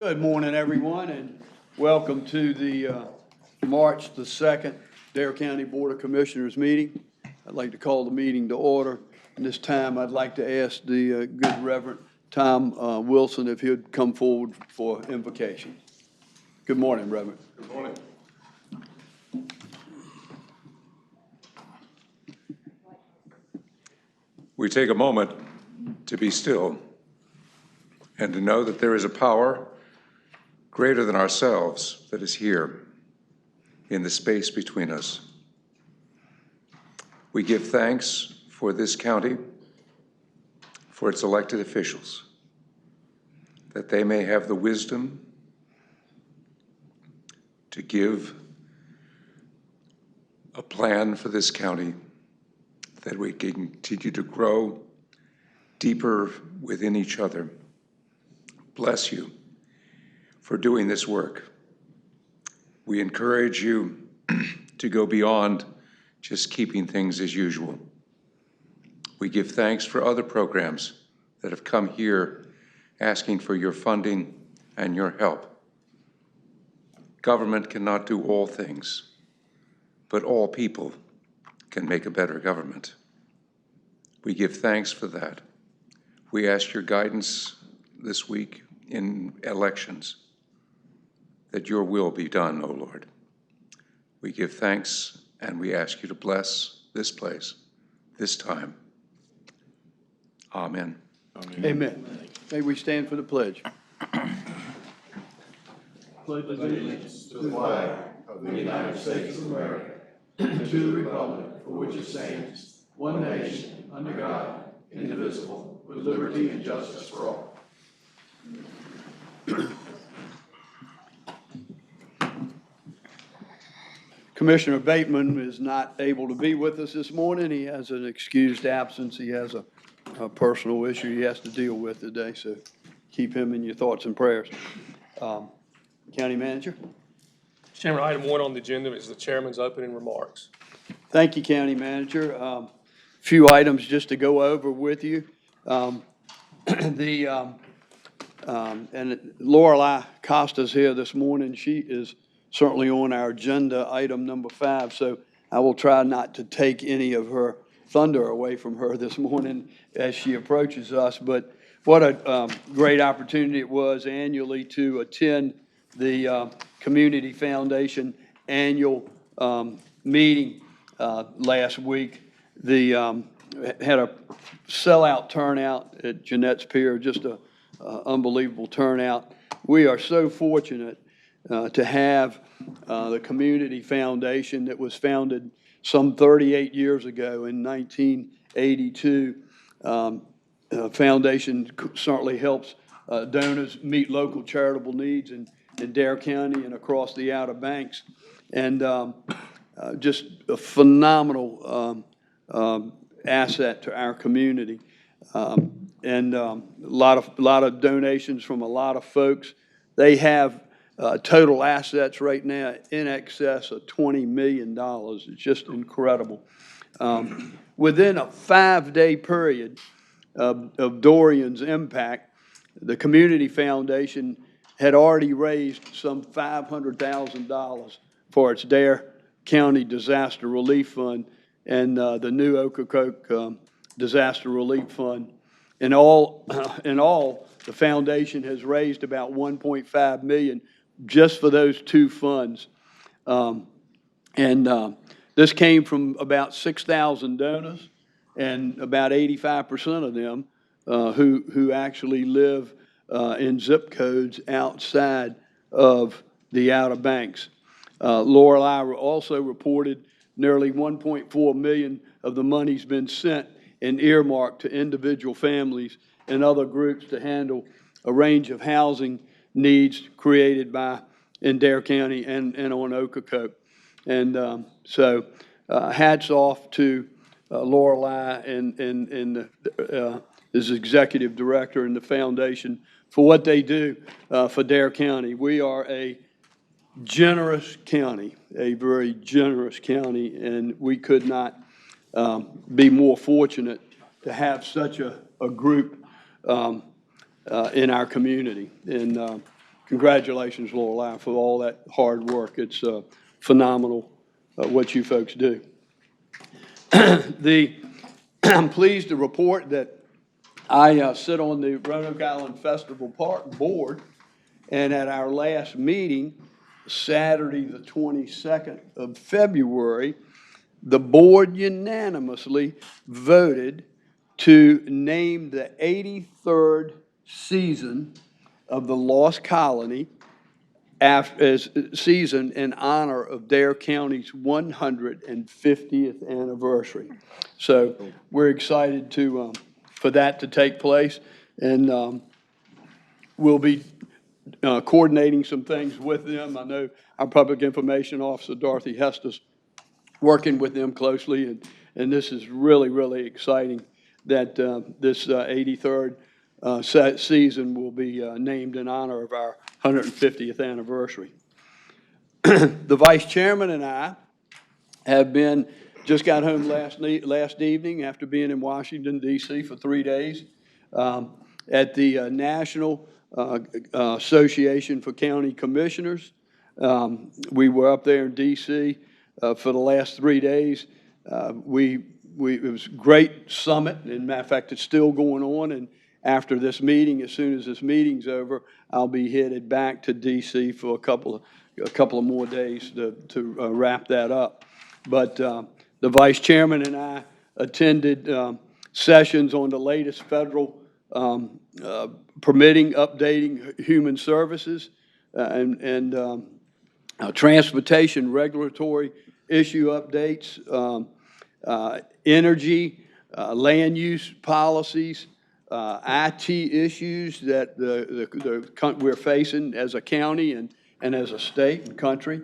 Good morning, everyone, and welcome to the March the 2nd Dare County Board of Commissioners meeting. I'd like to call the meeting to order. And this time, I'd like to ask the good Reverend Tom Wilson if he would come forward for invocation. Good morning, Reverend. Good morning. We take a moment to be still and to know that there is a power greater than ourselves that is here in the space between us. We give thanks for this county, for its elected officials, that they may have the wisdom to give a plan for this county, that we can continue to grow deeper within each other. Bless you for doing this work. We encourage you to go beyond just keeping things as usual. We give thanks for other programs that have come here asking for your funding and your help. Government cannot do all things, but all people can make a better government. We give thanks for that. We ask your guidance this week in elections, that your will be done, O Lord. We give thanks and we ask you to bless this place, this time. Amen. Amen. Amen. May we stand for the pledge. Pledge allegiance to the flag of the United States of America and to the republic for which it stands, one nation, under God, indivisible, with liberty and justice for all. Commissioner Bateman is not able to be with us this morning. He has an excused absence. He has a personal issue he has to deal with today, so keep him in your thoughts and prayers. County Manager. Chairman, item 1 on the agenda is the chairman's opening remarks. Thank you, County Manager. Few items just to go over with you. And Lorelei Costa's here this morning. She is certainly on our agenda, item number 5. So I will try not to take any of her thunder away from her this morning as she approaches us. But what a great opportunity it was annually to attend the Community Foundation annual meeting last week. The had a sellout turnout at Jeanette's Pier, just a unbelievable turnout. We are so fortunate to have the Community Foundation that was founded some 38 years ago in 1982. Foundation certainly helps donors meet local charitable needs in Dare County and across the Outer Banks. And just a phenomenal asset to our community. And a lot of donations from a lot of folks. They have total assets right now in excess of $20 million. It's just incredible. Within a 5-day period of Dorian's impact, the Community Foundation had already raised some $500,000 for its Dare County Disaster Relief Fund and the new Ocracoke Disaster Relief Fund. In all, the foundation has raised about $1.5 million just for those two funds. This came from about 6,000 donors, and about 85% of them who actually live in zip codes outside of the Outer Banks. Lorelei also reported nearly $1.4 million of the money's been sent and earmarked to individual families and other groups to handle a range of housing needs created in Dare County and on Ocracoke. And so hats off to Lorelei and his executive director and the foundation for what they do for Dare County. We are a generous county, a very generous county, and we could not be more fortunate to have such a group in our community. And congratulations, Lorelei, for all that hard work. It's phenomenal what you folks do. I'm pleased to report that I sit on the Roanoke Island Festival Park Board, and at our last meeting, Saturday, the 22nd of February, the board unanimously voted to name the 83rd season of the Lost Colony as season in honor of Dare County's 150th anniversary. So we're excited to for that to take place, and we'll be coordinating some things with them. I know our Public Information Officer, Dorothy Hestus, working with them closely, and this is really, really exciting that this 83rd season will be named in honor of our 150th anniversary. The Vice Chairman and I have just got home last evening after being in Washington, D.C. for 3 days at the National Association for County Commissioners. We were up there in D.C. For the last 3 days. It was a great summit, and matter of fact, it's still going on, and after this meeting, as soon as this meeting's over, I'll be headed back to D.C. for a couple of more days to wrap that up. But the Vice Chairman and I attended sessions on the latest federal permitting, updating human services, and transportation regulatory issue updates, energy, land use policies, IT issues that we're facing as a county and as a state and country.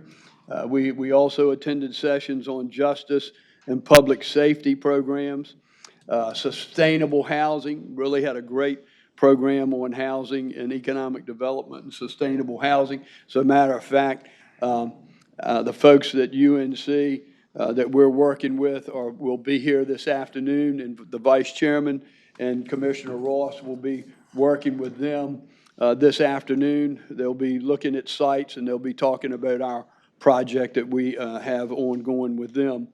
We also attended sessions on justice and public safety programs, sustainable housing, really had a great program on housing and economic development and sustainable housing. So a matter of fact, the folks at UNC that we're working with will be here this afternoon, and the Vice Chairman and Commissioner Ross will be working with them this afternoon. They'll be looking at sites, and they'll be talking about our project that we have ongoing with them.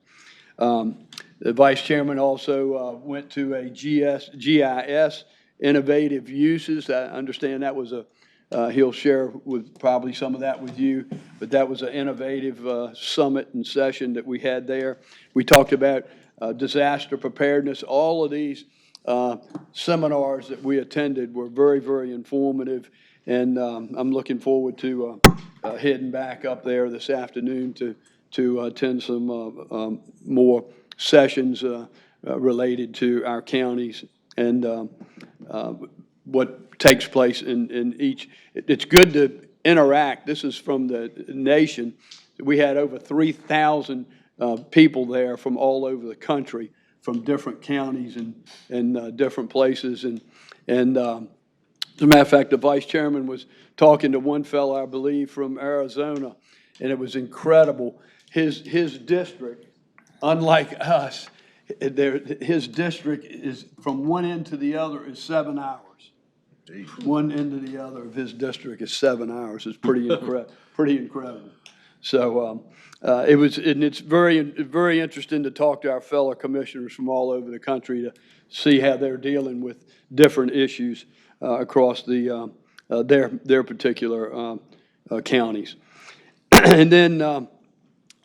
The Vice Chairman also went to a GIS innovative uses. I understand that was he'll share with probably some of that with you, but that was an innovative summit and session that we had there. We talked about disaster preparedness. All of these seminars that we attended were very, very informative, and I'm looking forward to heading back up there this afternoon to attend some more sessions related to our counties and what takes place in each. It's good to interact. This is from the nation. We had over 3,000 people there from all over the country, from different counties and different places. And as a matter of fact, the Vice Chairman was talking to one fellow, I believe, from Arizona, and it was incredible. His district, unlike us, his district is from one end to the other is 7 hours. One end to the other of his district is 7 hours. It's pretty incredible. So it's very, very interesting to talk to our fellow commissioners from all over the country to see how they're dealing with different issues across their particular counties. And then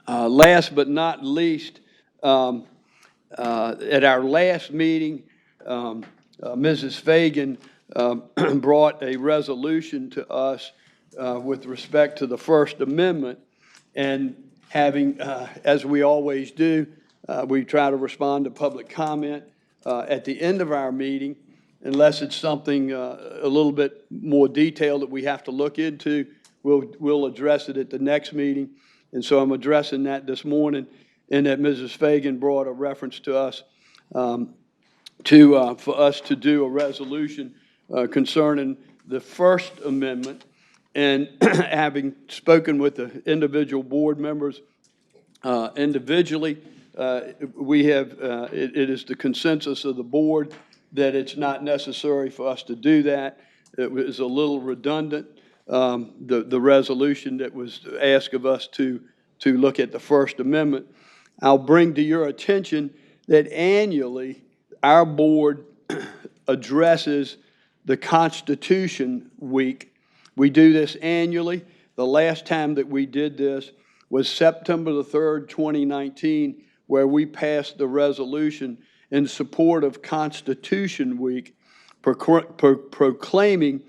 last but not least, at our last meeting, Mrs. Fagan brought a resolution to us with respect to the First Amendment, and having, as we always do, we try to respond to public comment at the end of our meeting, unless it's something a little bit more detailed that we have to look into. We'll address it at the next meeting, and so I'm addressing that this morning, and that Mrs. Fagan brought a reference to us for us to do a resolution concerning the First Amendment, and having spoken with the individual board members individually, we have it is the consensus of the board that it's not necessary for us to do that. It was a little redundant, the resolution that was asked of us to look at the First Amendment, I'll bring to your attention that annually our board addresses the Constitution Week. We do this annually. The last time that we did this was September the 3rd, 2019, where we passed the resolution in support of Constitution Week, proclaiming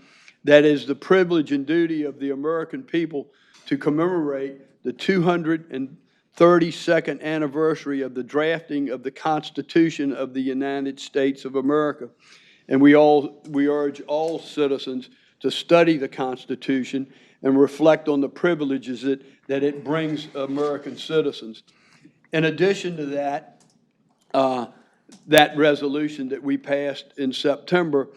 that it is the privilege and duty of the American people to commemorate the 232nd anniversary of the drafting of the Constitution of the United States of America. And we urge all citizens to study the Constitution and reflect on the privileges that it brings American citizens. In addition to that, that resolution that we passed in September,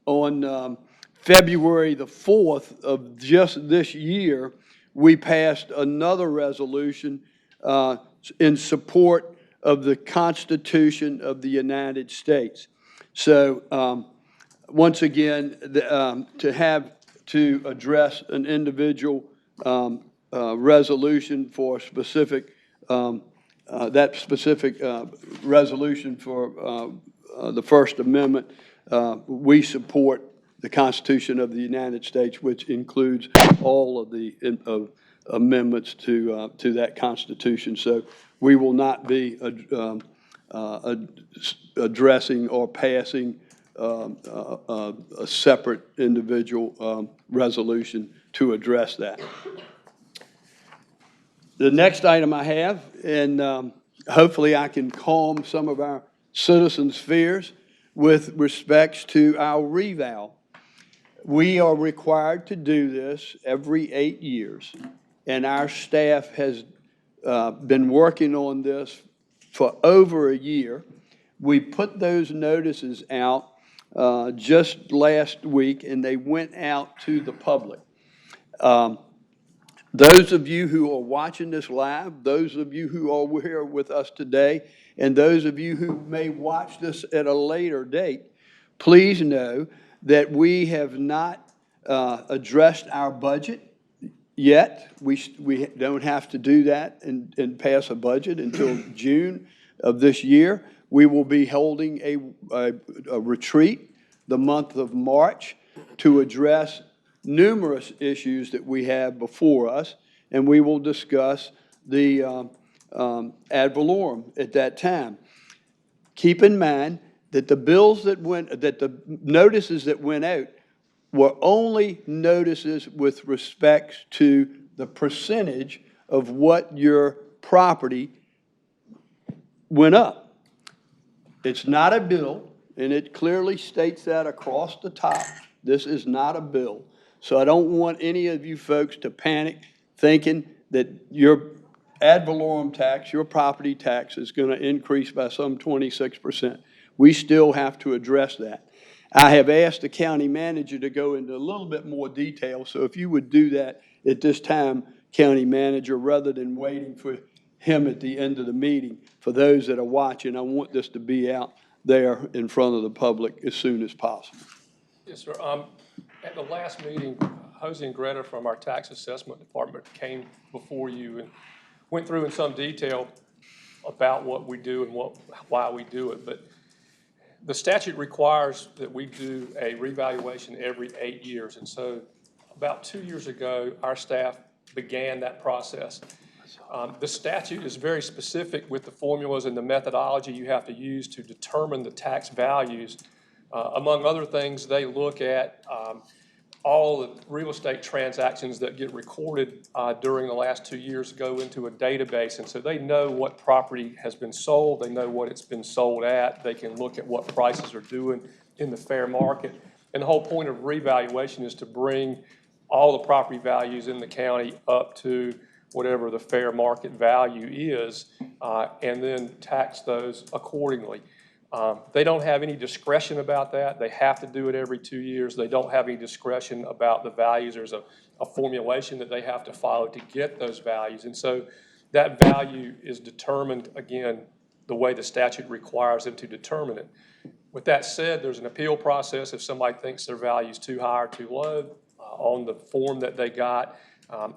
on February the 4th of just this year, we passed another resolution in support of the Constitution of the United States. So once again, to address an individual resolution for specific, that specific resolution for the First Amendment, we support the Constitution of the United States, which includes all of the amendments to that Constitution. So we will not be addressing or passing a separate individual resolution to address that. The next item I have, and hopefully I can calm some of our citizens' fears with respects to our reval. We are required to do this every 8 years, and our staff has been working on this for over a year. We put those notices out just last week, and they went out to the public. Those of you who are watching this live, those of you who are here with us today, and those of you who may watch this at a later date, please know that we have not addressed our budget yet. We don't have to do that and pass a budget until June of this year. We will be holding a retreat the month of March to address numerous issues that we have before us, and we will discuss the ad valorem at that time. Keep in mind that the notices that went out were only notices with respect to the percentage of what your property went up. It's not a bill, and it clearly states that across the top. This is not a bill. So I don't want any of you folks to panic thinking that your ad valorem tax, your property tax, is going to increase by some 26%. We still have to address that. I have asked the county manager to go into a little bit more detail, so if you would do that at this time, county manager, rather than waiting for him at the end of the meeting. For those that are watching, I want this to be out there in front of the public as soon as possible. Yes, sir. At the last meeting, Jose and Greta from our tax assessment department came before you and went through in some detail about what we do and why we do it. But the statute requires that we do a revaluation every 8 years. And so about 2 years ago, our staff began that process. The statute is very specific with the formulas and the methodology you have to use to determine the tax values. Among other things, they look at all the real estate transactions that get recorded during the last 2 years go into a database. And so they know what property has been sold. They know what it's been sold at. They can look at what prices are doing in the fair market. And the whole point of revaluation is to bring all the property values in the county up to whatever the fair market value is, and then tax those accordingly. They don't have any discretion about that. They have to do it every 2 years. They don't have any discretion about the values. There's a formulation that they have to follow to get those values. And so that value is determined, again, the way the statute requires them to determine it. With that said, there's an appeal process if somebody thinks their value is too high or too low. on the form that they got.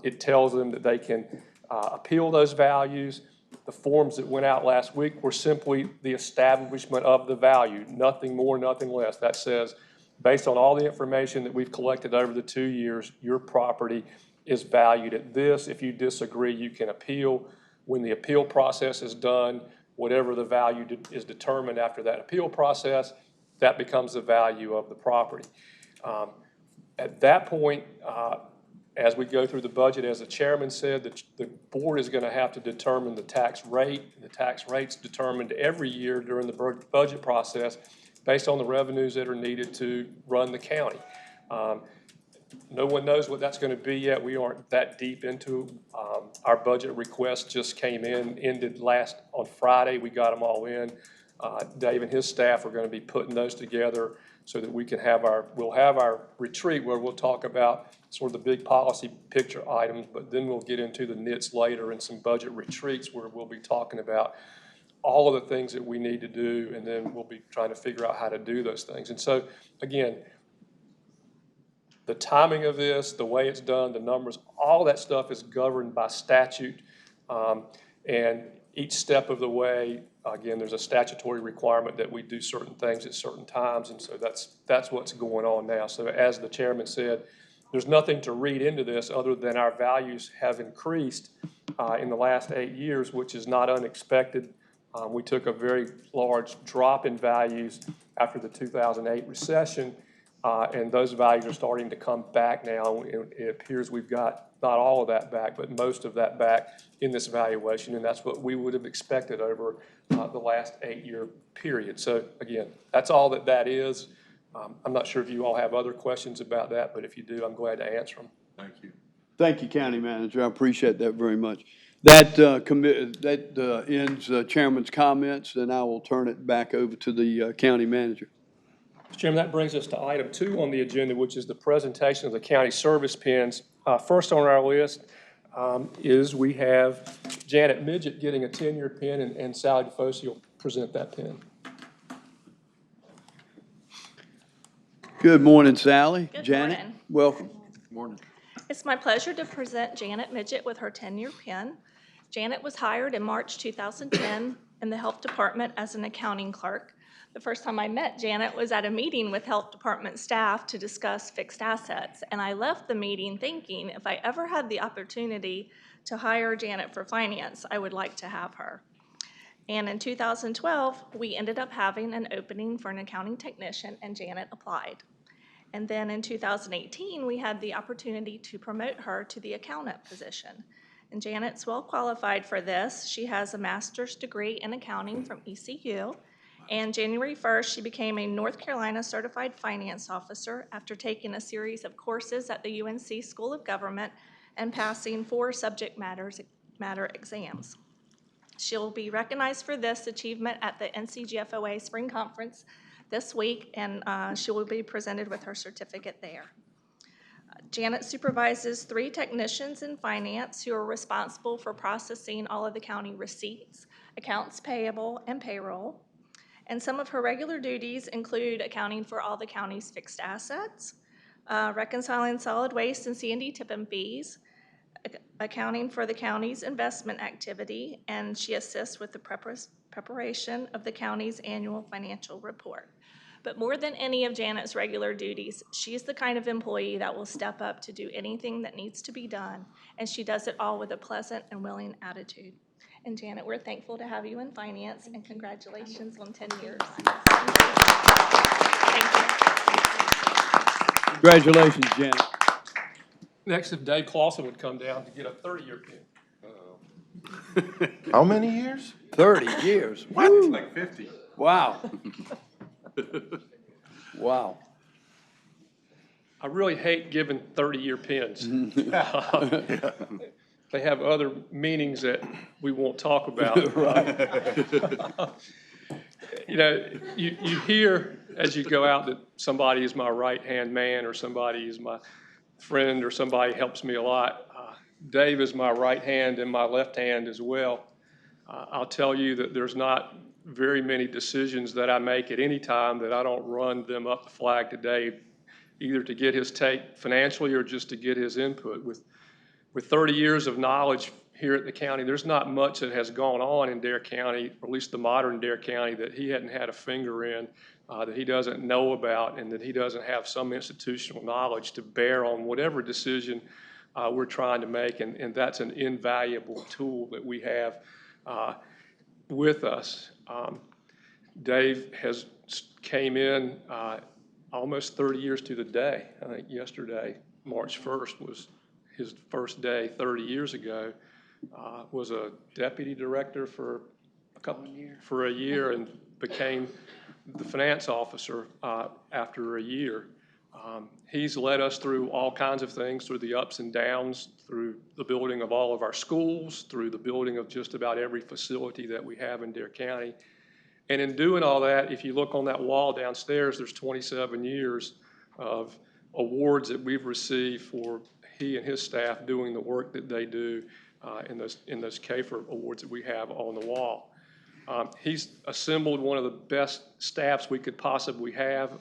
It tells them that they can appeal those values. The forms that went out last week were simply the establishment of the value, nothing more, nothing less. That says, based on all the information that we've collected over the 2 years, your property is valued at this. If you disagree, you can appeal. When the appeal process is done, whatever the value is determined after that appeal process, that becomes the value of the property. At that point, as we go through the budget, as the chairman said, the board is going to have to determine the tax rate. The tax rate's determined every year during the budget process based on the revenues that are needed to run the county. No one knows what that's going to be yet. We aren't that deep into our budget request. Just came in, ended on Friday. We got them all in. Dave and his staff are going to be putting those together so that we can we'll have our retreat where we'll talk about sort of the big policy picture items, but then we'll get into the nits later in some budget retreats where we'll be talking about all of the things that we need to do, and then we'll be trying to figure out how to do those things. And so, again, the timing of this, the way it's done, the numbers, all that stuff is governed by statute. And each step of the way, again, there's a statutory requirement that we do certain things at certain times, and so that's what's going on now. So as the chairman said, there's nothing to read into this other than our values have increased in the last 8 years, which is not unexpected. We took a very large drop in values after the 2008 recession, and those values are starting to come back now. It appears we've got not all of that back, but most of that back in this valuation, and that's what we would have expected over the last 8-year period. So again, that's all that is. I'm not sure if you all have other questions about that, but if you do, I'm glad to answer them. Thank you. Thank you, County Manager. I appreciate that very much. That ends Chairman's comments, and I will turn it back over to the County Manager. Mr. Chairman, that brings us to item 2 on the agenda, which is the presentation of the county service pins. First on our list is we have Janet Midget getting a 10-year pin, and Sally DeFosi will present that pin. Good morning, Sally. Good Janet, morning. welcome. Morning. It's my pleasure to present Janet Midget with her 10-year pin. Janet was hired in March 2010 in the Health Department as an accounting clerk. The first time I met Janet was at a meeting with Health Department staff to discuss fixed assets, and I left the meeting thinking if I ever had the opportunity to hire Janet for finance, I would like to have her. And in 2012, we ended up having an opening for an accounting technician, and Janet applied. And then in 2018, we had the opportunity to promote her to the accountant position. And Janet's well qualified for this. She has a master's degree in accounting from ECU. And January 1st, she became a North Carolina Certified Finance Officer after taking a series of courses at the UNC School of Government and passing 4 subject matter exams. She'll be recognized for this achievement at the NCGFOA Spring Conference this week, and she will be presented with her certificate there. Janet supervises 3 technicians in finance who are responsible for processing all of the county receipts, accounts payable, and payroll. And some of her regular duties include accounting for all the county's fixed assets, reconciling solid waste and C&D tip-in fees, accounting for the county's investment activity, and she assists with the preparation of the county's annual financial report. But more than any of Janet's regular duties, she's the kind of employee that will step up to do anything that needs to be done, and she does it all with a pleasant and willing attitude. And Janet, we're thankful to have you in finance, and congratulations on 10 years. Thank you. Congratulations, Janet. Next, if Dave Clausen would come down to get a 30-year pin. How many years? 30 years. What? Woo. Like 50. Wow. Wow. I really hate giving 30-year pins. They have other meanings that we won't talk about. Right. You know, you hear as you go out that somebody is my right-hand man or somebody is my friend or somebody helps me a lot. Dave is my right hand and my left hand as well. I'll tell you that there's not very many decisions that I make at any time that I don't run them up the flag to Dave either to get his take financially or just to get his input. With 30 years of knowledge here at the county, there's not much that has gone on in Dare County, or at least the modern Dare County, that he hadn't had a finger in, that he doesn't know about, and that he doesn't have some institutional knowledge to bear on whatever decision we're trying to make. And that's an invaluable tool that we have with us. Dave came in almost 30 years to the day. I think yesterday, March 1st, was his first day 30 years ago. Was a deputy director for a year and became the finance officer after a year. He's led us through all kinds of things, through the ups and downs, through the building of all of our schools, through the building of just about every facility that we have in Dare County. And in doing all that, if you look on that wall downstairs, there's 27 years of awards that we've received for he and his staff doing the work that they do in those CAFR awards that we have on the wall. He's assembled one of the best staffs we could possibly have.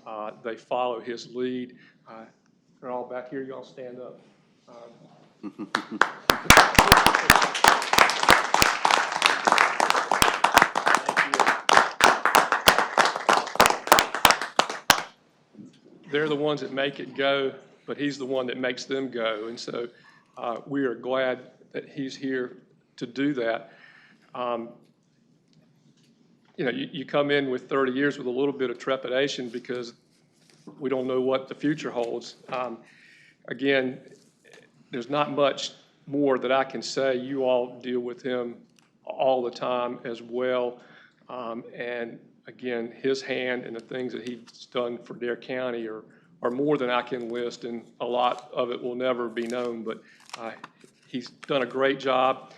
They follow his lead. They're all back here. You all stand up. They're the ones that make it go, but he's the one that makes them go. And so we are glad that he's here to do that. You know, you come in with 30 years with a little bit of trepidation because we don't know what the future holds. Again, there's not much more that I can say. You all deal with him all the time as well. And again, his hand and the things that he's done for Dare County are more than I can list, and a lot of it will never be known, but he's done a great job.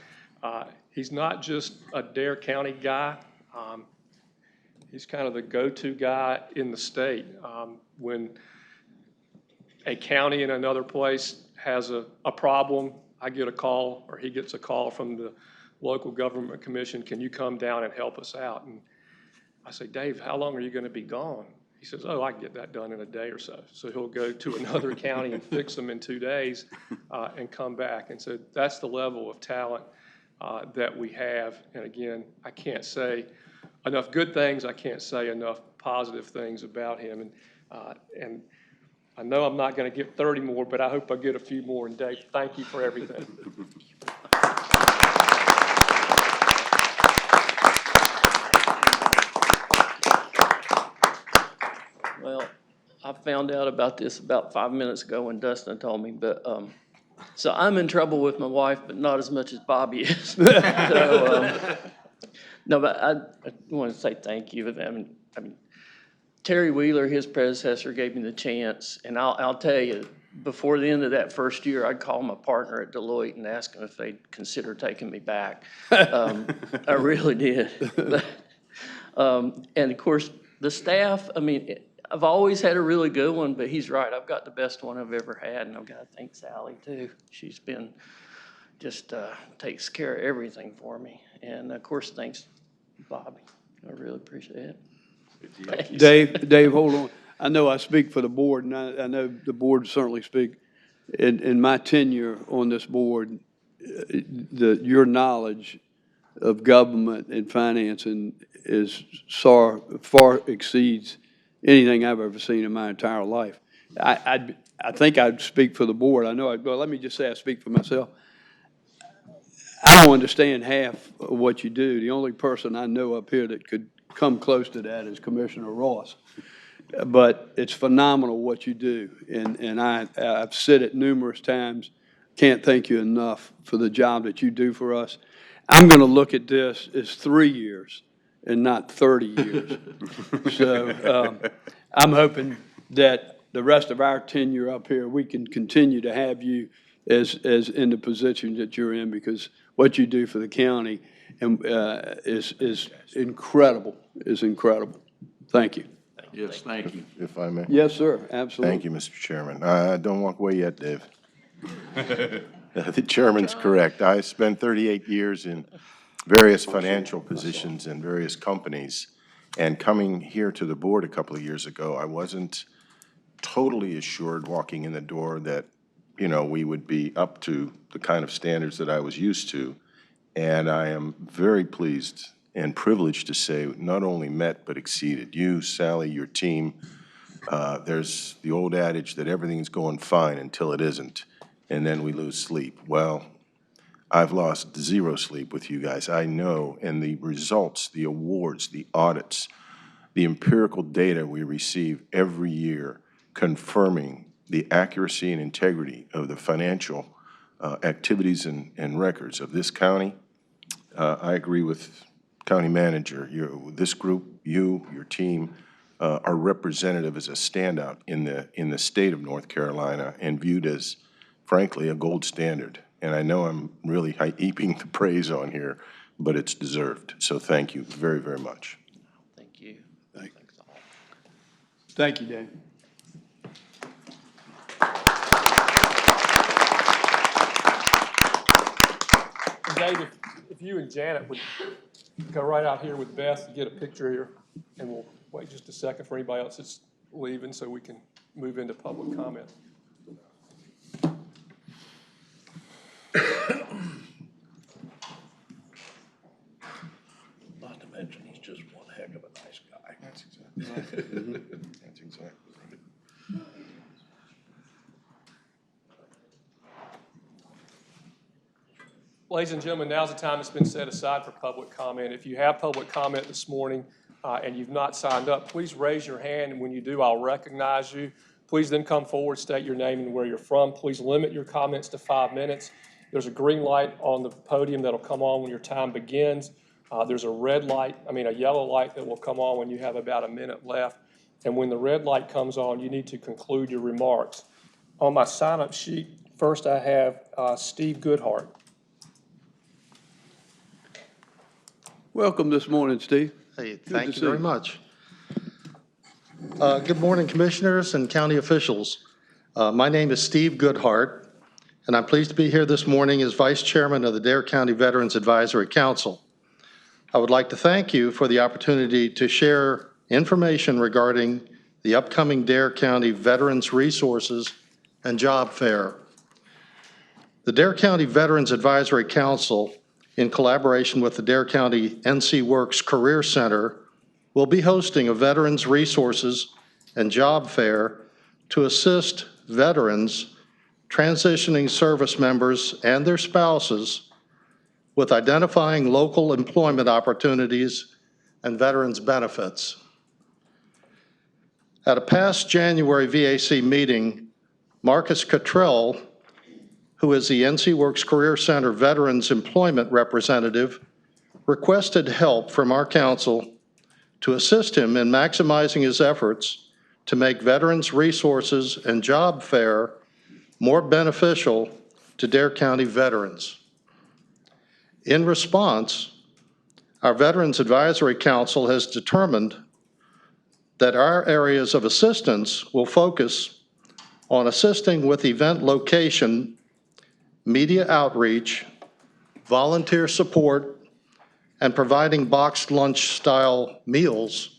He's not just a Dare County guy. He's kind of the go-to guy in the state. When a county in another place has a problem, I get a call, or he gets a call from the local government commission, can you come down and help us out? And I say, Dave, how long are you going to be gone? He says, oh, I can get that done in a day or so. So he'll go to another county and fix them in 2 days and come back. And so that's the level of talent that we have. And again, I can't say enough good things. I can't say enough positive things about him. And I know I'm not going to get 30 more, but I hope I get a few more. And Dave, thank you for everything. Well, I found out about this about 5 minutes ago when Dustin told me, but, so I'm in trouble with my wife, but not as much as Bobby is. So, no, but I want to say thank you. I mean, Terry Wheeler, his predecessor, gave me the chance, and I'll tell you, before the end of that first year, I'd call my partner at Deloitte and ask him if they'd consider taking me back. I really did. And of course, the staff, I mean, I've always had a really good one, but he's right. I've got the best one I've ever had, and I've got to thank Sally, too. She's been just takes care of everything for me. And, of course, thanks, Bobby. I really appreciate it. Thanks. Dave, hold on. I know I speak for the board, and I know the board certainly speak. In my tenure on this board, your knowledge of government and financing is far exceeds anything I've ever seen in my entire life. I think I'd speak for the board. I know well, let me just say I speak for myself. I don't understand half of what you do. The only person I know up here that could come close to that is Commissioner Ross. But it's phenomenal what you do, and I've said it numerous times. Can't thank you enough for the job that you do for us. I'm going to look at this as 3 years and not 30 years. So I'm hoping that the rest of our tenure up here, we can continue to have you as in the position that you're in, because what you do for the county is incredible. Thank you. Yes, thank you. If I may. Yes, sir. Absolutely. Thank you, Mr. Chairman. Don't walk away yet, Dave. The chairman's correct. I spent 38 years in various financial positions in various companies, and coming here to the board a couple of years ago, I wasn't totally assured walking in the door that, you know, we would be up to the kind of standards that I was used to. And I am very pleased and privileged to say not only met but exceeded. You, Sally, your team, there's the old adage that everything's going fine until it isn't, and then we lose sleep. Well, I've lost zero sleep with you guys. I know, and the results, the awards, the audits, the empirical data we receive every year confirming the accuracy and integrity of the financial activities and records of this county. I agree with County Manager. This group, you, your team, are representative as a standout in the state of North Carolina and viewed as, frankly, a gold standard. And I know I'm really heaping the praise on here, but it's deserved. So thank you very, very much. Thank you. Thank you, Dave. Dave, if you and Janet would go right out here with Beth and get a picture here, and we'll wait just a second for anybody else that's leaving so we can move into public comment. Not to mention, he's just one heck of a nice guy. That's exactly right. That's exactly right. Ladies and gentlemen, now's the time that's been set aside for public comment. If you have public comment this morning and you've not signed up, please raise your hand, and when you do, I'll recognize you. Please then come forward, state your name and where you're from. Please limit your comments to 5 minutes. There's a green light on the podium that'll come on when your time begins. There's a yellow light that will come on when you have about a minute left. And when the red light comes on, you need to conclude your remarks. On my sign-up sheet, first I have Steve Goodhart. Welcome this morning, Steve. Hey, to thank see you very you. much. Good morning, Commissioners and county officials. My name is Steve Goodhart, and I'm pleased to be here this morning as Vice Chairman of the Dare County Veterans Advisory Council. I would like to thank you for the opportunity to share information regarding the upcoming Dare County Veterans Resources and Job Fair. The Dare County Veterans Advisory Council, in collaboration with the Dare County NC Works Career Center, will be hosting a Veterans Resources and Job Fair to assist veterans, transitioning service members, and their spouses with identifying local employment opportunities and veterans benefits. At a past January VAC meeting, Marcus Cottrell, who is the NC Works Career Center Veterans Employment Representative, requested help from our council to assist him in maximizing his efforts to make Veterans Resources and Job Fair more beneficial to Dare County veterans. In response, our Veterans Advisory Council has determined that our areas of assistance will focus on assisting with event location, media outreach, volunteer support, and providing boxed lunch-style meals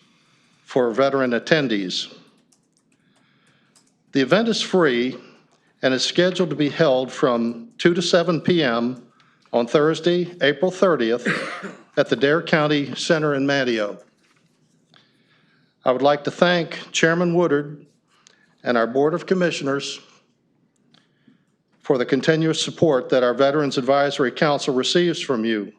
for veteran attendees. The event is free and is scheduled to be held from 2 to 7 p.m. on Thursday, April 30th at the Dare County Center in Manteo. I would like to thank Chairman Woodard and our Board of Commissioners for the continuous support that our Veterans Advisory Council receives from you.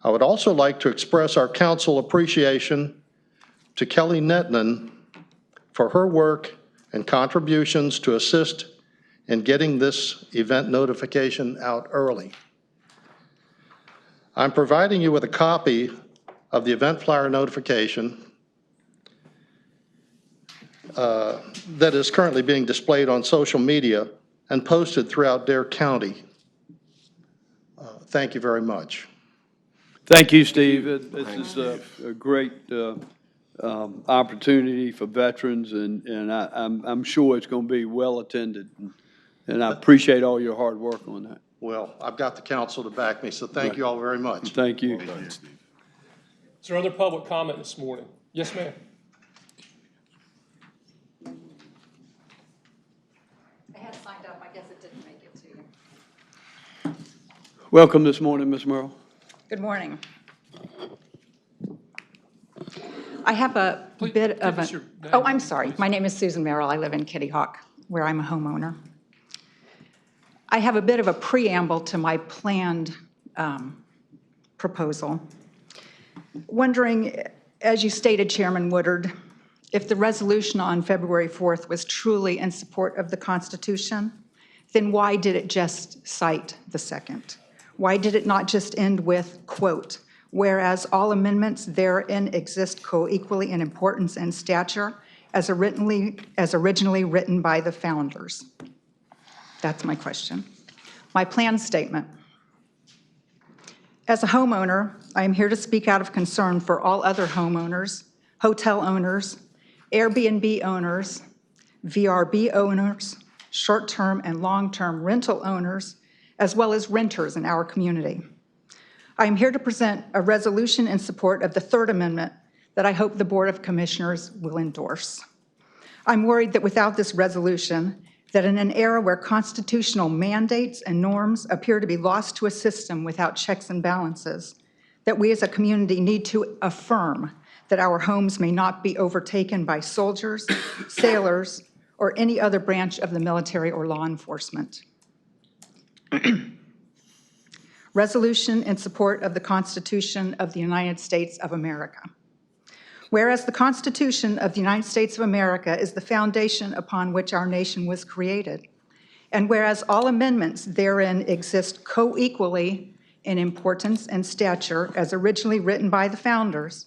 I would also like to express our council appreciation to Kelly Netman for her work and contributions to assist in getting this event notification out early. I'm providing you with a copy of the event flyer notification that is currently being displayed on social media and posted throughout Dare County. Thank you very much. Thank you, Steve. This is a great opportunity for veterans, and I'm sure it's going to be well attended. And I appreciate all your hard work on that. Well, I've got the council to back me, so thank you all very much. Thank you. Is there other public comment this morning? Yes, ma'am. Welcome this morning, Ms. Merle. Good morning. I have a Please bit give of us a, your name, oh, I'm sorry. please. My name is Susan Merrill. I live in Kitty Hawk, where I'm a homeowner. I have a bit of a preamble to my planned proposal. Wondering, as you stated, Chairman Woodard, if the resolution on February 4th was truly in support of the Constitution, then why did it just cite the second? Why did it not just end with, quote, whereas all amendments therein exist co-equally in importance and stature as originally written by the founders? That's my question. My plan statement. As a homeowner, I am here to speak out of concern for all other homeowners, hotel owners, Airbnb owners, VRB owners, short-term and long-term rental owners, as well as renters in our community. I am here to present a resolution in support of the Third Amendment that I hope the Board of Commissioners will endorse. I'm worried that without this resolution, that in an era where constitutional mandates and norms appear to be lost to a system without checks and balances, that we as a community need to affirm that our homes may not be overtaken by soldiers, sailors, or any other branch of the military or law enforcement. Resolution in support of the Constitution of the United States of America. Whereas the Constitution of the United States of America is the foundation upon which our nation was created, and whereas all amendments therein exist co-equally in importance and stature as originally written by the founders,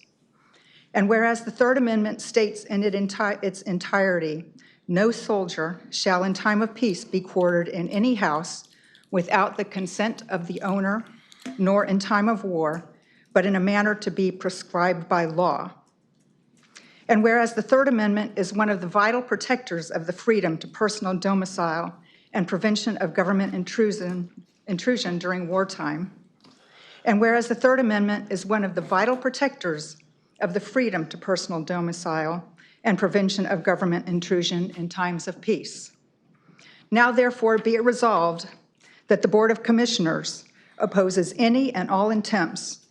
and whereas the Third Amendment states in its entirety, no soldier shall in time of peace be quartered in any house without the consent of the owner, nor in time of war, but in a manner to be prescribed by law. And whereas the Third Amendment is one of the vital protectors of the freedom to personal domicile and prevention of government intrusion during wartime, and whereas the Third Amendment is one of the vital protectors of the freedom to personal domicile and prevention of government intrusion in times of peace. Now, therefore, be it resolved that the Board of Commissioners opposes any and all attempts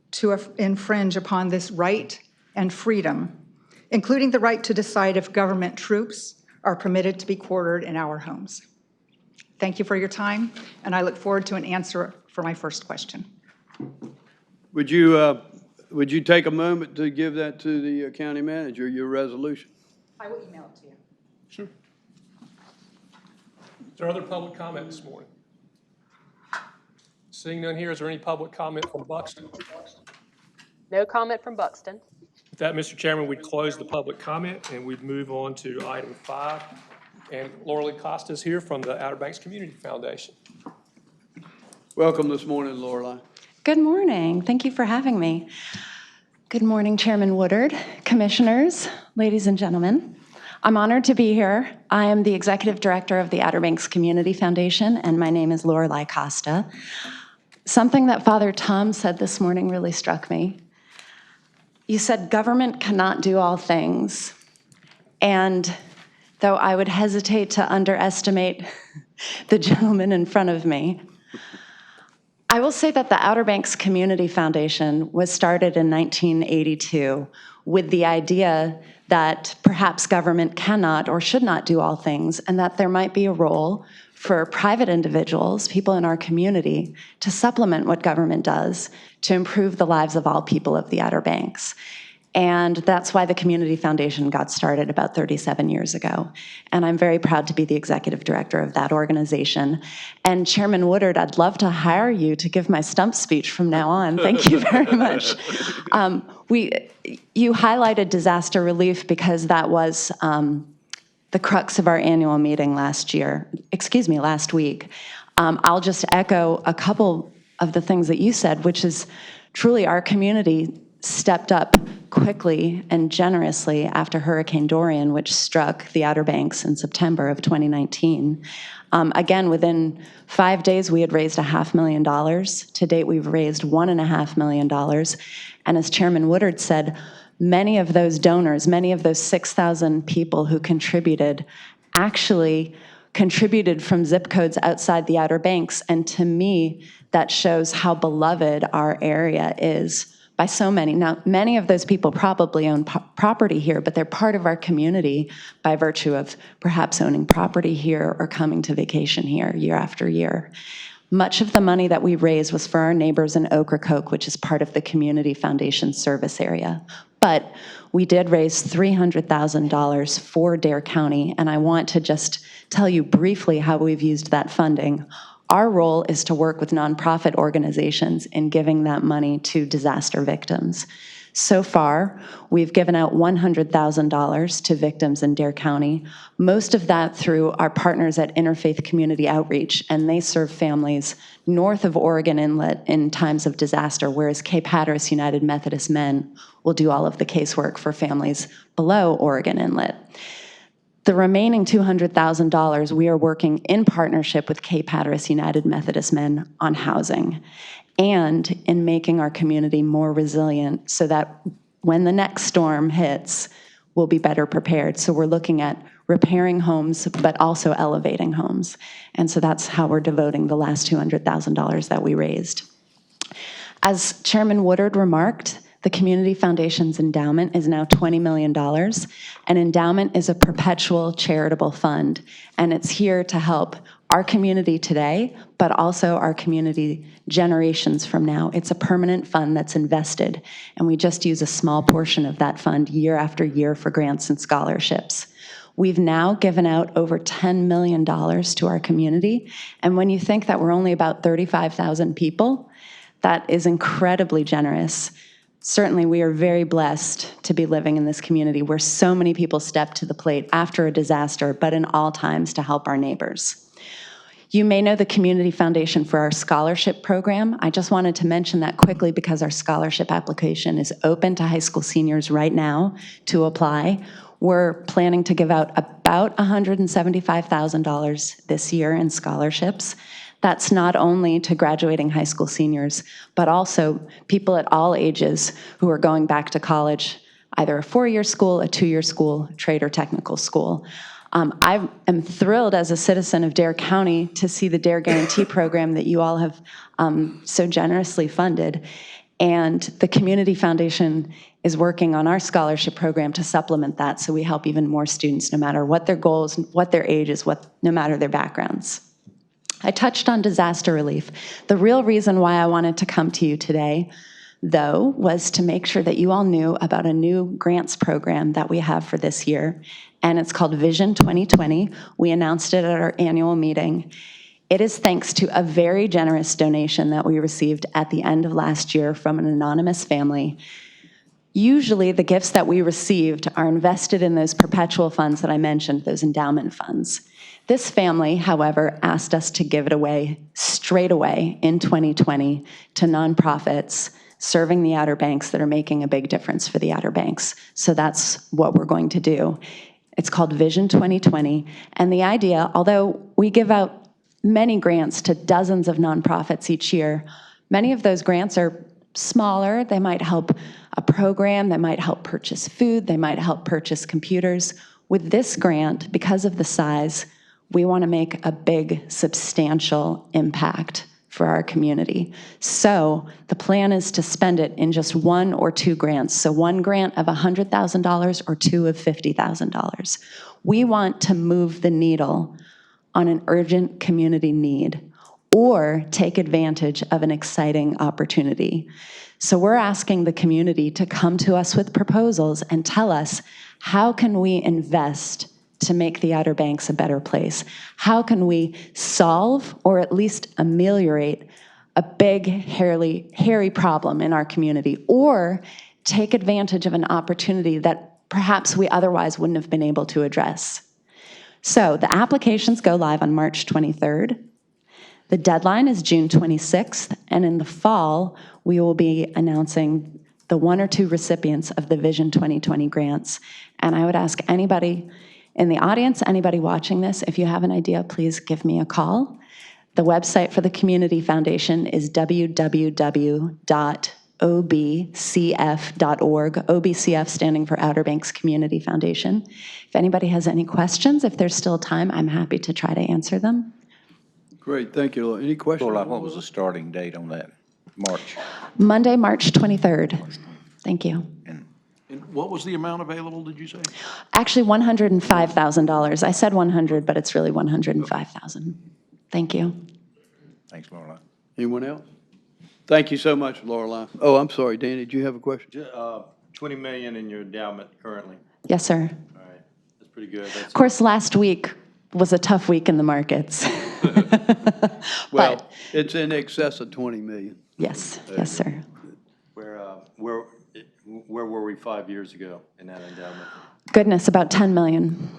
to infringe upon this right and freedom, including the right to decide if government troops are permitted to be quartered in our homes. Thank you for your time, and I look forward to an answer for my first question. Would you take a moment to give that to the county manager, your resolution? I will email it to you. Sure. Is there other public comment this morning? Seeing none here, is there any public comment from Buxton? No comment from Buxton. With that, Mr. Chairman, we'd close the public comment and we'd move on to item 5. And Laura Lee Costa is here from the Outer Banks Community Foundation. Welcome this morning, Lorelei. Good morning. Thank you for having me. Good morning, Chairman Woodard, commissioners, ladies and gentlemen. I'm honored to be here. I am the executive director of the Outer Banks Community Foundation, and my name is Laura Lee Costa. Something that Father Tom said this morning really struck me. You said government cannot do all things. And though I would hesitate to underestimate the gentleman in front of me, I will say that the Outer Banks Community Foundation was started in 1982 with the idea that perhaps government cannot or should not do all things, and that there might be a role for private individuals, people in our community, to supplement what government does to improve the lives of all people of the Outer Banks. And that's why the Community Foundation got started about 37 years ago. And I'm very proud to be the executive director of that organization. And Chairman Woodard, I'd love to hire you to give my stump speech from now on. Thank you very much. You highlighted disaster relief because that was the crux of our annual meeting last week. I'll just echo a couple of the things that you said, which is truly our community stepped up quickly and generously after Hurricane Dorian, which struck the Outer Banks in September of 2019. Again, within 5 days, we had raised $500,000. To date, we've raised $1.5 million. And as Chairman Woodard said, many of those donors, many of those 6,000 people who contributed, actually contributed from zip codes outside the Outer Banks. And to me, that shows how beloved our area is by so many. Now, many of those people probably own property here, but they're part of our community by virtue of perhaps owning property here or coming to vacation here year after year. Much of the money that we raised was for our neighbors in Ocracoke, which is part of the Community Foundation service area. But we did raise $300,000 for Dare County, and I want to just tell you briefly how we've used that funding. Our role is to work with nonprofit organizations in giving that money to disaster victims. So far, we've given out $100,000 to victims in Dare County, most of that through our partners at Interfaith Community Outreach, and they serve families north of Oregon Inlet in times of disaster, whereas Cape Hatteras United Methodist Men will do all of the casework for families below Oregon Inlet. The remaining $200,000, we are working in partnership with Cape Hatteras United Methodist Men on housing and in making our community more resilient so that when the next storm hits, we'll be better prepared. So we're looking at repairing homes, but also elevating homes. And so that's how we're devoting the last $200,000 that we raised. As Chairman Woodard remarked, the Community Foundation's endowment is now $20 million. An endowment is a perpetual charitable fund, and it's here to help our community today, but also our community generations from now. It's a permanent fund that's invested, and we just use a small portion of that fund year after year for grants and scholarships. We've now given out over $10 million to our community, and when you think that we're only about 35,000 people, that is incredibly generous. Certainly, we are very blessed to be living in this community where so many people step to the plate after a disaster, but in all times to help our neighbors. You may know the Community Foundation for our scholarship program. I just wanted to mention that quickly because our scholarship application is open to high school seniors right now to apply. We're planning to give out about $175,000 this year in scholarships. That's not only to graduating high school seniors, but also people at all ages who are going back to college, either a 4-year school, a 2-year school, trade or technical school. I am thrilled as a citizen of Dare County to see the Dare Guarantee program that you all have so generously funded. And the Community Foundation is working on our scholarship program to supplement that so we help even more students no matter what their goals, what their ages, no matter their backgrounds. I touched on disaster relief. The real reason why I wanted to come to you today, though, was to make sure that you all knew about a new grants program that we have for this year, and it's called Vision 2020. We announced it at our annual meeting. It is thanks to a very generous donation that we received at the end of last year from an anonymous family. Usually, the gifts that we received are invested in those perpetual funds that I mentioned, those endowment funds. This family, however, asked us to give it away straight away in 2020 to nonprofits serving the Outer Banks that are making a big difference for the Outer Banks. So that's what we're going to do. It's called Vision 2020. And the idea, although we give out many grants to dozens of nonprofits each year, many of those grants are smaller. They might help a program, they might help purchase food, they might help purchase computers. With this grant, because of the size, we want to make a big, substantial impact for our community. So the plan is to spend it in just 1 or 2 grants. So 1 grant of $100,000 or 2 of $50,000. We want to move the needle on an urgent community need or take advantage of an exciting opportunity. So we're asking the community to come to us with proposals and tell us, how can we invest to make the Outer Banks a better place? How can we solve or at least ameliorate a big, hairy problem in our community, or take advantage of an opportunity that perhaps we otherwise wouldn't have been able to address? So the applications go live on March 23rd. The deadline is June 26th, and in the fall, we will be announcing the 1 or 2 recipients of the Vision 2020 grants. And I would ask anybody in the audience, anybody watching this, if you have an idea, please give me a call. The website for the Community Foundation is www.obcf.org, OBCF standing for Outer Banks Community Foundation. If anybody has any questions, if there's still time, I'm happy to try to answer them. Great, thank you, Laura. Any questions? Lorelei, what was the starting date on that? March? Monday, March 23rd. Thank you. And What was the amount available, did you say? Actually, $105,000. I said 100, but it's really 105,000. Thank you. thanks, Lorelei. Anyone else? Thank you so much, Lorelei. Oh, I'm sorry, Danny, did you have a question? 20 million in your endowment currently. Yes, sir. All right, that's pretty good. That's Of course, last week was a tough week in the markets. Well, But it's in excess of 20 million. yes, yes, sir. where were we 5 years ago in that endowment? Goodness, about 10 million.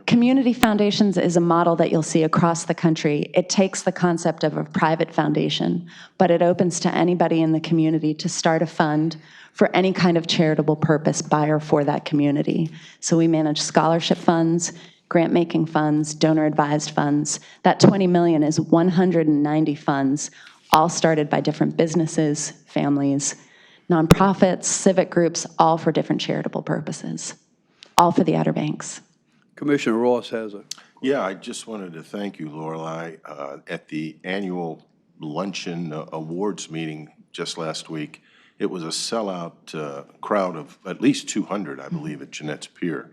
Community foundations is a model that you'll see across the country. It takes the concept of a private foundation, but it opens to anybody in the community to start a fund for any kind of charitable purpose by or for that community. So we manage scholarship funds, grant-making funds, donor-advised funds. That 20 million is 190 funds, all started by different businesses, families, nonprofits, civic groups, all for different charitable purposes, all for the Outer Banks. Commissioner Ross has a, Yeah, I just wanted to thank you, Lorelei. At the annual luncheon awards meeting just last week, it was a sellout crowd of at least 200, I believe, at Jeanette's Pier.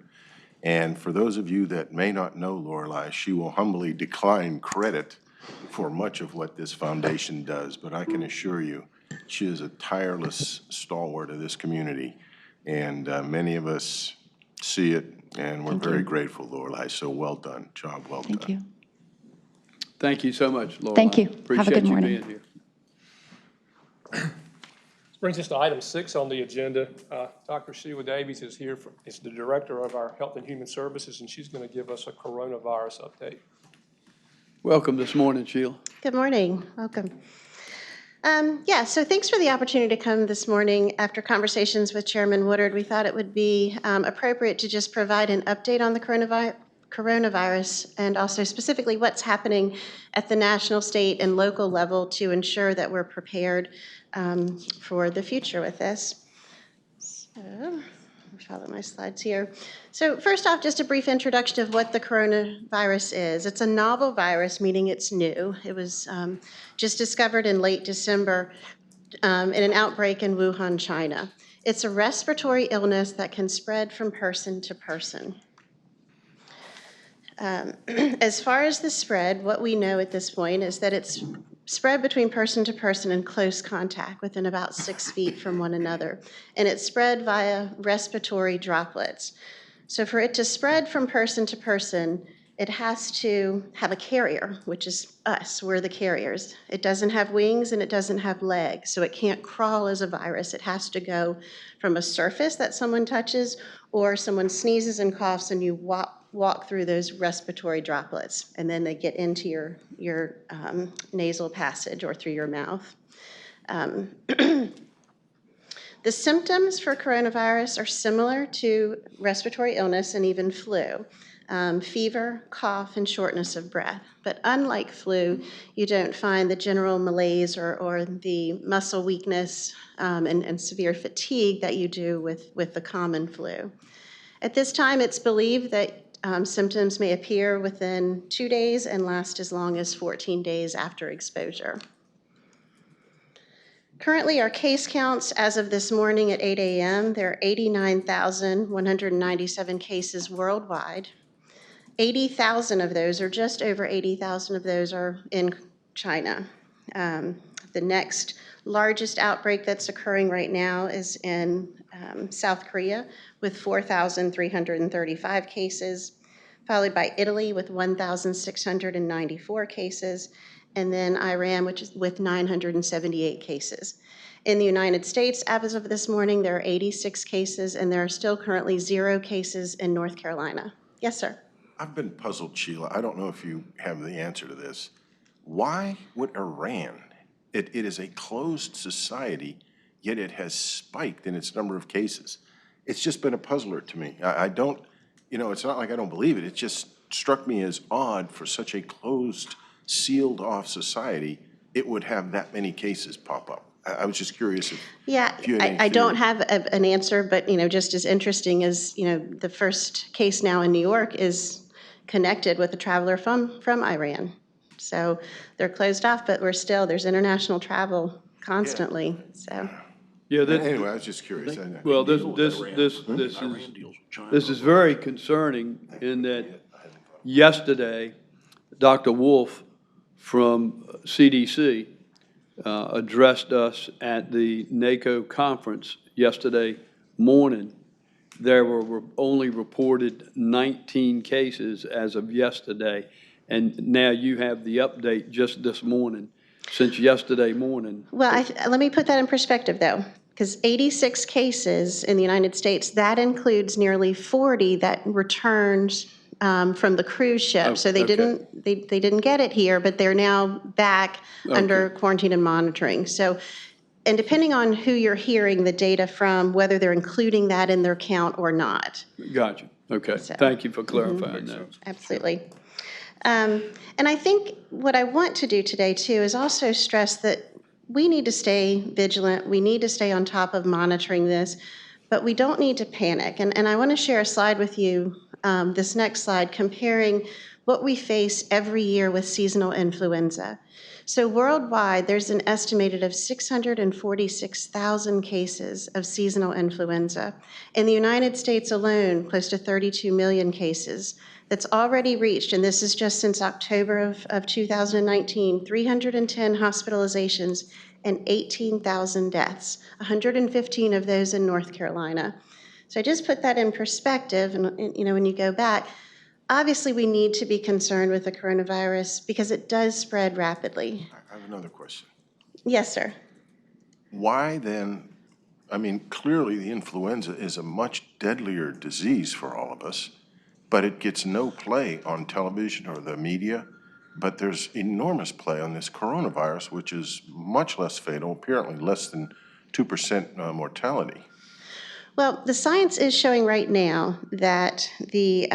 And for those of you that may not know Lorelei, she will humbly decline credit for much of what this foundation does, but I can assure you, she is a tireless stalwart of this community. And many of us see it, and we're very grateful, Lorelei. So well done, job well done. Thank you. thank you so much, Lorelei. Thank you. Have a good morning. Appreciate you being here. This brings us to item 6 on the agenda. Dr. Sheila Davies is here, is the Director of our Health and Human Services, and she's going to give us a coronavirus update. Welcome this morning, Sheila. Good morning. Welcome. So thanks for the opportunity to come this morning. After conversations with Chairman Woodard, we thought it would be appropriate to just provide an update on the coronavirus and also specifically what's happening at the national, state, and local level to ensure that we're prepared for the future with this. So, follow my slides here. So first off, just a brief introduction of what the coronavirus is. It's a novel virus, meaning it's new. It was just discovered in late December in an outbreak in Wuhan, China. It's a respiratory illness that can spread from person to person. As far as the spread, what we know at this point is that it's spread between person to person in close contact within about 6 feet from one another. And it's spread via respiratory droplets. So for it to spread from person to person, it has to have a carrier, which is us. We're the carriers. It doesn't have wings and it doesn't have legs, so it can't crawl as a virus. It has to go from a surface that someone touches, or someone sneezes and coughs and you walk through those respiratory droplets, and then they get into your nasal passage or through your mouth. The symptoms for coronavirus are similar to respiratory illness and even flu. Fever, cough, and shortness of breath. But unlike flu, you don't find the general malaise or the muscle weakness and severe fatigue that you do with the common flu. At this time, it's believed that symptoms may appear within 2 days and last as long as 14 days after exposure. Currently, our case counts as of this morning at 8 a.m., there are 89,197 cases worldwide. 80,000 of those, or just over 80,000 of those, are in China. The next largest outbreak that's occurring right now is in South Korea with 4,335 cases, followed by Italy with 1,694 cases, and then Iran, which is with 978 cases. In the United States, as of this morning, there are 86 cases, and there are still currently 0 cases in North Carolina. Yes, sir. I've been puzzled, Sheila. I don't know if you have the answer to this. Why would Iran? It is a closed society, yet it has spiked in its number of cases. It's just been a puzzler to me. I don't, it's not like I don't believe it. It just struck me as odd for such a closed, sealed off society, it would have that many cases pop up. I was just curious if you had any I don't have an answer, but just as interesting as the first case now in New York is connected with a traveler from Iran. So they're closed off, but there's international travel constantly, so. Yeah, that, Anyway, I was just curious. well, this is very concerning in that yesterday, Dr. Wolf from CDC addressed us at the NACO conference yesterday morning. There were only reported 19 cases as of yesterday, and now you have the update just this morning, since yesterday morning. Well, let me put that in perspective, though, because 86 cases in the United States, that includes nearly 40 that returned from the cruise ship. So they didn't get it here, but they're now back under quarantine and monitoring. So, and depending on who you're hearing the data from, whether they're including that in their count or not. Gotcha. Okay. So, Thank you for clarifying that. Absolutely. And I think what I want to do today, too, is also stress that we need to stay vigilant. We need to stay on top of monitoring this, but we don't need to panic. And I want to share a slide with you, this next slide, comparing what we face every year with seasonal influenza. So worldwide, there's an estimated of 646,000 cases of seasonal influenza. In the United States alone, close to 32 million cases. That's already reached, and this is just since October of 2019, 310 hospitalizations and 18,000 deaths, 115 of those in North Carolina. So I just put that in perspective, and when you go back, obviously we need to be concerned with the coronavirus because it does spread rapidly. I have another question. Yes, sir. Why then, I mean, clearly the influenza is a much deadlier disease for all of us, but it gets no play on television or the media. But there's enormous play on this coronavirus, which is much less fatal, apparently less than 2% mortality. Well, the science is showing right now that a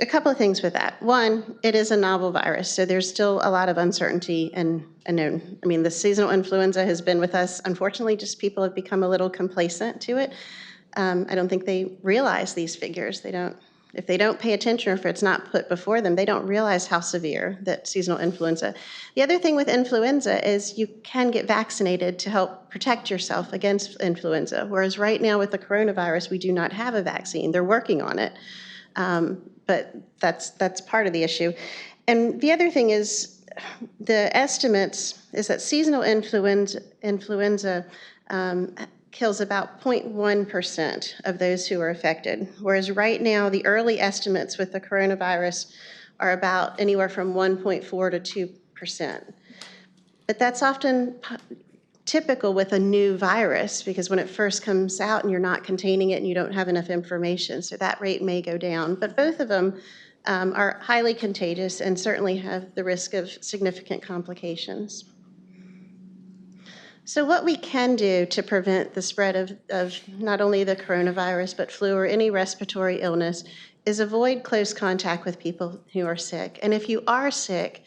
couple of things with that. One, it is a novel virus, so there's still a lot of uncertainty and unknown. I mean, the seasonal influenza has been with us. Unfortunately, just people have become a little complacent to it. I don't think they realize these figures. If they don't pay attention or if it's not put before them, they don't realize how severe that seasonal influenza. The other thing with influenza is you can get vaccinated to help protect yourself against influenza, whereas right now with the coronavirus, we do not have a vaccine. They're working on it, but that's part of the issue. And the other thing is the estimates is that seasonal influenza kills about 0.1% of those who are affected, whereas right now the early estimates with the coronavirus are about anywhere from 1.4 to 2%. But that's often typical with a new virus because when it first comes out and you're not containing it and you don't have enough information, so that rate may go down. But both of them are highly contagious and certainly have the risk of significant complications. So what we can do to prevent the spread of not only the coronavirus, but flu or any respiratory illness is avoid close contact with people who are sick. And if you are sick,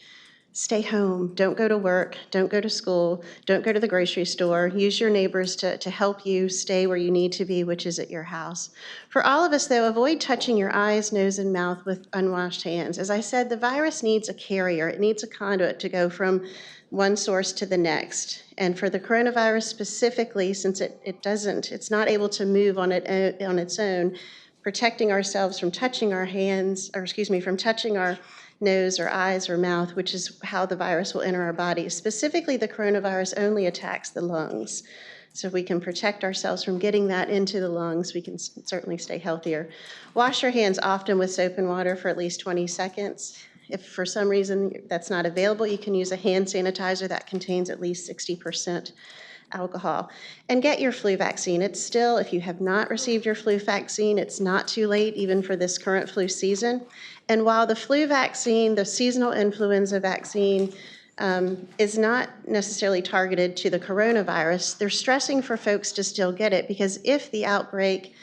stay home. Don't go to work. Don't go to school. Don't go to the grocery store. Use your neighbors to help you stay where you need to be, which is at your house. For all of us, though, avoid touching your eyes, nose, and mouth with unwashed hands. As I said, the virus needs a carrier. It needs a conduit to go from one source to the next. And for the coronavirus specifically, since it's not able to move on its own, protecting ourselves from touching our hands, from touching our nose or eyes or mouth, which is how the virus will enter our bodies. Specifically, the coronavirus only attacks the lungs. So if we can protect ourselves from getting that into the lungs, we can certainly stay healthier. Wash your hands often with soap and water for at least 20 seconds. If for some reason that's not available, you can use a hand sanitizer that contains at least 60% alcohol. And get your flu vaccine. It's still, if you have not received your flu vaccine, it's not too late even for this current flu season. And while the flu vaccine, the seasonal influenza vaccine, is not necessarily targeted to the coronavirus, they're stressing for folks to still get it because if the outbreak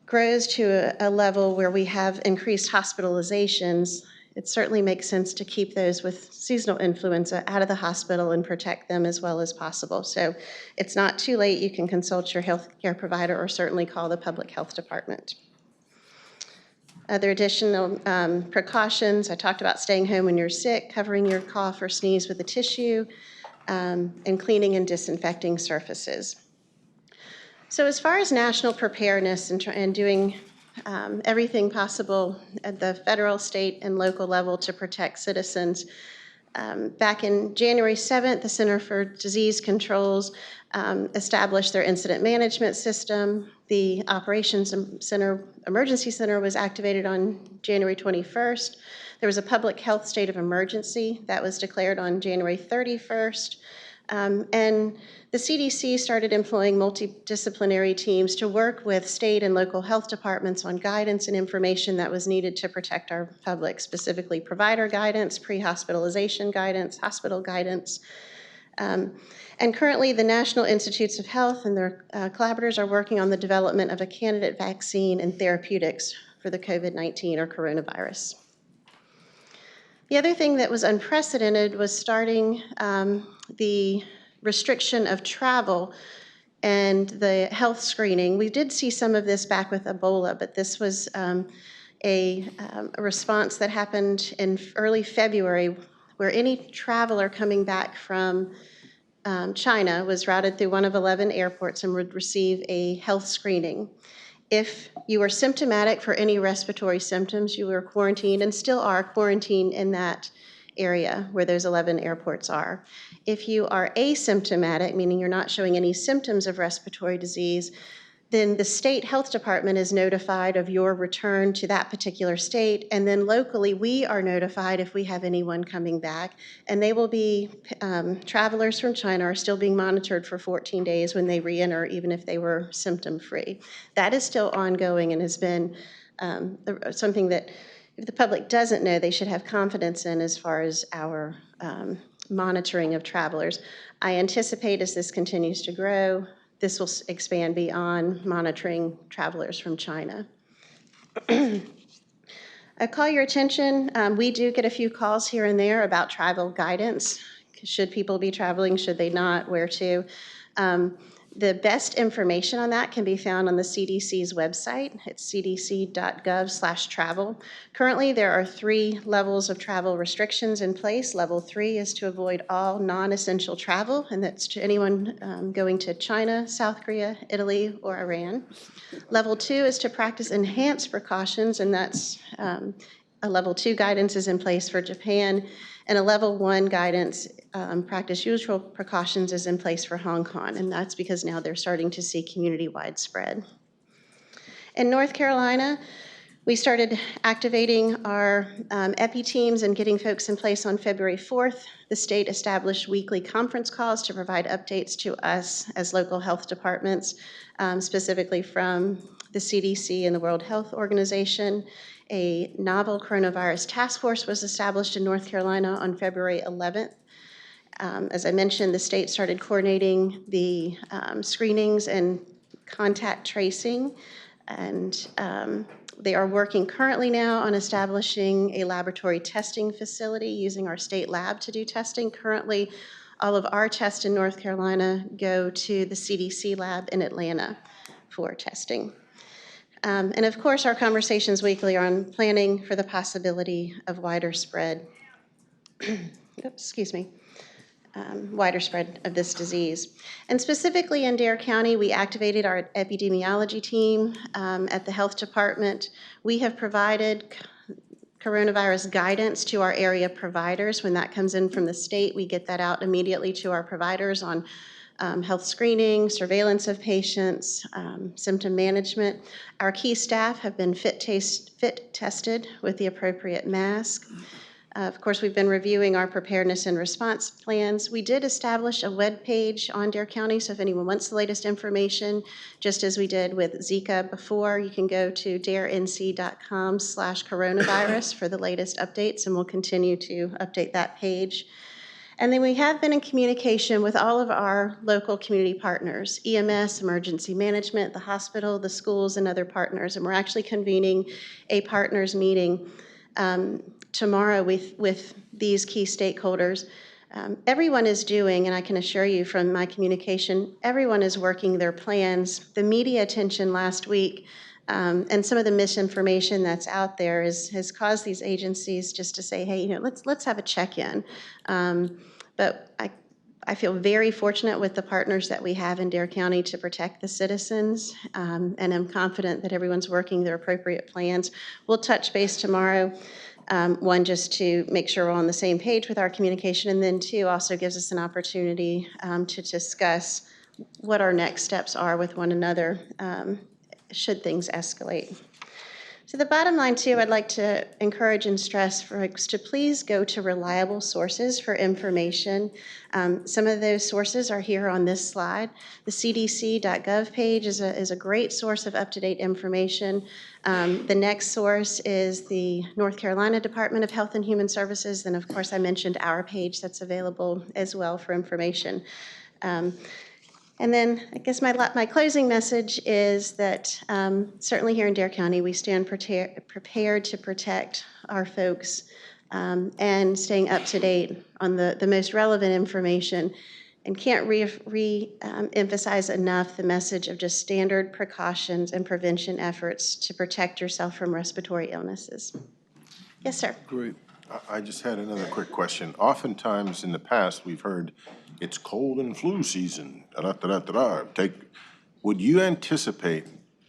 grows to a level where we have increased hospitalizations, it certainly makes sense to keep those with seasonal influenza out of the hospital and protect them as well as possible. So it's not too late. You can consult your health care provider or certainly call the public health department. Other additional precautions, I talked about staying home when you're sick, covering your cough or sneeze with a tissue, and cleaning and disinfecting surfaces. So as far as national preparedness and doing everything possible at the federal, state, and local level to protect citizens, back in January 7th, the Center for Disease Control's established their incident management system. The Operations Center, Emergency Center was activated on January 21st. There was a public health state of emergency that was declared on January 31st. And the CDC started employing multidisciplinary teams to work with state and local health departments on guidance and information that was needed to protect our public, specifically provider guidance, pre-hospitalization guidance, hospital guidance. And currently, the National Institutes of Health and their collaborators are working on the development of a candidate vaccine and therapeutics for the COVID-19 or coronavirus. The other thing that was unprecedented was starting the restriction of travel and the health screening. We did see some of this back with Ebola, but this was a response that happened in early February where any traveler coming back from China was routed through one of 11 airports and would receive a health screening. If you were symptomatic for any respiratory symptoms, you were quarantined and still are quarantined in that area where those 11 airports are. If you are asymptomatic, meaning you're not showing any symptoms of respiratory disease, then the state health department is notified of your return to that particular state, and then locally we are notified if we have anyone coming back, and they will be, travelers from China are still being monitored for 14 days when they re-enter, even if they were symptom-free. That is still ongoing and has been something that if the public doesn't know, they should have confidence in as far as our monitoring of travelers. I anticipate as this continues to grow, this will expand beyond monitoring travelers from China. I call your attention, we do get a few calls here and there about travel guidance. Should people be traveling, should they not, where to? The best information on that can be found on the CDC's website. It's cdc.gov/travel. Currently, there are 3 levels of travel restrictions in place. Level 3 is to avoid all non-essential travel, and that's to anyone going to China, South Korea, Italy, or Iran. Level 2 is to practice enhanced precautions, and that's a level 2 guidance is in place for Japan, and a level 1 guidance, practice usual precautions, is in place for Hong Kong, and that's because now they're starting to see community-wide spread. In North Carolina, we started activating our EPI teams and getting folks in place on February 4th. The state established weekly conference calls to provide updates to us as local health departments, specifically from the CDC and the World Health Organization. A novel coronavirus task force was established in North Carolina on February 11th. As I mentioned, the state started coordinating the screenings and contact tracing, and they are working currently now on establishing a laboratory testing facility using our state lab to do testing. Currently, all of our tests in North Carolina go to the CDC lab in Atlanta for testing. And of course, our conversations weekly are on planning for the possibility of wider spread, wider spread of this disease. And specifically in Dare County, we activated our epidemiology team at the health department. We have provided coronavirus guidance to our area providers. When that comes in from the state, we get that out immediately to our providers on health screening, surveillance of patients, symptom management. Our key staff have been fit tested with the appropriate mask. Of course, we've been reviewing our preparedness and response plans. We did establish a web page on Dare County, so if anyone wants the latest information, just as we did with Zika before, you can go to darenc.com/coronavirus for the latest updates, and we'll continue to update that page. And then we have been in communication with all of our local community partners, EMS, emergency management, the hospital, the schools, and other partners. And we're actually convening a partners meeting tomorrow with these key stakeholders. Everyone is doing, and I can assure you from my communication, everyone is working their plans. The media attention last week And some of the misinformation that's out there has caused these agencies just to say, hey, let's have a check-in. But I feel very fortunate with the partners that we have in Dare County to protect the citizens, and I'm confident that everyone's working their appropriate plans. We'll touch base tomorrow, one, just to make sure we're on the same page with our communication, and then two, also gives us an opportunity to discuss what our next steps are with one another should things escalate. So the bottom line, too, I'd like to encourage and stress folks to please go to reliable sources for information. Some of those sources are here on this slide. The cdc.gov page is a great source of up-to-date information. The next source is the North Carolina Department of Health and Human Services. And of course, I mentioned our page that's available as well for information. And then I guess my closing message is that certainly here in Dare County, we stand prepared to protect our folks and staying up to date on the most relevant information, and can't re-emphasize enough the message of just standard precautions and prevention efforts to protect yourself from respiratory illnesses. Yes, sir. Great. I just had another quick question. Oftentimes in the past, we've heard it's cold and flu season. Would you anticipate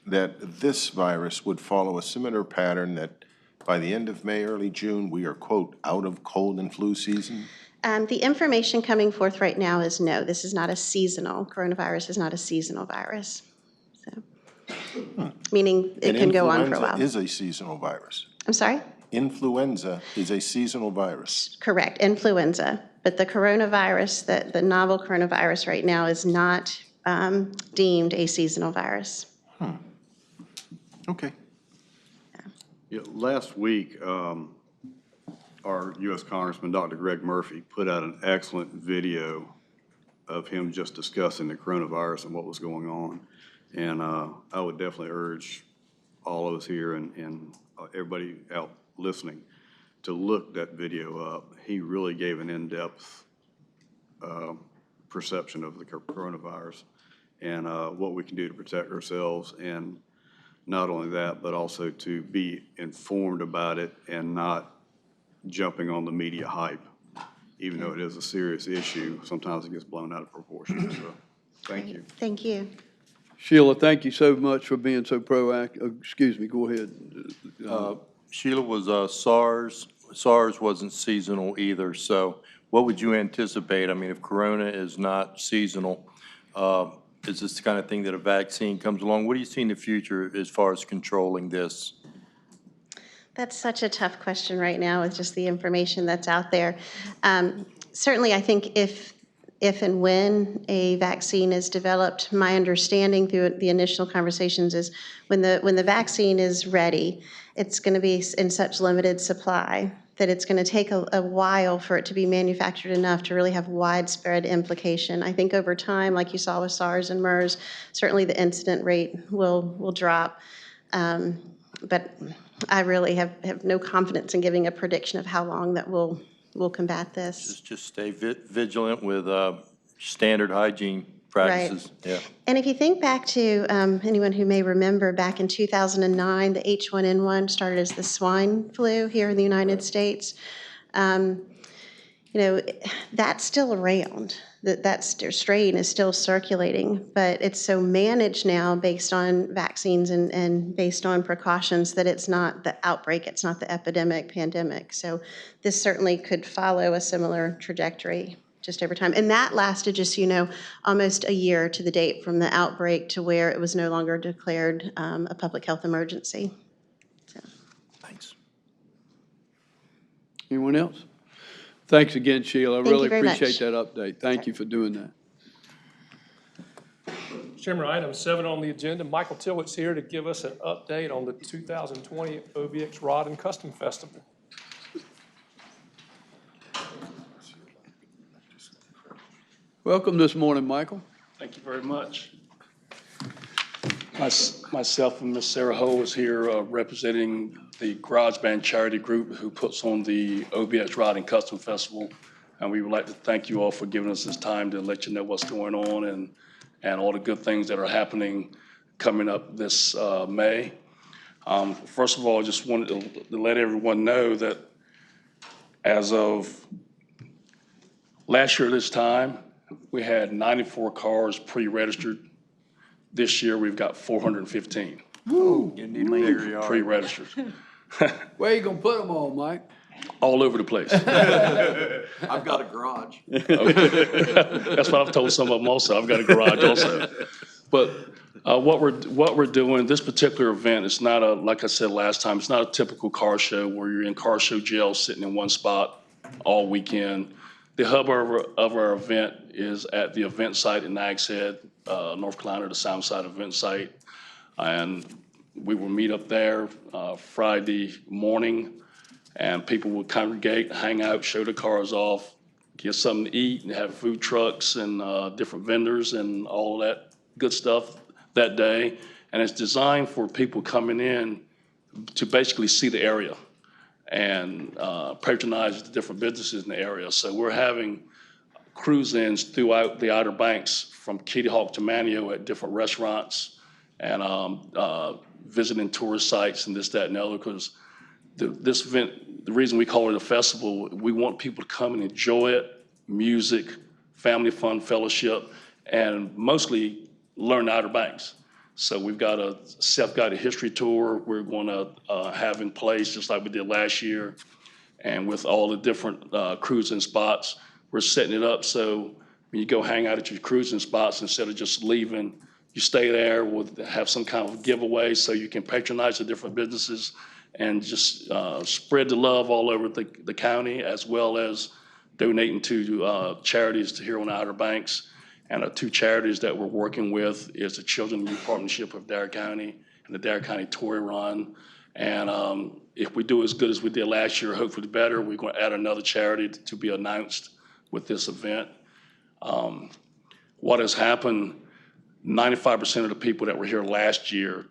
that this virus would follow a similar pattern, that by the end of May, early June, we are, quote, out of cold and flu season? The information coming forth right now is no, this is not a seasonal, coronavirus is not a seasonal virus. So, meaning it can go on for a while. Influenza is a seasonal virus. I'm sorry? Influenza is a seasonal virus. Correct, influenza. But the coronavirus, the novel coronavirus right now is not deemed a seasonal virus. Okay. Yeah, last week, our U.S. Congressman, Dr. Greg Murphy, put out an excellent video of him just discussing the coronavirus and what was going on. And I would definitely urge all of us here and everybody out listening to look that video up. He really gave an in-depth perception of the coronavirus and what we can do to protect ourselves, and not only that, but also to be informed about it and not jumping on the media hype. Even though it is a serious issue, sometimes it gets blown out of proportion. So thank you. Thank you. Sheila, thank you so much for being so proactive. Excuse me, go ahead. Sheila, was SARS. SARS wasn't seasonal either, so what would you anticipate? I mean, if corona is not seasonal, is this the kind of thing that a vaccine comes along? What do you see in the future as far as controlling this? That's such a tough question right now with just the information that's out there. Certainly, I think if and when a vaccine is developed, my understanding through the initial conversations is when the vaccine is ready, it's going to be in such limited supply that it's going to take a while for it to be manufactured enough to really have widespread implication. I think over time, like you saw with SARS and MERS, certainly the incident rate will drop. But I really have no confidence in giving a prediction of how long that will combat this. Just stay vigilant with standard hygiene practices. Right. Yeah. And if you think back to anyone who may remember, back in 2009, the H1N1 started as the swine flu here in the United States. That's still around. That strain is still circulating, but it's so managed now based on vaccines and based on precautions that it's not the outbreak, it's not the epidemic, pandemic. So this certainly could follow a similar trajectory just over time. And that lasted, just so you know, almost a year to the date from the outbreak to where it was no longer declared a public health emergency. So. Thanks. Anyone else? Thanks again, Sheila. I really appreciate that update. Thank you for doing that. Chairman, item 7 on the agenda, Michael Tillett's here to give us an update on the 2020 OBX Rod and Custom Festival. Welcome this morning, Michael. Thank you very much. Myself and Ms. Sarah Hull is here representing the Garage Band Charity Group who puts on the OBX Rod and Custom Festival. And we would like to thank you all for giving us this time to let you know what's going on and all the good things that are happening coming up this May. First of all, I just wanted to let everyone know that as of last year this time, we had 94 cars pre-registered. This year, we've got 415 pre-registered. Where you gonna put them all, Mike? All over the place. I've got a garage. That's what I've told some of them also. I've got a garage also. But what we're doing, this particular event, is not a, like I said last time, it's not a typical car show where you're in car show jail sitting in one spot all weekend. The hub of our event is at the event site in Nags Head, North Carolina, the Soundside event site. And we will meet up there Friday morning, and people will congregate, hang out, show the cars off, get something to eat, and have food trucks and different vendors and all of that good stuff that day. And it's designed for people coming in to basically see the area and patronize the different businesses in the area. So we're having cruise-ins throughout the Outer Banks, from Kitty Hawk to Manio, at different restaurants and visiting tourist sites and this, that, and the other. Because this event, the reason we call it a festival, we want people to come and enjoy it, music, family fun, fellowship, and mostly learn the Outer Banks. So we've got a self-guided history tour we're going to have in place, just like we did last year. And with all the different cruising spots, we're setting it up so when you go hang out at your cruising spots, instead of just leaving, you stay there. We'll have some kind of giveaway so you can patronize the different businesses and just spread the love all over the county, as well as donating to charities here on the Outer Banks. And our two charities that we're working with is the Children Youth Partnership of Dare County and the Dare County Toy Run. And if we do as good as we did last year, hopefully better, we're going to add another charity to be announced with this event. What has happened, 95% of the people that were here last year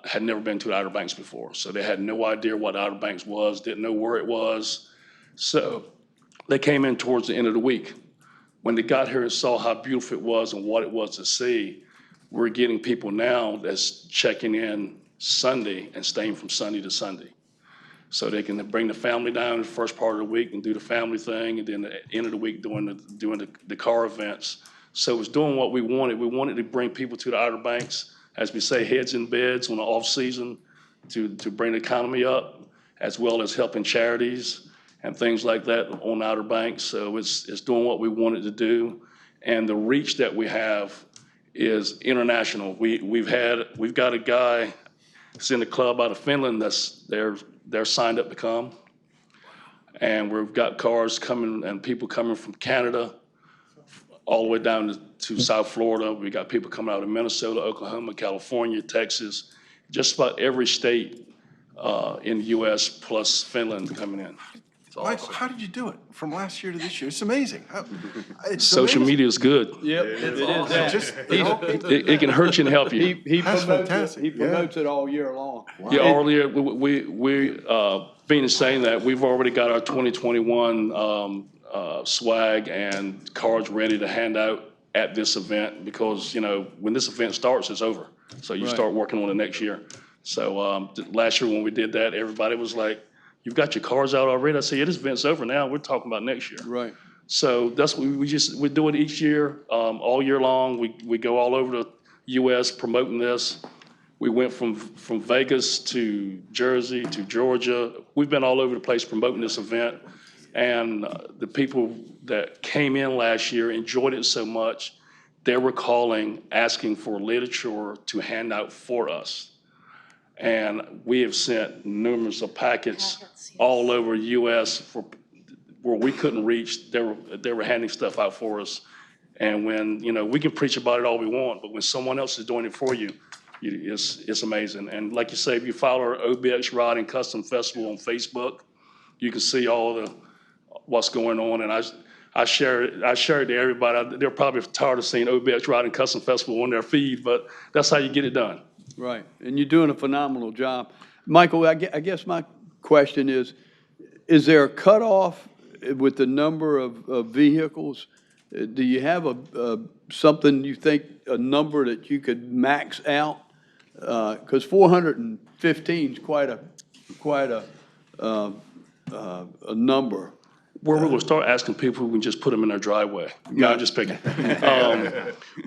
had never been to the Outer Banks before. So they had no idea what Outer Banks was, didn't know where it was. So they came in towards the end of the week. When they got here and saw how beautiful it was and what it was to see, we're getting people now that's checking in Sunday and staying from Sunday to Sunday. So they can bring the family down the first part of the week and do the family thing, and then at the end of the week doing the car events. So it's doing what we wanted. We wanted to bring people to the Outer Banks, as we say, heads in beds on the off season to bring the economy up, as well as helping charities and things like that on the Outer Banks. So it's doing what we wanted to do. And the reach that we have is international. We've got a guy that's in the club out of Finland they're signed up to come. And we've got cars coming and people coming from Canada all the way down to South Florida. We got people coming out of Minnesota, Oklahoma, California, Texas, just about every state in the U.S. plus Finland coming in. Michael, how did you do it from last year to this year? It's amazing. It's Social amazing. me're is good. Yep, it is that. It can hurt you and help you. He That's promotes fantastic. it, he promotes it all year long. Yeah, all year, we being saying that, we've already got our 2021 swag and cards ready to hand out at this event, because, when this event starts, it's over. So you start working on it next year. So last year when we did that, everybody was like, "You've got your cards out already?" I said, "Yeah, this event's over now. We're talking about next year." Right. So that's what we do it each year, all year long. We go all over the U.S. promoting this. We went from Vegas to Jersey to Georgia. We've been all over the place promoting this event. And the people that came in last year enjoyed it so much, they were calling, asking for literature to hand out for us. And we have sent numerous of packets all over the U.S. where we couldn't reach. They were handing stuff out for us. And when, we can preach about it all we want, but when someone else is doing it for you, it's amazing. And like you say, if you follow our OBX Riding Custom Festival on Facebook, you can see all what's going on. And I share it to everybody. They're probably tired of seeing OBX Riding Custom Festival on their feed, but that's how you get it done. Right, and you're doing a phenomenal job. Michael, I guess my question is there a cutoff with the number of vehicles? Do you have something you think, a number that you could max out because 415 is quite a number. Where we're gonna start asking people who can just put them in their driveway. No, I'm just picking.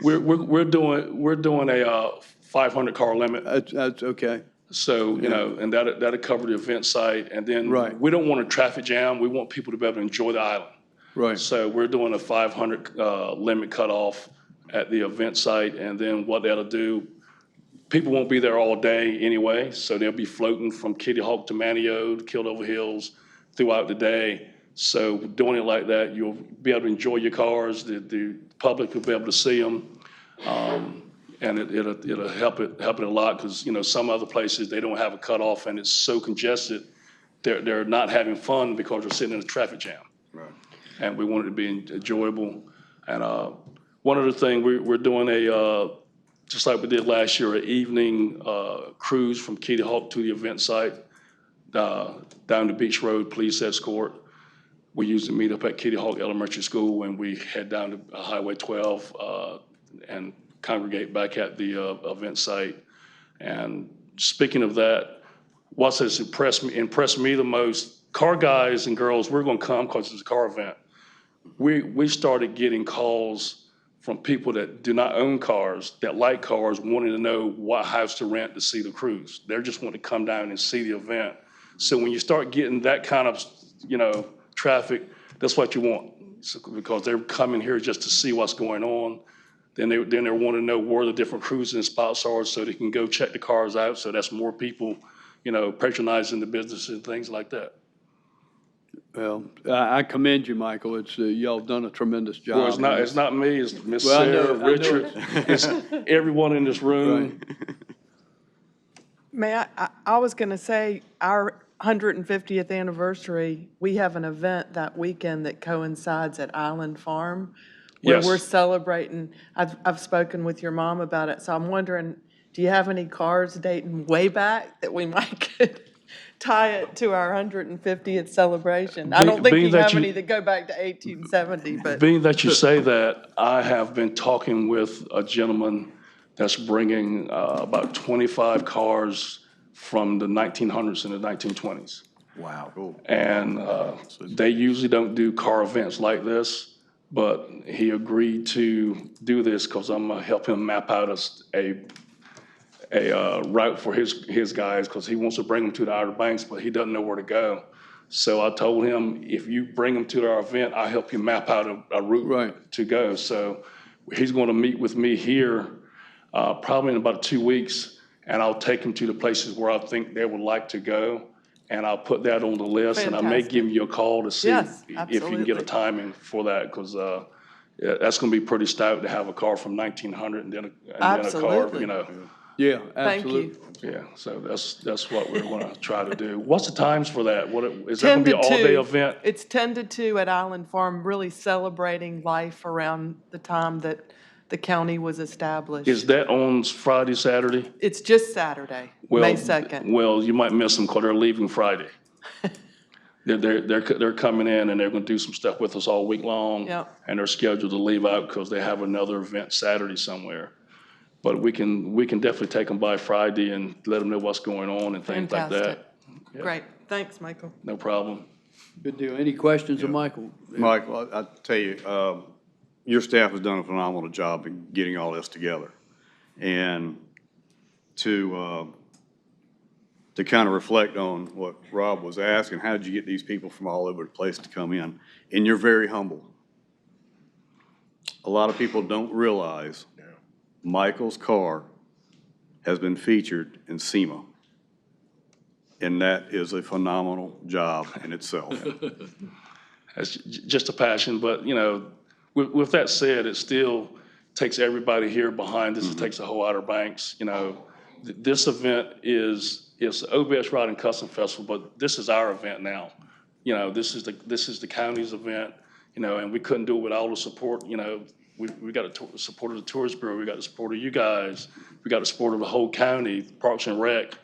We're doing a 500 car limit. That's okay. So, you know, and that'll cover the event site. And then Right. we don't want a traffic jam. We want people to be able to enjoy the island. Right. So we're doing a 500 limit cutoff at the event site. And then what that'll do, people won't be there all day anyway. So they'll be floating from Kitty Hawk to Manio, to Kildover Hills throughout the day. So doing it like that, you'll be able to enjoy your cars. The public will be able to see them. And it'll help it a lot because, you know, some other places, they don't have a cutoff and it's so congested, they're not having fun because they're sitting in a traffic jam. Right. And we want it to be enjoyable. And one other thing, we're doing just like we did last year, an evening cruise from Kitty Hawk to the event site, down to Beach Road, police escort. We usually meet up at Kitty Hawk Elementary School and we head down to Highway 12 and congregate back at the event site. And speaking of that, what has impressed me the most, car guys and girls, we're gonna come because it's a car event. We started getting calls from people that do not own cars, that like cars, wanting to know what house to rent to see the cruise. They're just wanting to come down and see the event. So when you start getting that kind of, you know, traffic, that's what you want. So, because they're coming here just to see what's going on. Then they want to know where the different cruising spots are so they can go check the cars out. So that's more people, you know, patronizing the business and things like that. Well, I commend you, Michael. It's, y'all done a tremendous job. Well, it's not me, it's Miss Well, I know Sarah, it, Richard, it's everyone in this room. May I was going to say, our 150th anniversary, we have an event that weekend that coincides at Island Farm, where Yes. we're celebrating. I've spoken with your mom about it, so I'm wondering, do you have any cars dating way back that we might could tie it to our 150th celebration? I don't think Being we that have you- any that go back to 1870, but. Being that you say that, I have been talking with a gentleman that's bringing about 25 cars from the 1900s and the 1920s. Wow. Cool. And they usually don't do car events like this, but he agreed to do this because I'm gonna help him map out a route for his guys because he wants to bring them to the Outer Banks, but he doesn't know where to go. So I told him, if you bring them to our event, I'll help you map out a route to go. So he's going to meet with me here probably in about 2 weeks, and I'll take him to the places where I think they would like to go. And I'll put that on the list, and I may give you a call to see Yes, if you can get a absolutely. timing for that, because that's going to be pretty stout to have a car from 1900 and then a car, Absolutely. you know. Yeah, Thank absolutely. you. Yeah, so that's what we're going to try to do. What's the times for that? Is that 10 going to be to an all-day 2. event? It's 10 to 2 at Island Farm, really celebrating life around the time that the county was established. Is that on Friday, Saturday? It's just Saturday, May 2nd. Well, you might miss them because they're leaving Friday. They're coming in and they're going to do some stuff with us all week long. Yep. And they're scheduled to leave out because they have another event Saturday somewhere. But we can definitely take them by Friday and let them know what's going on and things like Fantastic. that. Great, thanks, Michael. No problem. Good deal. Any questions of Michael? Michael, I tell you, your staff has done a phenomenal job in getting all this together. And to kind of reflect on what Rob was asking, how did you get these people from all over the place to come in? And you're very humble. A lot of people don't realize Michael's car has been featured in SEMA. And that is a phenomenal job in itself. That's just a passion, but, you know, with that said, it still takes everybody here behind this. It takes the whole Outer Banks, you know. This event is OBS Riding Custom Festival, but this is our event now. You know, this is the county's event, you know, and we couldn't do it without all the support, you know. We got the support of the Tourist Bureau, we got the support of you guys, we got the support of the whole county, Parks and Rec.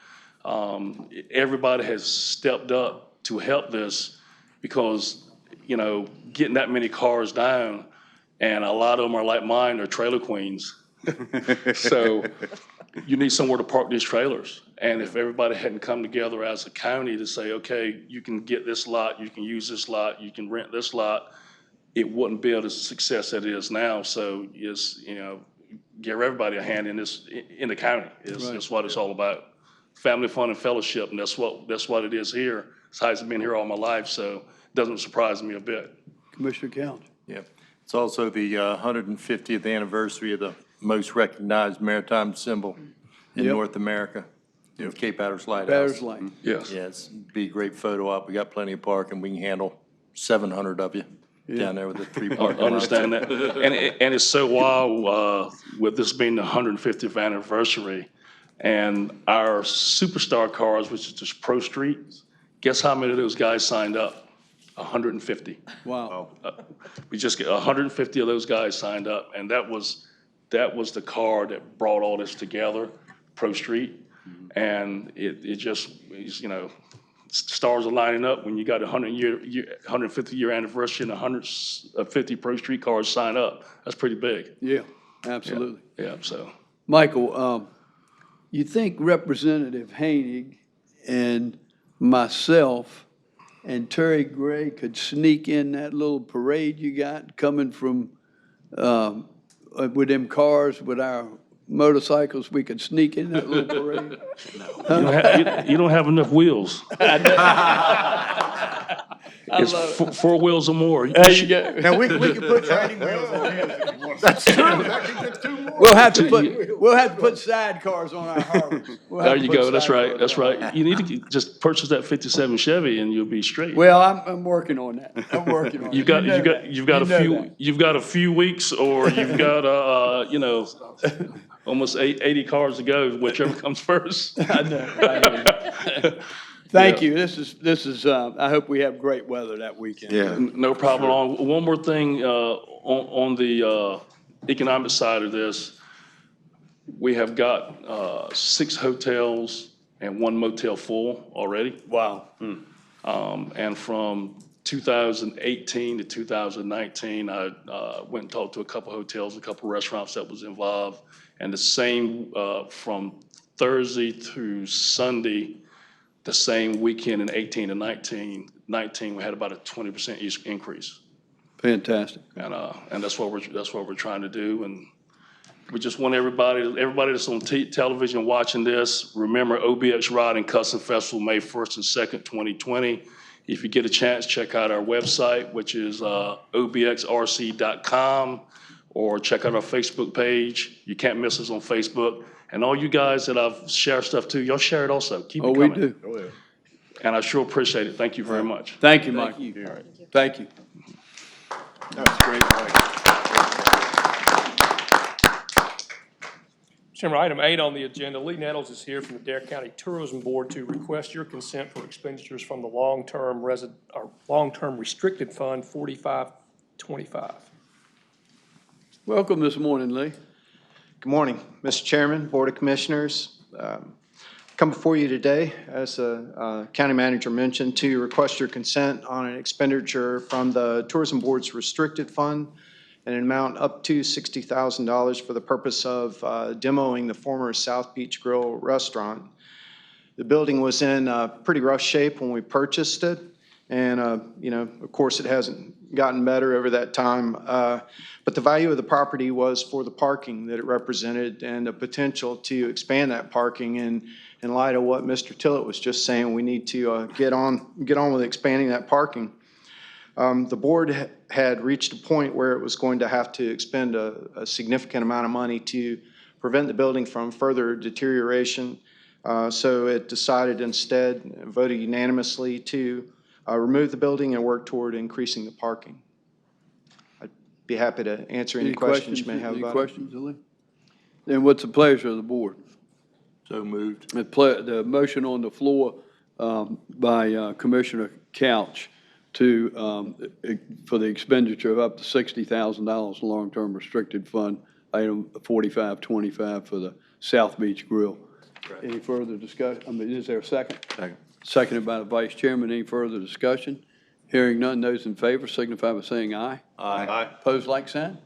Everybody has stepped up to help this because, you know, getting that many cars down, and a lot of them are like mine, they're trailer queens. So you need somewhere to park these trailers. And if everybody hadn't come together as a county to say, okay, you can get this lot, you can use this lot, you can rent this lot, it wouldn't be the success that it is now. So it's, give everybody a hand in this, in the county. It's what it's all about. Family fun and fellowship, and that's what it is here. It's how it's been here all my life, so it doesn't surprise me a bit. Commissioner Couch. Yeah. It's also the 150th anniversary of the most recognized maritime symbol in North America, Cape Hatteras Lighthouse. Hatteras Light. Yes. Yeah, it'd be a great photo op. We got plenty of parking. We can handle 700 of you down there with the 3 parking I understand that. And it's so wild, with this being the 150th anniversary, and our superstar cars, which is just Pro Street, guess how many of those guys signed up? 150. Wow. We just get 150 of those guys signed up, and that was the car that brought all this together, Pro Street. And it just, stars are lining up when you got 150 year anniversary and 150 Pro Street cars sign up. That's pretty big. Yeah, absolutely. Yeah, so. Michael, you think Representative Hainig and myself and Terry Gray could sneak in that little parade you got coming from, with them cars, with our motorcycles, we could sneak in that little parade? You don't have enough wheels. It's four wheels or more. There you go. Now, we can put training wheels on his if you want. That's true. That can get 2 more. We'll have to put sidecars on our Harleys. There you go. That's right. That's right. You need to just purchase that 57 Chevy and you'll be straight. Well, I'm working on that. I'm working on it. You've got a few weeks, or you've got almost 80 cars to go, whichever comes first. I know. Thank you. This is. I hope we have great weather that weekend. Yeah. No problem at all. One more thing, on the economic side of this, we have got 6 hotels and 1 motel full already. Wow. And from 2018 to 2019, I went and talked to a couple hotels, a couple restaurants that was involved, and the same from Thursday through Sunday. The same weekend in 18 and 19, we had about a 20% increase. Fantastic. And that's what we're trying to do. And we just want everybody that's on television watching this, remember OBX Ride and Custom Festival, May 1st and 2nd, 2020. If you get a chance, check out our website, which is obxrc.com, or check out our Facebook page. You can't miss us on Facebook. And all you guys that I've shared stuff to, y'all share it also. Keep it coming. We do. Oh, yeah. And I sure appreciate it. Thank you very much. Thank you, Mike. Thank you. That's great, Mike. Chairman, item 8 on the agenda, Lee Nettles is here from the Dare County Tourism Board to request your consent for expenditures from the long-term restricted fund 4525. Welcome this morning, Lee. Good morning, Mr. Chairman, Board of Commissioners. Come before you today, as the county manager mentioned, to request your consent on an expenditure from the Tourism Board's restricted fund in an amount up to $60,000 for the purpose of demoing the former South Beach Grill restaurant. The building was in pretty rough shape when we purchased it, and of course it hasn't gotten better over that time. But the value of the property was for the parking that it represented and the potential to expand that parking. And in light of what Mr. Tillett was just saying, we need to get on with expanding that parking. The board had reached a point where it was going to have to expend a significant amount of money to prevent the building from further deterioration. So it decided instead, voted unanimously, to remove the building and work toward increasing the parking. I'd be happy to answer any questions you may have about it. Any questions, Lee? Then what's the pleasure of the board? So moved. The motion on the floor by Commissioner Couch to for the expenditure of up to $60,000 long-term restricted fund, item 4525 for the South Beach Grill. Right. Any further discussion? Is there a second? Second. Seconded by the Vice Chairman. Any further discussion? Hearing none, those in favor signify by saying aye. Aye. Aye. Opposed, like sign.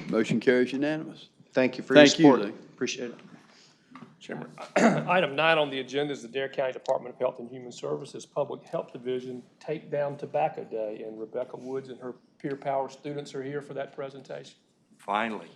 Motion carries unanimous. Thank you for your support. Lee. Appreciate it. Chairman, item 9 on the agenda is the Dare County Department of Health and Human Services Public Health Division Take Down Tobacco Day, and Rebecca Woods and her Peer Power students are here for that presentation. Finally.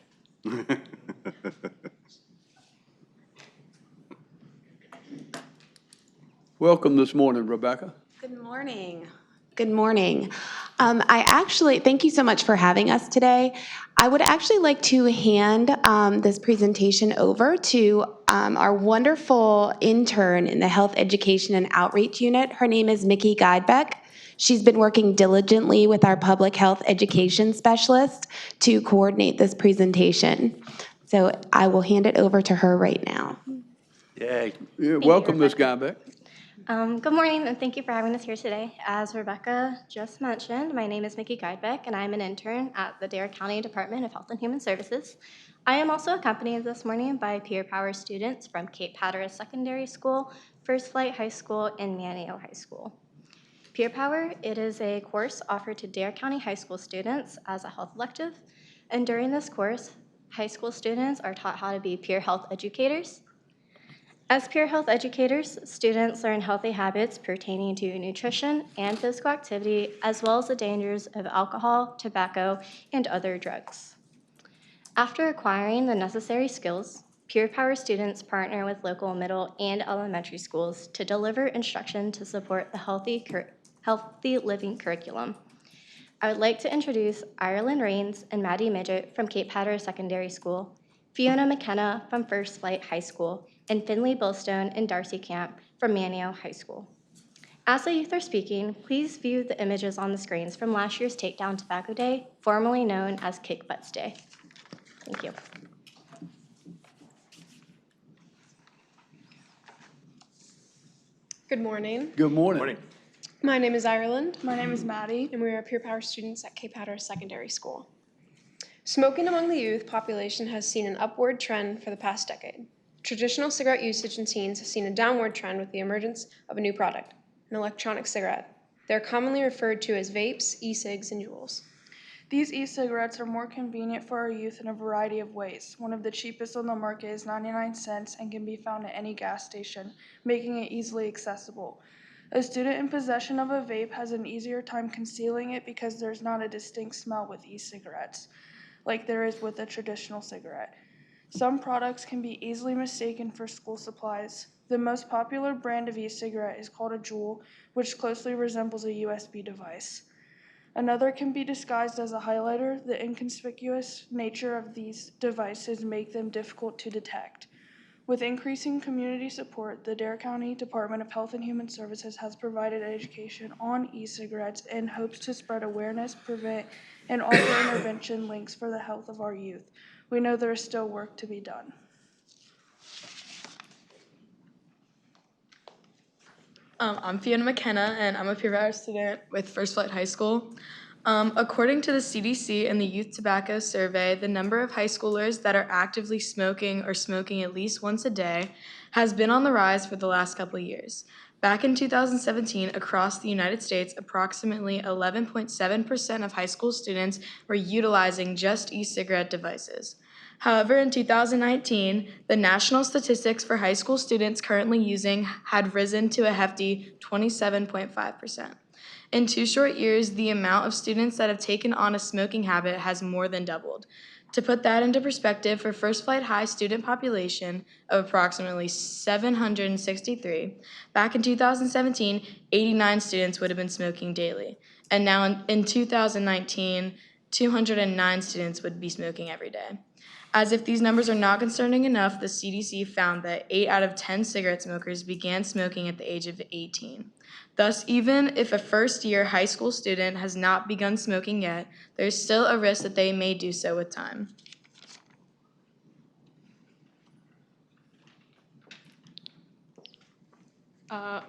Welcome this morning, Rebecca. Good morning. Good morning. Thank you so much for having us today. I would actually like to hand this presentation over to our wonderful intern in the Health Education and Outreach Unit. Her name is Mickey Guidebeck. She's been working diligently with our public health education specialist to coordinate this presentation. So I will hand it over to her right now. Yay. Yeah, welcome, Ms. Guibeck. Good morning, and thank you for having us here today. As Rebecca just mentioned, my name is Mickey Guidebeck, and I'm an intern at the Dare County Department of Health and Human Services. I am also accompanied this morning by Peer Power students from Cape Hatteras Secondary School, First Flight High School, and Manio High School. Peer Power, it is a course offered to Dare County High School students as a health elective, and during this course, high school students are taught how to be peer health educators. As peer health educators, students learn healthy habits pertaining to nutrition and physical activity, as well as the dangers of alcohol, tobacco, and other drugs. After acquiring the necessary skills, Peer Power students partner with local middle and elementary schools to deliver instruction to support the healthy living curriculum. I would like to introduce Ireland Rains and Maddie Midget from Cape Hatteras Secondary School, Fiona McKenna from First Flight High School, and Finley Billstone and Darcy Camp from Manio High School. As the youth are speaking, please view the images on the screens from last year's Takedown Tobacco Day, formerly known as Kick Butts Day. Thank you. Good morning. Good morning. My name is Ireland. My name is Maddie, and we are Peer Power students at Cape Hatteras Secondary School. Smoking among the youth population has seen an upward trend for the past decade. Traditional cigarette usage in teens has seen a downward trend with the emergence of a new product, an electronic cigarette. They are commonly referred to as vapes, e-cigs, and Juuls. These e-cigarettes are more convenient for our youth in a variety of ways. One of the cheapest on the market is 99 cents and can be found at any gas station, making it easily accessible. A student in possession of a vape has an easier time concealing it because there's not a distinct smell with e-cigarettes, like there is with a traditional cigarette. Some products can be easily mistaken for school supplies. The most popular brand of e-cigarette is called a Juul, which closely resembles a USB device. Another can be disguised as a highlighter. The inconspicuous nature of these devices make them difficult to detect. With increasing community support, the Dare County Department of Health and Human Services has provided education on e-cigarettes and hopes to spread awareness, prevent, and offer intervention links for the health of our youth. We know there is still work to be done. I'm Fiona McKenna, and I'm a Peer Power student with First Flight High School. According to the CDC and the Youth Tobacco Survey, the number of high schoolers that are actively smoking or smoking at least once a day has been on the rise for the last couple of years. Back in 2017, across the United States, approximately 11.7% of high school students were utilizing just e-cigarette devices. However, in 2019, the national statistics for high school students currently using had risen to a hefty 27.5%. In 2 short years, the amount of students that have taken on a smoking habit has more than doubled. To put that into perspective, for First Flight High student population of approximately 763, back in 2017, 89 students would have been smoking daily. And now in 2019, 209 students would be smoking every day. As if these numbers are not concerning enough, the CDC found that 8 out of 10 cigarette smokers began smoking at the age of 18. Thus, even if a first-year high school student has not begun smoking yet, there is still a risk that they may do so with time.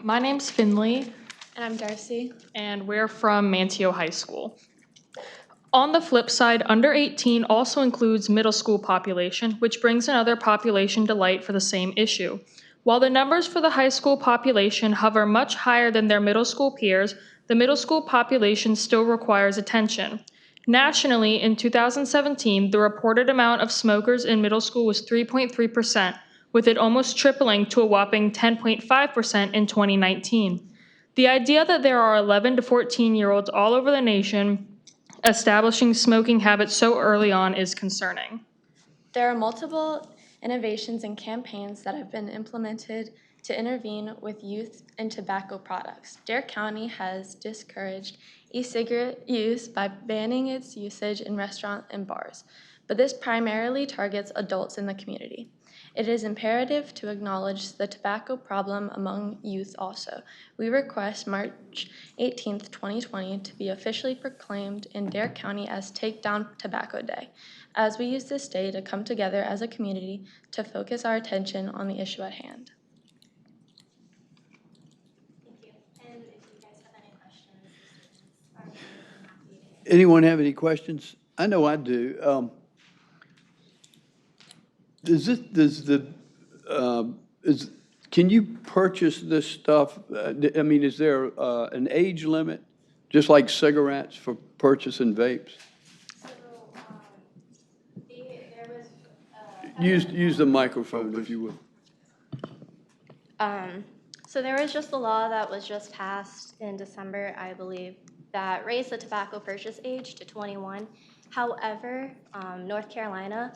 My name's Finley. And I'm Darcy. And we're from Manteo High School. On the flip side, under 18 also includes middle school population, which brings another population to light for the same issue. While the numbers for the high school population hover much higher than their middle school peers, the middle school population still requires attention. Nationally, in 2017, the reported amount of smokers in middle school was 3.3%, with it almost tripling to a whopping 10.5% in 2019. The idea that there are 11 to 14-year-olds all over the nation establishing smoking habits so early on is concerning. There are multiple innovations and campaigns that have been implemented to intervene with youth and tobacco products. Dare County has discouraged e-cigarette use by banning its usage in restaurants and bars, but this primarily targets adults in the community. It is imperative to acknowledge the tobacco problem among youth also. We request March 18th, 2020 to be officially proclaimed in Dare County as Take Down Tobacco Day, as we use this day to come together as a community to focus our attention on the issue at hand. Thank you. And if you guys have any questions, the students are more than happy to answer. Anyone have any questions? I know I do. Can you purchase this stuff? I mean, is there an age limit, just like cigarettes, for purchasing vapes? Use the microphone, if you will. So there was just a law that was just passed in December, I believe, that raised the tobacco purchase age to 21. However, North Carolina,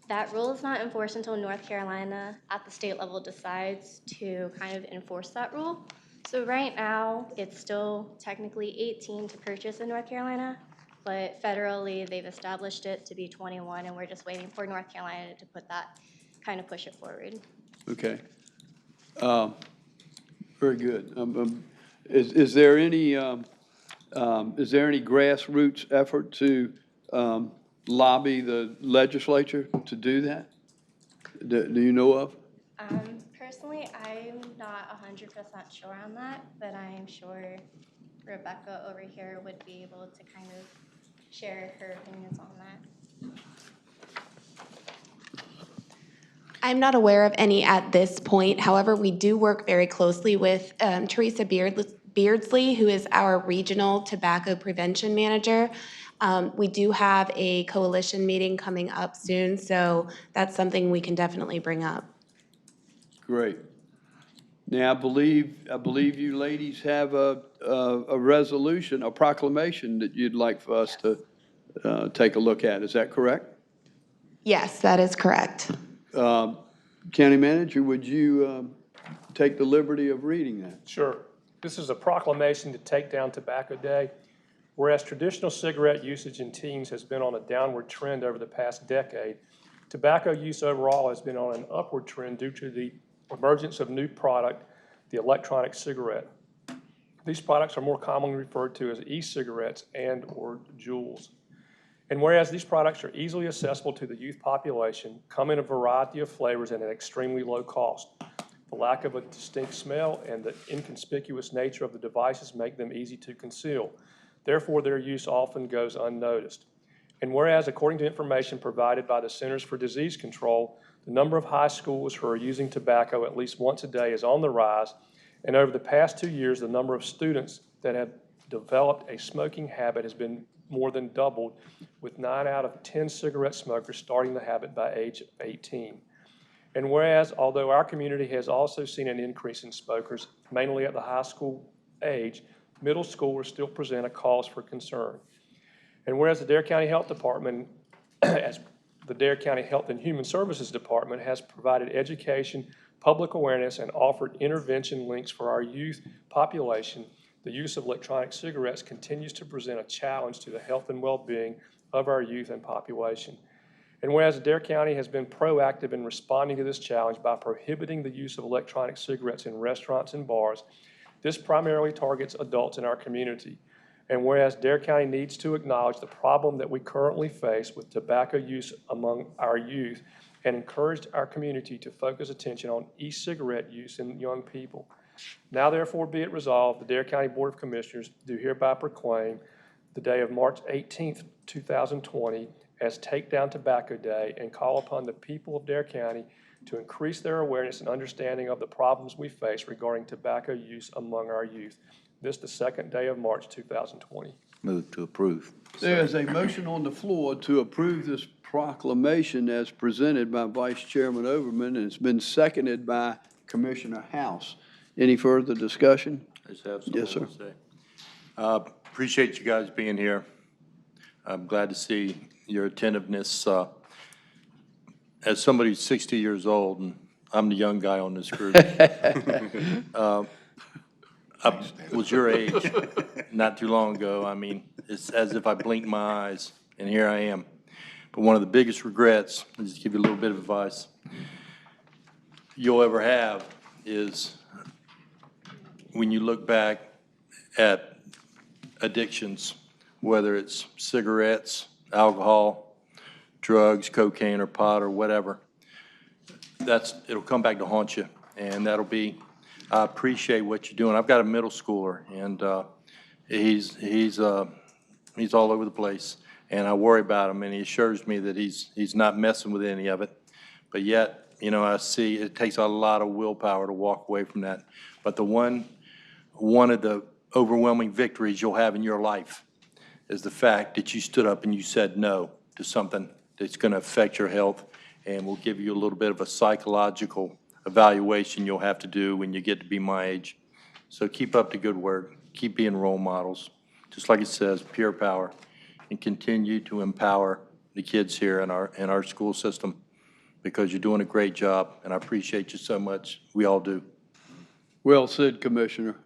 that rule is not enforced until North Carolina at the state level decides to kind of enforce that rule. So right now, it's still technically 18 to purchase in North Carolina, but federally, they've established it to be 21, and we're just waiting for North Carolina to put that, kind of push it forward. Okay. Very good. Is there any grassroots effort to lobby the legislature to do that? Do you know of? Personally, I'm not 100% sure on that, but I'm sure Rebecca over here would be able to kind of share her opinions on that. I'm not aware of any at this point. However, we do work very closely with Teresa Beardsley, who is our regional tobacco prevention manager. We do have a coalition meeting coming up soon, so that's something we can definitely bring up. Great. Now, I believe you ladies have a resolution, a proclamation that you'd like for us to take a look at. Is that correct? Yes, that is correct. County Manager, would you take the liberty of reading that? Sure. This is a proclamation to take down Tobacco Day. Whereas traditional cigarette usage in teens has been on a downward trend over the past decade, tobacco use overall has been on an upward trend due to the emergence of new product, the electronic cigarette. These products are more commonly referred to as e-cigarettes and or Juuls. And whereas these products are easily accessible to the youth population, come in a variety of flavors and at extremely low cost. The lack of a distinct smell and the inconspicuous nature of the devices make them easy to conceal. Therefore, their use often goes unnoticed. And whereas, according to information provided by the Centers for Disease Control, the number of high schools who are using tobacco at least once a day is on the rise, and over the past 2 years, the number of students that have developed a smoking habit has been more than doubled, with 9 out of 10 cigarette smokers starting the habit by age 18. And whereas, although our community has also seen an increase in smokers, mainly at the high school age, middle schoolers still present a cause for concern. And whereas the Dare County Health Department, as the Dare County Health and Human Services Department, has provided education, public awareness, and offered intervention links for our youth population, the use of electronic cigarettes continues to present a challenge to the health and well-being of our youth and population. And whereas Dare County has been proactive in responding to this challenge by prohibiting the use of electronic cigarettes in restaurants and bars, this primarily targets adults in our community. And whereas Dare County needs to acknowledge the problem that we currently face with tobacco use among our youth and encourage our community to focus attention on e-cigarette use in young people. Now therefore be it resolved, the Dare County Board of Commissioners do hereby proclaim the day of March 18th, 2020 as Take Down Tobacco Day and call upon the people of Dare County to increase their awareness and understanding of the problems we face regarding tobacco use among our youth. This the second day of March 2020. Move to approve. There is a motion on the floor to approve this proclamation as presented by Vice Chairman Overman, and it's been seconded by Commissioner House. Any further discussion? I just have Yes, something sir. to say. Appreciate you guys being here. I'm glad to see your attentiveness. As somebody who's 60 years old, and I'm the young guy on this group, I was your age not too long ago. I mean, it's as if I blinked my eyes, and here I am. But one of the biggest regrets, I'll just give you a little bit of advice, you'll ever have is when you look back at addictions, whether it's cigarettes, alcohol, drugs, cocaine or pot or whatever, it'll come back to haunt you, and that'll be, I appreciate what you're doing. I've got a middle schooler, and he's all over the place, and I worry about him, and he assures me that he's not messing with any of it. But yet, you know, I see it takes a lot of willpower to walk away from that. But one of the overwhelming victories you'll have in your life is the fact that you stood up and you said no to something that's going to affect your health and will give you a little bit of a psychological evaluation you'll have to do when you get to be my age. So keep up the good work. Keep being role models. Just like it says, pure power, and continue to empower the kids here in our school system, because you're doing a great job, and I appreciate you so much. We all do. Well said, Commissioner.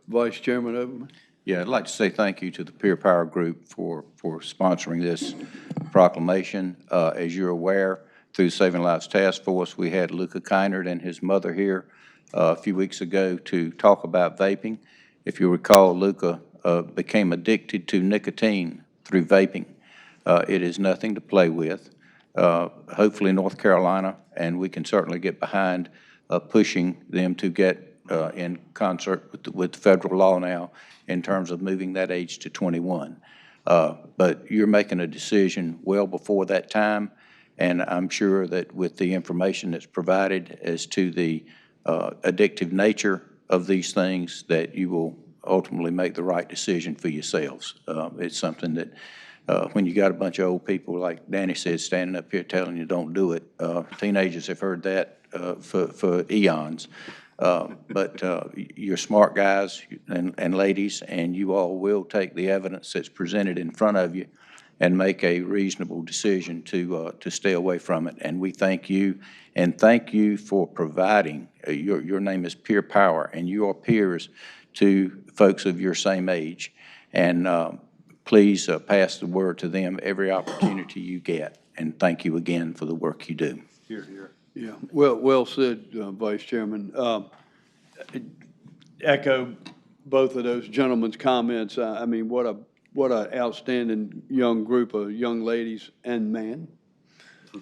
Vice Chairman Overman. Yeah, I'd like to say thank you to the Peer Power Group for sponsoring this proclamation. As you're aware, through Saving Lives Task Force, we had Luca Keinert and his mother here a few weeks ago to talk about vaping. If you recall, Luca became addicted to nicotine through vaping. It is nothing to play with. Hopefully North Carolina, and we can certainly get behind pushing them to get in concert with federal law now in terms of moving that age to 21. But you're making a decision well before that time, and I'm sure that with the information that's provided as to the addictive nature of these things, that you will ultimately make the right decision for yourselves. It's something that when you got a bunch of old people, like Danny said, standing up here telling you don't do it, teenagers have heard that for eons. But you're smart guys and ladies, and you all will take the evidence that's presented in front of you and make a reasonable decision to stay away from it. And we thank you, and thank you for providing, your name is Peer Power, and you are peers to folks of your same age. And please pass the word to them every opportunity you get. And thank you again for the work you do. Here, here. Yeah, well said, Vice Chairman. Echo both of those gentlemen's comments. I mean, what an outstanding young group of young ladies and men.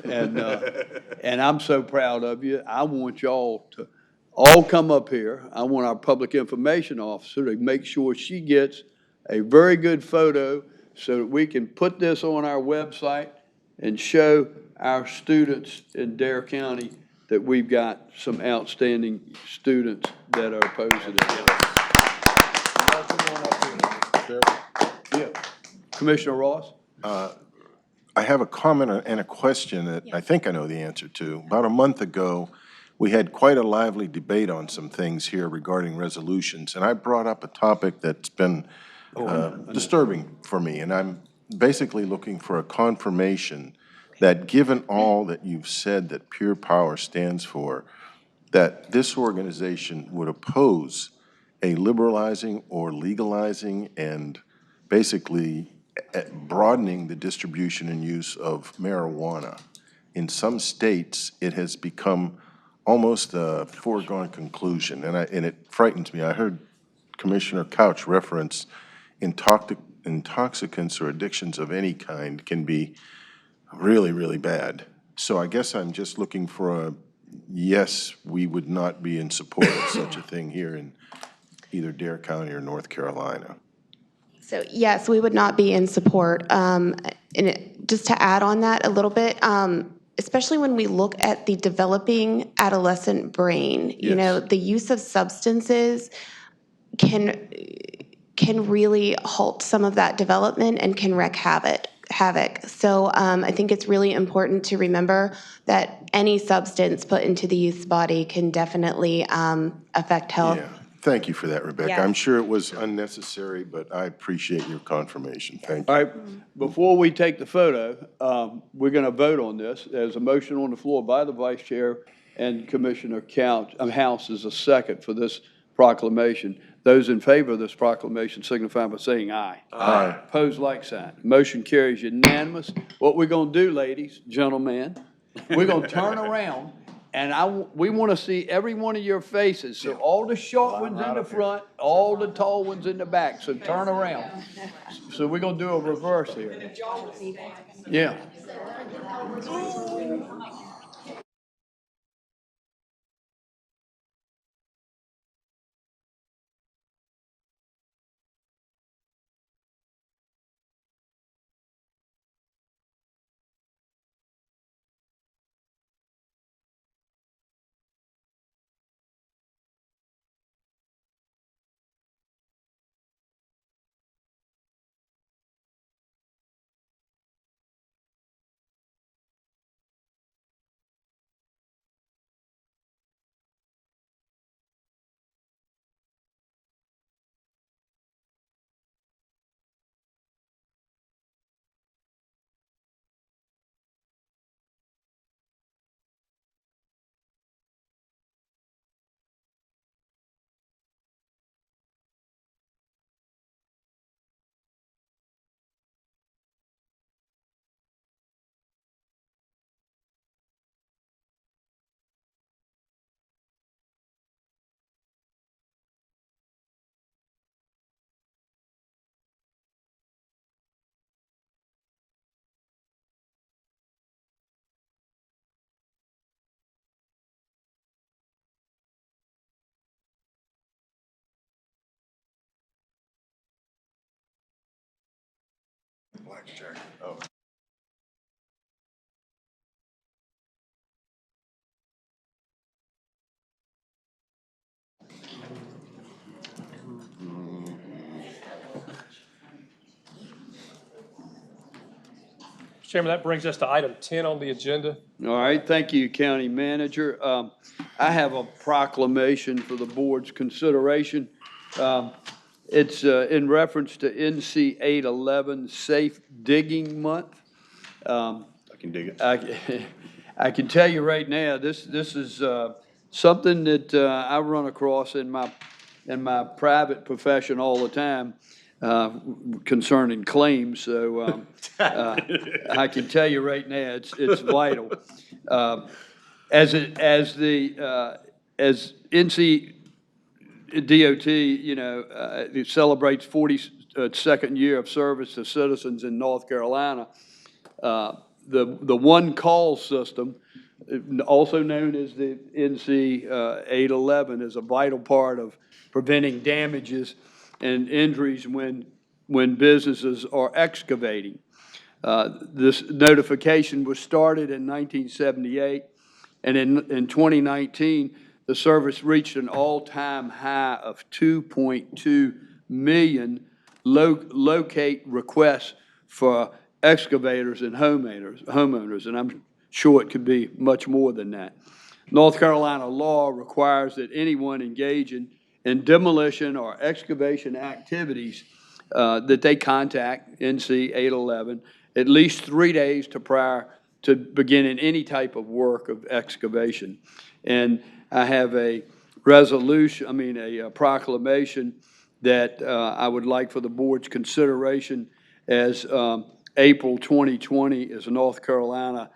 And I'm so proud of you. I want y'all to all come up here. I want our public information officer to make sure she gets a very good photo so that we can put this on our website and show our students in Dare County that we've got some outstanding students that are opposed to this. Yeah. Commissioner Ross? I have a comment and a question that I think I know the answer to. About a month ago, we had quite a lively debate on some things here regarding resolutions, and I brought up a topic that's been disturbing for me, and I'm basically looking for a confirmation that given all that you've said that Pure Power stands for, that this organization would oppose a liberalizing or legalizing and basically broadening the distribution and use of marijuana. In some states, it has become almost a foregone conclusion, and it frightens me. I heard Commissioner Couch reference intoxicants or addictions of any kind can be really, really bad. So I guess I'm just looking for a yes, we would not be in support of such a thing here in either Dare County or North Carolina. So yes, we would not be in support. And just to add on that a little bit, especially when we look at the developing adolescent brain, you know, the use of substances can really halt some of that development and can wreak havoc. So I think it's really important to remember that any substance put into the youth's body can definitely affect health. Yeah. Thank you for that, Rebecca. Yes. I'm sure it was unnecessary, but I appreciate your confirmation. Thank you. All right, before we take the photo, we're going to vote on this. There's a motion on the floor by the Vice Chair and Commissioner House is a second for this proclamation. Those in favor of this proclamation signify by saying aye. Aye. Opposed, like sign. Motion carries unanimous. What we're going to do, ladies, gentlemen, we're going to turn around, and we want to see every one of your faces. So all the short ones in the front, all the tall ones in the back. So turn around. So we're going to do a reverse here. Yeah. Blackjack. Oh. Chairman, that brings us to item 10 on the agenda. All right, thank you, County Manager. I have a proclamation for the board's consideration. It's in reference to NC 811 Safe Digging Month. I can dig it. I can tell you right now, this is something that I run across in my private profession all the time concerning claims. So I can tell you right now, it's vital. As NCDOT, you know, it celebrates 42nd year of service to citizens in North Carolina. The one call system, also known as the NC 811, is a vital part of preventing damages and injuries when businesses are excavating. This notification was started in 1978, and in 2019, the service reached an all-time high of 2.2 million locate requests for excavators and homeowners, and I'm sure it could be much more than that. North Carolina law requires that anyone engaging in demolition or excavation activities that they contact NC 811 at least 3 days prior to beginning any type of work of excavation. And I have a proclamation that I would like for the board's consideration as April 2020 is North Carolina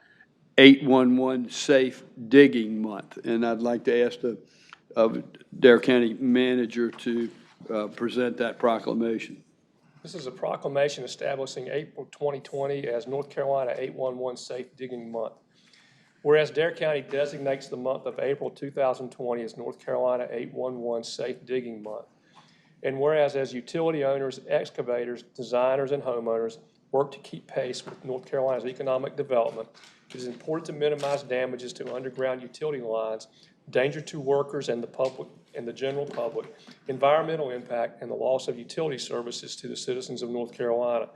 811 Safe Digging Month. And I'd like to ask the Dare County Manager to present that proclamation. This is a proclamation establishing April 2020 as North Carolina 811 Safe Digging Month. Whereas Dare County designates the month of April 2020 as North Carolina 811 Safe Digging Month. And whereas as utility owners, excavators, designers, and homeowners, work to keep pace with North Carolina's economic development, it is important to minimize damages to underground utility lines, danger to workers and the public and the general public, environmental impact, and the loss of utility services to the citizens of North Carolina.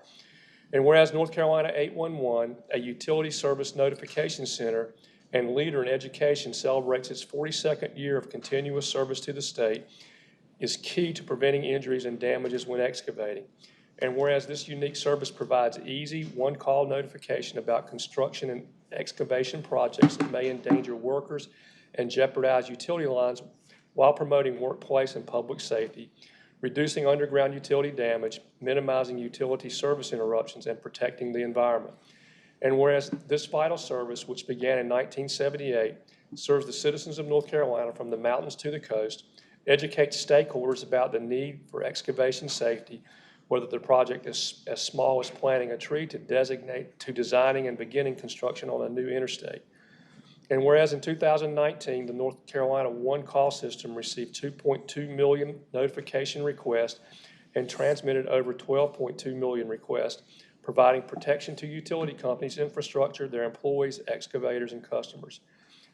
And whereas North Carolina 811, a utility service notification center and leader in education, celebrates its 42nd year of continuous service to the state, is key to preventing injuries and damages when excavating. And whereas this unique service provides easy one-call notification about construction and excavation projects that may endanger workers and jeopardize utility lines while promoting workplace and public safety, reducing underground utility damage, minimizing utility service interruptions, and protecting the environment. And whereas this vital service, which began in 1978, serves the citizens of North Carolina from the mountains to the coast, educates stakeholders about the need for excavation safety, whether the project is as small as planting a tree to designing and beginning construction on a new interstate. And whereas in 2019, the North Carolina One Call system received 2.2 million notification requests and transmitted over 12.2 million requests, providing protection to utility companies, infrastructure, their employees, excavators, and customers.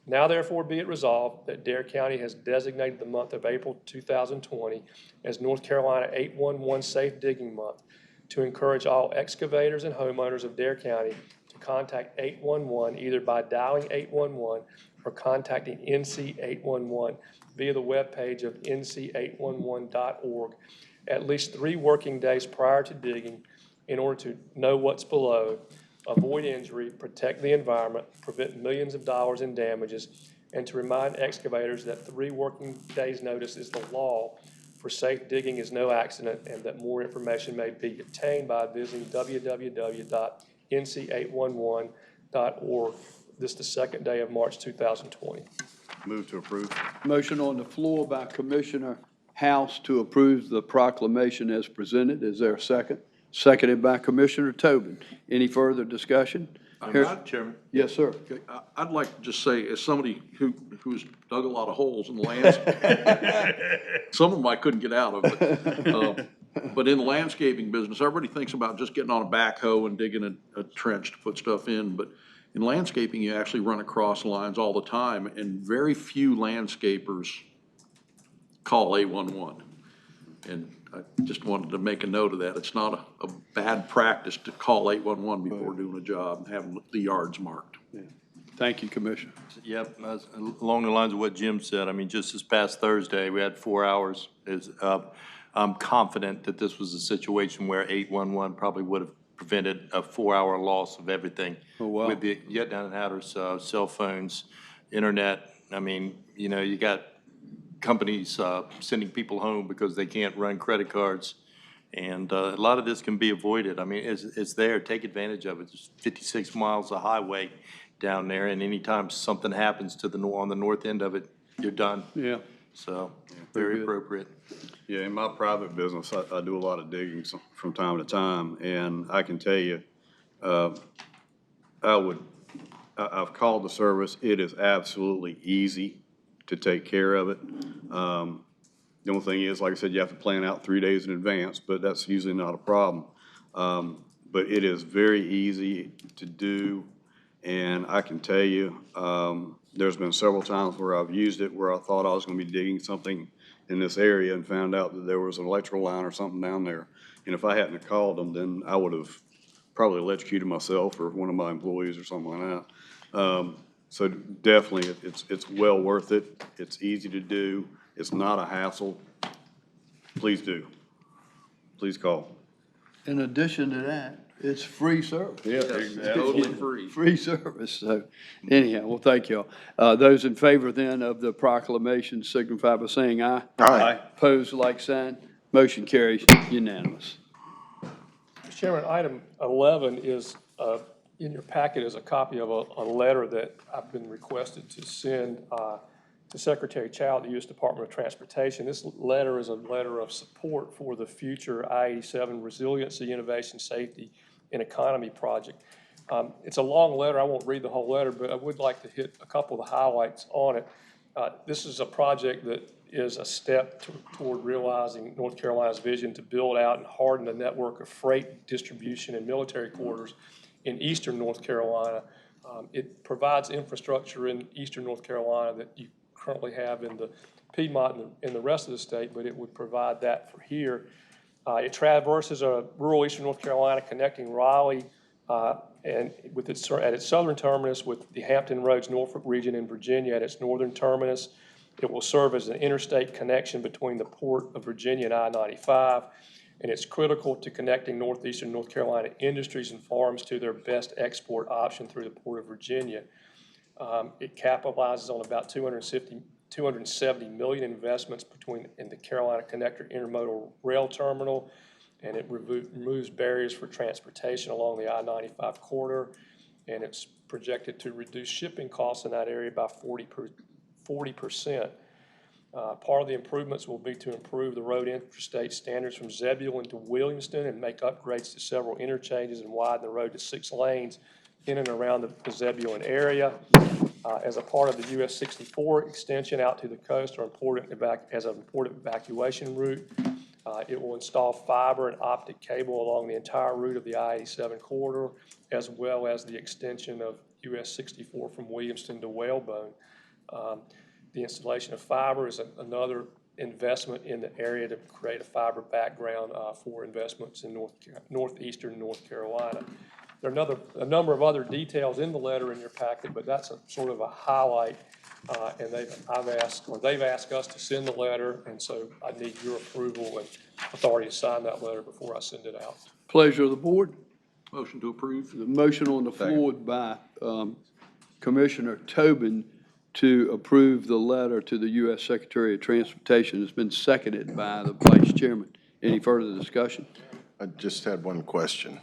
Now therefore be it resolved that Dare County has designated the month of April 2020 as North Carolina 811 Safe Digging Month to encourage all excavators and homeowners of Dare County to contact 811 either by dialing 811 or contacting NC 811 via the webpage of nc811.org at least 3 working days prior to digging in order to know what's below, avoid injury, protect the environment, prevent millions of dollars in damages, and to remind excavators that 3 working days notice is the law for safe digging is no accident, and that more information may be obtained by visiting www.nc811.org. This is the second day of March 2020. Move to approve. Motion on the floor by Commissioner House to approve the proclamation as presented. Is there a second? Seconded by Commissioner Tobin. Any further discussion? Madam Chairman. Yes, sir. Okay, I'd like to just say, as somebody who's dug a lot of holes in the landscape, some of them I couldn't get out of, but in the landscaping business, everybody thinks about just getting on a backhoe and digging a trench to put stuff in, but in landscaping, you actually run across lines all the time, and very few landscapers call 811. And I just wanted to make a note of that. It's not a bad practice to call 811 before doing a job and having the yards marked. Yeah. Thank you, Commissioner. Yep, along the lines of what Jim said, I mean, just this past Thursday, we had 4 hours. I'm confident that this was a situation where 811 probably would have prevented a 4-hour loss of everything. Oh, wow. With the down and outers, cell phones, internet. I mean, you know, you got companies sending people home because they can't run credit cards. And a lot of this can be avoided. I mean, it's there. Take advantage of it. There's 56 miles of highway down there, and anytime something happens to on the north end of it, you're done. Yeah. So very appropriate. Yeah, in my private business, I do a lot of digging from time to time, and I can tell you, I've called the service. It is absolutely easy to take care of it. The only thing is, like I said, you have to plan out 3 days in advance, but that's usually not a problem. But it is very easy to do, and I can tell you, there's been several times where I've used it where I thought I was going to be digging something in this area and found out that there was an electrical line or something down there. And if I hadn't have called them, then I would have probably electrocuted myself or one of my employees or something like that. So definitely, it's well worth it. It's easy to do. It's not a hassle. Please do. Please call. In addition to that, it's free service. Yeah, totally free. Free service. So anyhow, well, thank you all. Those in favor then of the proclamation signify by saying aye. Aye. Opposed, like sign. Motion carries unanimous. Mr. Chairman, item 11 is in your packet is a copy of a letter that I've been requested to send to Secretary Chow at the U.S. Department of Transportation. This letter is a letter of support for the future I-87 Resiliency, Innovation, Safety, and Economy project. It's a long letter. I won't read the whole letter, but I would like to hit a couple of the highlights on it. This is a project that is a step toward realizing North Carolina's vision to build out and harden a network of freight distribution and military corridors in eastern North Carolina. It provides infrastructure in eastern North Carolina that you currently have in the Piedmont and the rest of the state, but it would provide that for here. It traverses rural eastern North Carolina, connecting Raleigh and with at its southern terminus with the Hampton Roads Norfolk region in Virginia at its northern terminus. It will serve as an interstate connection between the Port of Virginia and I-95, and it's critical to connecting northeastern North Carolina industries and farms to their best export option through the Port of Virginia. It capitalizes on about 270 million investments in the Carolina Connector Intermodal Rail Terminal, and it removes barriers for transportation along the I-95 corridor, and it's projected to reduce shipping costs in that area by 40%. Part of the improvements will be to improve the road interstate standards from Zebulon to Williamston and make upgrades to several interchanges and widen the road to 6 lanes in and around the Zebulon area. As a part of the US 64 extension out to the coast are as an important evacuation route. It will install fiber and optic cable along the entire route of the I-87 corridor, as well as the extension of US 64 from Williamston to Whalebone. The installation of fiber is another investment in the area to create a fiber background for investments in northeastern North Carolina. There are a number of other details in the letter in your packet, but that's sort of a highlight. And they've asked us to send the letter, and so I need your approval and authority to sign that letter before I send it out. Pleasure of the board. Motion to approve. The motion on the floor by Commissioner Tobin to approve the letter to the U.S. Secretary of Transportation has been seconded by the Vice Chairman. Any further discussion? I just had one question.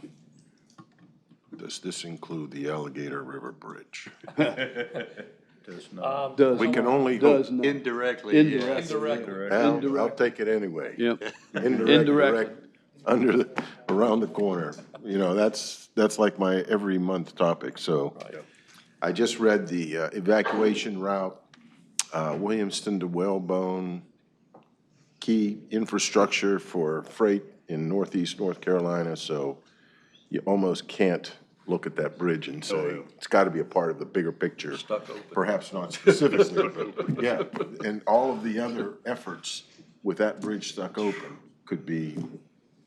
Does this include the Alligator River Bridge? Does not. We can only hope. Indirectly. Indirectly. I'll take it anyway. Yep. Indirect, around the corner. You know, that's like my every month topic, so. I just read the evacuation route, Williamston to Whalebone, key infrastructure for freight in northeast North Carolina, so you almost can't look at that bridge and say, it's got to be a part of the bigger picture. Stuck open. Perhaps not specifically, but yeah. And all of the other efforts with that bridge stuck open could be,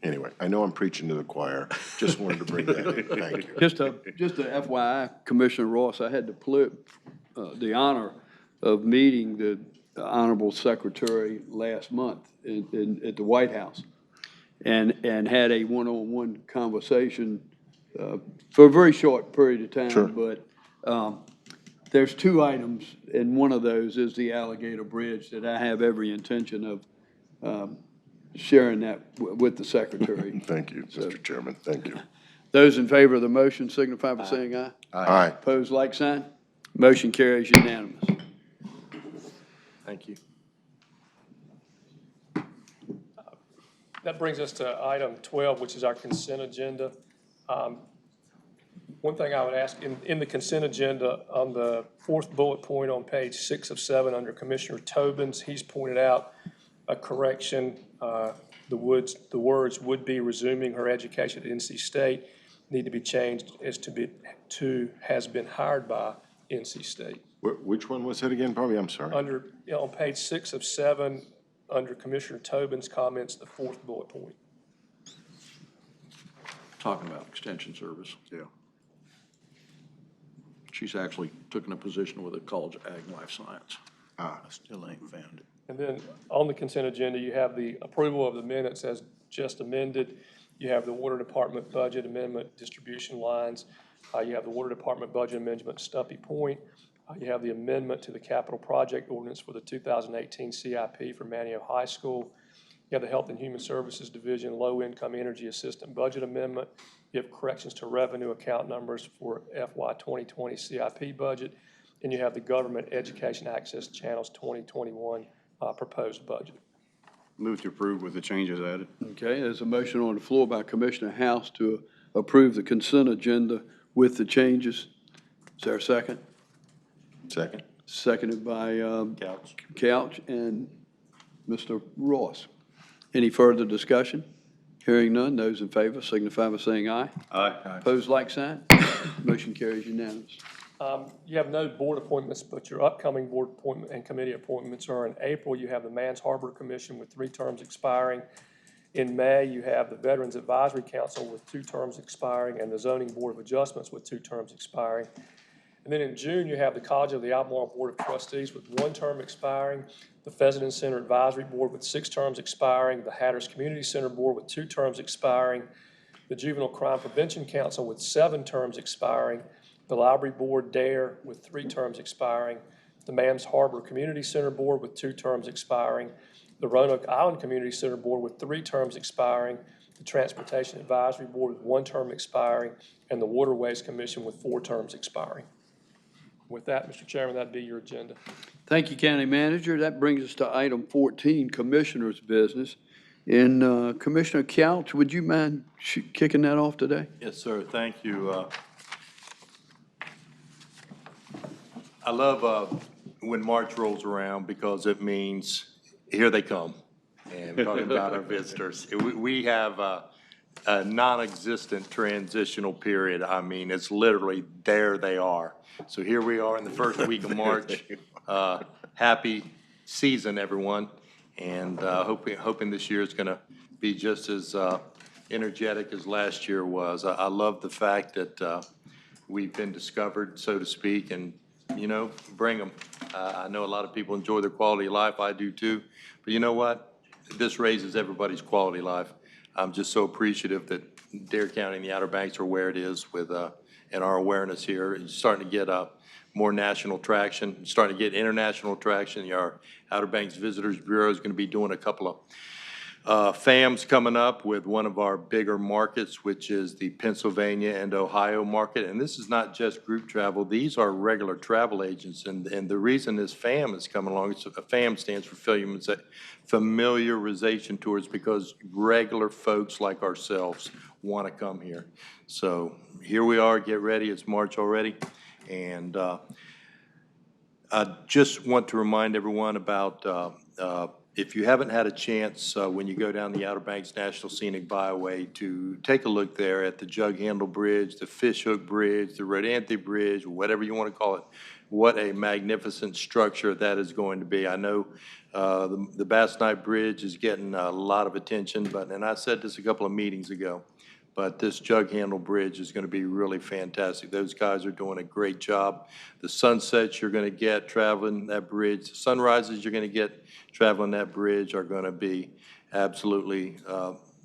anyway, I know I'm preaching to the choir. Just wanted to bring that in. Thank you. Just a FYI, Commissioner Ross, I had the honor of meeting the Honorable Secretary last month at the White House and had a one-on-one conversation for a very short period of time. Sure. But there's 2 items, and one of those is the Alligator Bridge that I have every intention of sharing that with the Secretary. Thank you, Mr. Chairman. Thank you. Those in favor of the motion signify by saying aye. Aye. Opposed, like sign. Motion carries unanimous. Thank you. That brings us to item 12, which is our consent agenda. One thing I would ask, in the consent agenda, on the 4th bullet point on page 6 of 7 under Commissioner Tobin's, he's pointed out a correction. The words would be resuming her education at NC State need to be changed as to has been hired by NC State. Which one was it again, Bobby? I'm sorry. On page 6 of 7, under Commissioner Tobin's comments, the 4th bullet point. Talking about extension service. Yeah. She's actually taken a position with the College of Ag and Life Science. I still ain't found it. And then on the consent agenda, you have the approval of the minutes as just amended. You have the Water Department budget amendment distribution lines. You have the Water Department budget amendment Stumpy Point. You have the amendment to the capital project ordinance for the 2018 CIP for Manio High School. You have the Health and Human Services Division low-income energy assistant budget amendment. You have corrections to revenue account numbers for FY 2020 CIP budget. And you have the Government Education Access Channels 2021 proposed budget. Move to approve with the changes added. Okay, there's a motion on the floor by Commissioner House to approve the consent agenda with the changes. Is there a second? Second. Seconded by Couch. And Mr. Ross. Any further discussion? Hearing none, those in favor signify by saying aye. Aye. Opposed, like sign. Motion carries unanimous. You have no board appointments, but your upcoming board appointment and committee appointments are in April. You have the Mans Harbor Commission with 3 terms expiring. In May, you have the Veterans Advisory Council with 2 terms expiring and the Zoning Board of Adjustments with 2 terms expiring. And then in June, you have the College of the Albemarle Board of Trustees with 1 term expiring, the Pheasant Center Advisory Board with 6 terms expiring, the Hatteras Community Center Board with 2 terms expiring, the Juvenile Crime Prevention Council with 7 terms expiring, the Library Board, DARE, with 3 terms expiring, the Mans Harbor Community Center Board with 2 terms expiring, the Roanoke Island Community Center Board with 3 terms expiring, the Transportation Advisory Board with 1 term expiring, and the Waterways Commission with 4 terms expiring. With that, Mr. Chairman, that'd be your agenda. Thank you, County Manager. That brings us to item 14, Commissioner's Business. And Commissioner Couch, would you mind kicking that off today? Yes, sir. Thank you. I love when March rolls around because it means here they come. And talking about our visitors. We have a non-existent transitional period. I mean, it's literally there they are. So here we are in the first week of March. Happy season, everyone. And hoping this year is going to be just as energetic as last year was. I love the fact that we've been discovered, so to speak, and, you know, bring them. I know a lot of people enjoy their quality of life. I do too. But you know what? This raises everybody's quality of life. I'm just so appreciative that Dare County and the Outer Banks are where it is with and our awareness here. It's starting to get more national traction. It's starting to get international traction. Our Outer Banks Visitors Bureau is going to be doing a couple of FAMs coming up with one of our bigger markets, which is the Pennsylvania and Ohio market. And this is not just group travel. These are regular travel agents. And the reason this FAM is coming along, a FAM stands for familiarization tours, because regular folks like ourselves want to come here. So here we are, get ready, it's March already. And I just want to remind everyone about, if you haven't had a chance when you go down the Outer Banks National Scenic Byway to take a look there at the Jug Handle Bridge, the Fishhook Bridge, the Resiliency Bridge, whatever you want to call it, what a magnificent structure that is going to be. I know the Bass Knife Bridge is getting a lot of attention, and I said this a couple of meetings ago, but this Jug Handle Bridge is going to be really fantastic. Those guys are doing a great job. The sunsets you're going to get traveling that bridge, the sunrises you're going to get traveling that bridge are going to be absolutely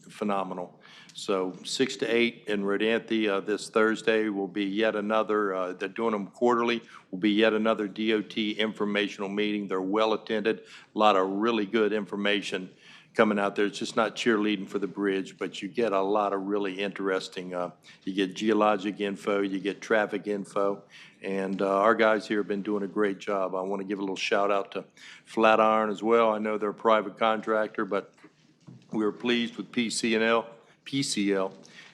phenomenal. So 6 to 8 in Resiliency this Thursday will be yet another, they're doing them quarterly, will be yet another DOT informational meeting. They're well attended, a lot of really good information coming out there. It's just not cheerleading for the bridge, but you get a lot of really interesting, you get geologic info, you get traffic info, and our guys here have been doing a great job. I want to give a little shout out to Flatiron as well. I know they're a private contractor, but we were pleased with PCL,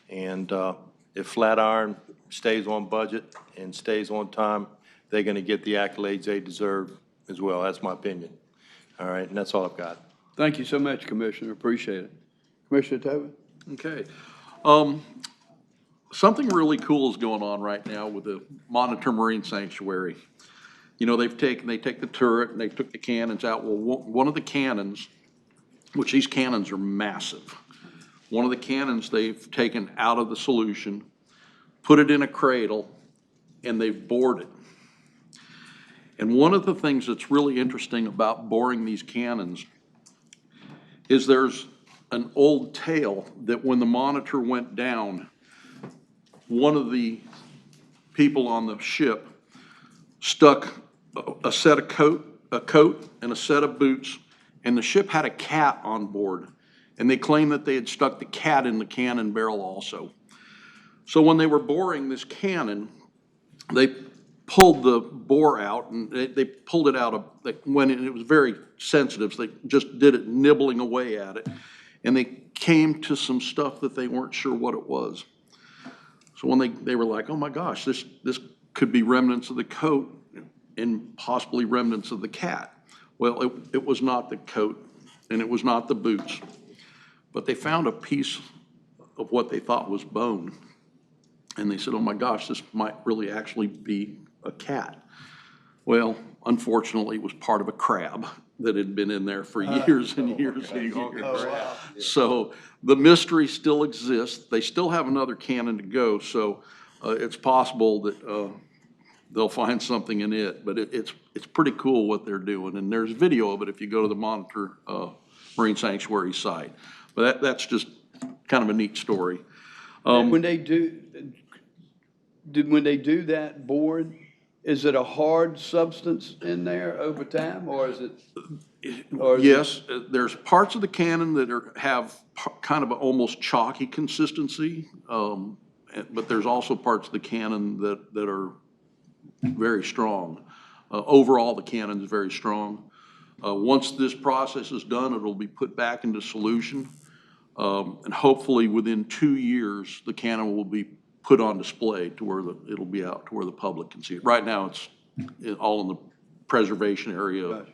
and if Flatiron stays on budget and stays on time, they're going to get the accolades they deserve as well. That's my opinion. All right, and that's all I've got. Thank you so much, Commissioner. Appreciate it. Commissioner Tobin? Okay. Something really cool is going on right now with the Monitor Marine Sanctuary. You know, they take the turret and they took the cannons out. Well, one of the cannons, which these cannons are massive, one of the cannons they've taken out of the solution, put it in a cradle, and they've bored it. And one of the things that's really interesting about boring these cannons is there's an old tale that when the Monitor went down, one of the people on the ship stuck a coat and a set of boots, and the ship had a cat on board, and they claimed that they had stuck the cat in the cannon barrel also. So when they were boring this cannon, they pulled the bore out, and they pulled it out when it was very sensitive, so they just did it nibbling away at it, and they came to some stuff that they weren't sure what it was. So when they were like, oh my gosh, this could be remnants of the coat and possibly remnants of the cat. Well, it was not the coat and it was not the boots, but they found a piece of what they thought was bone. And they said, oh my gosh, this might really actually be a cat. Well, unfortunately, it was part of a crab that had been in there for years and years and years. So the mystery still exists. They still have another cannon to go, so it's possible that they'll find something in it. But it's pretty cool what they're doing, and there's video of it if you go to the Monitor Marine Sanctuary site. But that's just kind of a neat story. When they do that board, is it a hard substance in there over time, or is it? Yes, there's parts of the cannon that have kind of an almost chalky consistency, but there's also parts of the cannon that are very strong. Overall, the cannon is very strong. Once this process is done, it'll be put back into solution, and hopefully within 2 years, the cannon will be put on display to where it'll be out to where the public can see it. Right now, it's all in the preservation area. Gotcha.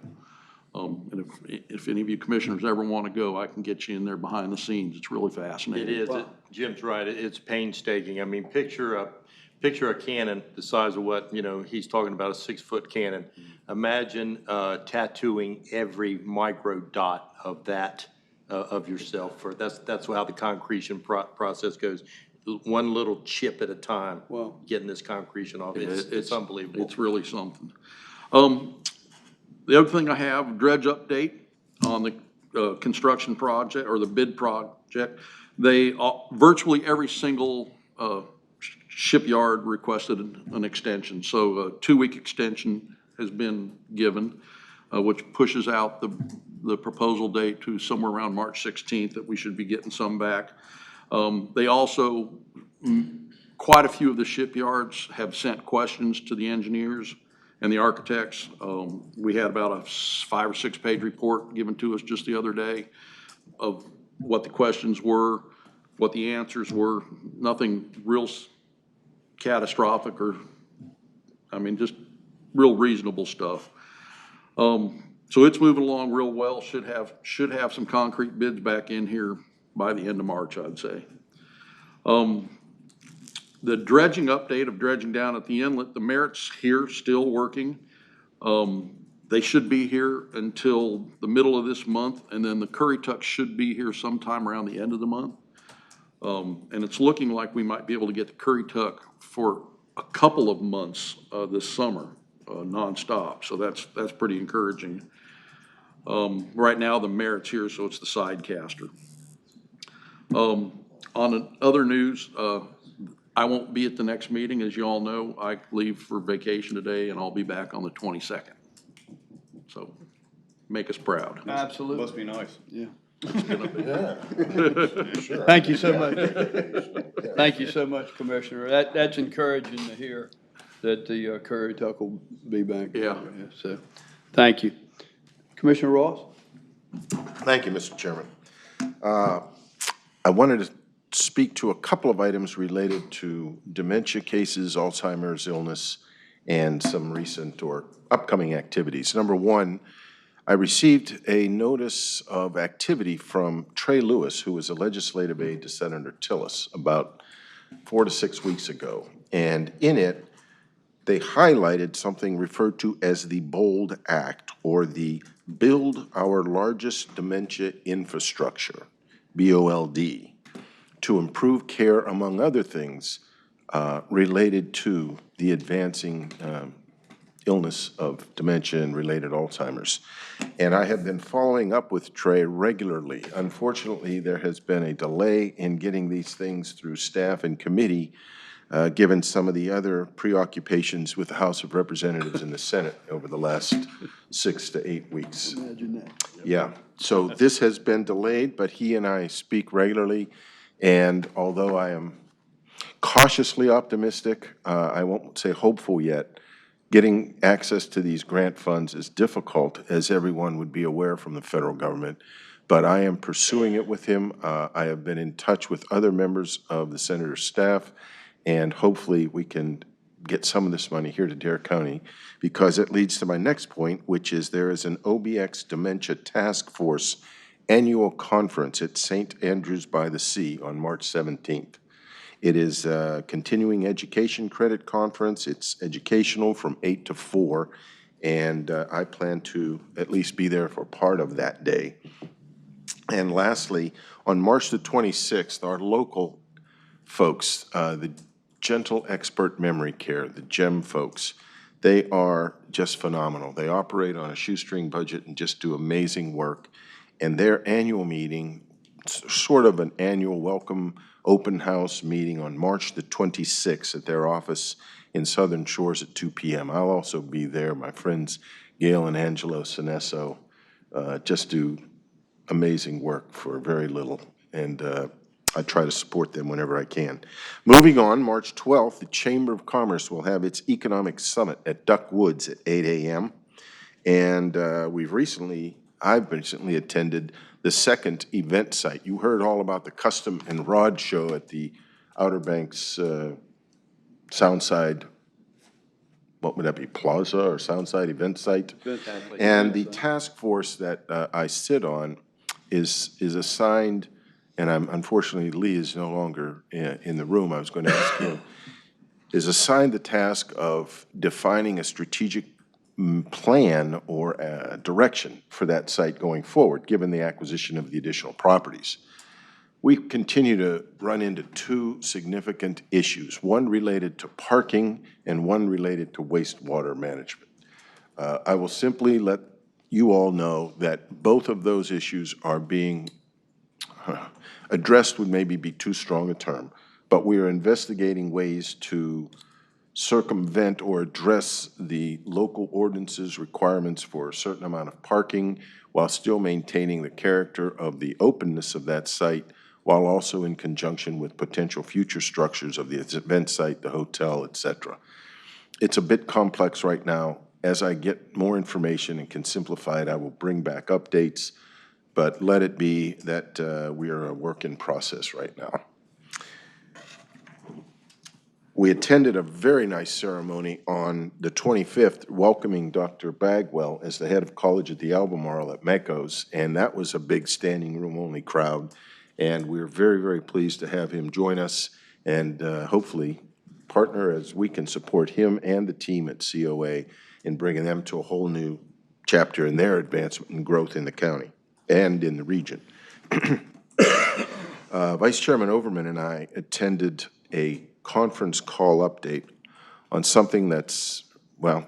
And if any of you commissioners ever want to go, I can get you in there behind the scenes. It's really fascinating. It is. Jim's right. It's painstaking. I mean, picture a cannon the size of what, he's talking about, a 6-foot cannon. Imagine tattooing every micro dot of that, of yourself. That's how the concretion process goes. One little chip at a time, getting this concretion off. It's unbelievable. It's really something. The other thing I have, dredge update on the construction project or the bid project. Virtually every single shipyard requested an extension. So a 2-week extension has been given, which pushes out the proposal date to somewhere around March 16th that we should be getting some back. They also, quite a few of the shipyards have sent questions to the engineers and the architects. We had about a 5 or 6 page report given to us just the other day of what the questions were, what the answers were. Nothing real catastrophic just real reasonable stuff. So it's moving along real well. Should have some concrete bids back in here by the end of March, I'd say. The dredging update of dredging down at the inlet, the Merritt's here, still working. They should be here until the middle of this month, and then the Currituck should be here sometime around the end of the month. And it's looking like we might be able to get the Currituck for a couple of months this summer, nonstop. So that's pretty encouraging. Right now, the Merritt's here, so it's the side caster. On other news, I won't be at the next meeting. As you all know, I leave for vacation today, and I'll be back on the 22nd. So make us proud. Absolutely. Must be nice. Yeah. It's gonna be. Sure. Thank you so much. Thank you so much, Commissioner. That's encouraging to hear that the Currituck will be back. Yeah. So, thank you. Commissioner Ross? Thank you, Mr. Chairman. I wanted to speak to a couple of items related to dementia cases, Alzheimer's illness, and some recent or upcoming activities. Number one, I received a notice of activity from Trey Lewis, who was a legislative aide to Senator Tillis, about 4 to 6 weeks ago. And in it, they highlighted something referred to as the BOLD Act, or the Build Our Largest Dementia Infrastructure, BOLD, to improve care, among other things, related to the advancing illness of dementia and related Alzheimer's. And I have been following up with Trey regularly. Unfortunately, there has been a delay in getting these things through staff and committee, given some of the other preoccupations with the House of Representatives and the Senate over the last 6 to 8 weeks. Imagine that. Yeah, so this has been delayed, but he and I speak regularly, and although I am cautiously optimistic, I won't say hopeful yet, getting access to these grant funds is difficult, as everyone would be aware from the federal government, but I am pursuing it with him. I have been in touch with other members of the senator's staff, and hopefully we can get some of this money here to Dare County, because it leads to my next point, which is there is an OBX Dementia Task Force annual conference at St. Andrews by the Sea on March 17th. It is a continuing education credit conference. It's educational from 8 to 4, and I plan to at least be there for part of that day. And lastly, on March the 26th, our local folks, the Gentle Expert Memory Care, the GEM folks, they are just phenomenal. They operate on a shoestring budget and just do amazing work. And their annual meeting, sort of an annual welcome open house meeting on March the 26th at their office in Southern Shores at 2 p.m. I'll also be there. My friends Gail and Angelo Sinesso just do amazing work for very little, and I try to support them whenever I can. Moving on, March 12th, the Chamber of Commerce will have its Economic Summit at Duck Woods at 8 a.m. And I've recently attended the second event site. You heard all about the Custom and Rod Show at the Outer Banks Soundside, what would that be, Plaza or Soundside Event Site? And the task force that I sit on is assigned, and unfortunately Lee is no longer in the room, I was going to ask him, is assigned the task of defining a strategic plan or a direction for that site going forward, given the acquisition of the additional properties. We continue to run into two significant issues, one related to parking and one related to wastewater management. I will simply let you all know that both of those issues are being addressed, would maybe be too strong a term, but we are investigating ways to circumvent or address the local ordinances requirements for a certain amount of parking while still maintaining the character of the openness of that site, while also in conjunction with potential future structures of the event site, the hotel, etc. It's a bit complex right now. As I get more information and can simplify it, I will bring back updates, but let it be that we are a work in process right now. We attended a very nice ceremony on the 25th, welcoming Dr. Bagwell as the head of college at the Albemarle at MECOS, and that was a big standing room only crowd. And we're very, very pleased to have him join us and hopefully partner as we can support him and the team at COA in bringing them to a whole new chapter in their advancement and growth in the county and in the region. Vice Chairman Overman and I attended a conference call update on something that's, well,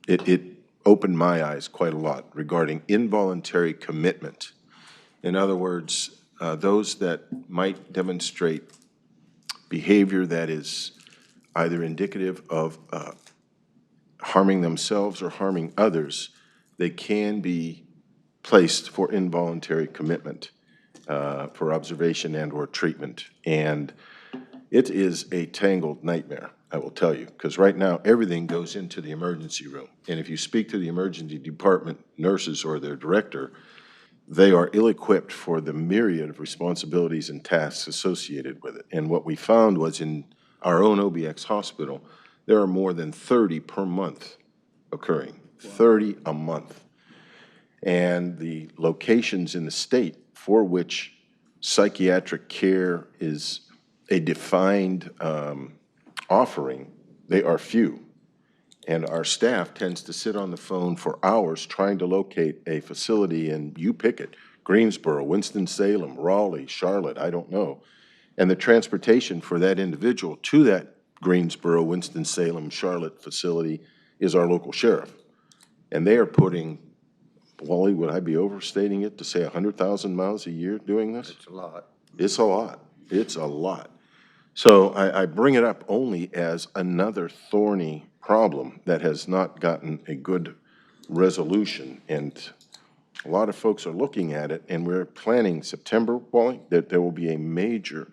it opened my eyes quite a lot regarding involuntary commitment. In other words, those that might demonstrate behavior that is either indicative of harming themselves or harming others, they can be placed for involuntary commitment for observation and or treatment. And it is a tangled nightmare, I will tell you, because right now everything goes into the emergency room. And if you speak to the emergency department nurses or their director, they are ill-equipped for the myriad of responsibilities and tasks associated with it. And what we found was in our own OBX hospital, there are more than 30 per month occurring, 30 a month. And the locations in the state for which psychiatric care is a defined offering, they are few. And our staff tends to sit on the phone for hours trying to locate a facility in, you pick it, Greensboro, Winston-Salem, Raleigh, Charlotte, I don't know. And the transportation for that individual to that Greensboro, Winston-Salem, Charlotte facility is our local sheriff. And they are putting, Wally, would I be overstating it to say 100,000 miles a year doing this? It's a lot. It's a lot. It's a lot. So I bring it up only as another thorny problem that has not gotten a good resolution. And a lot of folks are looking at it, and we're planning September, Wally, that there will be a major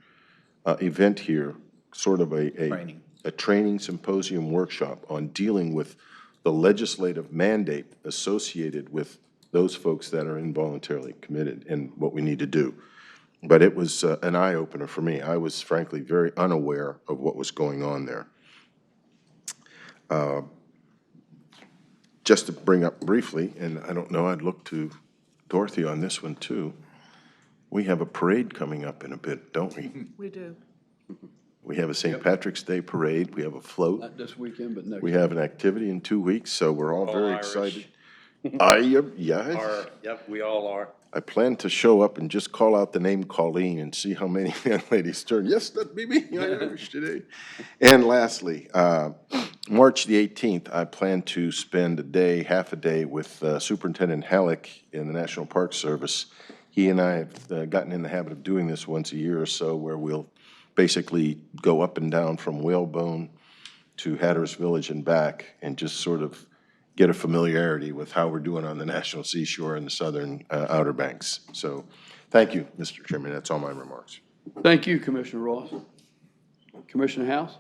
event here, sort of a training symposium workshop on dealing with the legislative mandate associated with those folks that are involuntarily committed and what we need to do. But it was an eye-opener for me. I was frankly very unaware of what was going on there. Just to bring up briefly, and I don't know, I'd look to Dorothy on this one too. We have a parade coming up in a bit, don't we? We do. We have a St. Patrick's Day parade, we have a float, Not this weekend, but next. we have an activity in 2 weeks, so we're all very Irish. excited. Yes. Yep, we all are. I plan to show up and just call out the name Colleen and see how many young ladies turn, yes, that'd be me, I'm Irish today. And lastly, March the 18th, I plan to spend a day, half a day with Superintendent Halleck in the National Park Service. He and I have gotten in the habit of doing this once a year or so, where we'll basically go up and down from Whalebone to Hatteras Village and back, and just sort of get a familiarity with how we're doing on the National Seashore and the southern Outer Banks. So, thank you, Mr. Chairman. That's all my remarks. Thank you, Commissioner Ross. Commissioner House?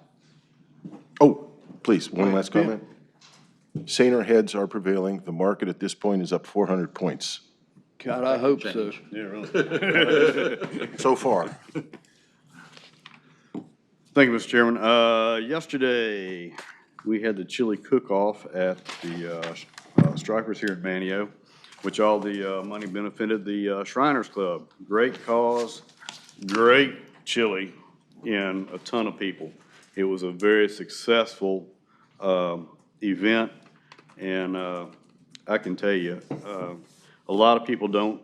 Oh, please, one last comment. Saner heads are prevailing. The market at this point is up 400 points. God, I hope so. Yeah, really. So far. Thank you, Mr. Chairman. Yesterday, we had the chili cook-off at the Stripers here in Manio, which all the money benefited the Shriners Club. Great cause, great chili, and a ton of people. It was a very successful event, and I can tell you, a lot of people don't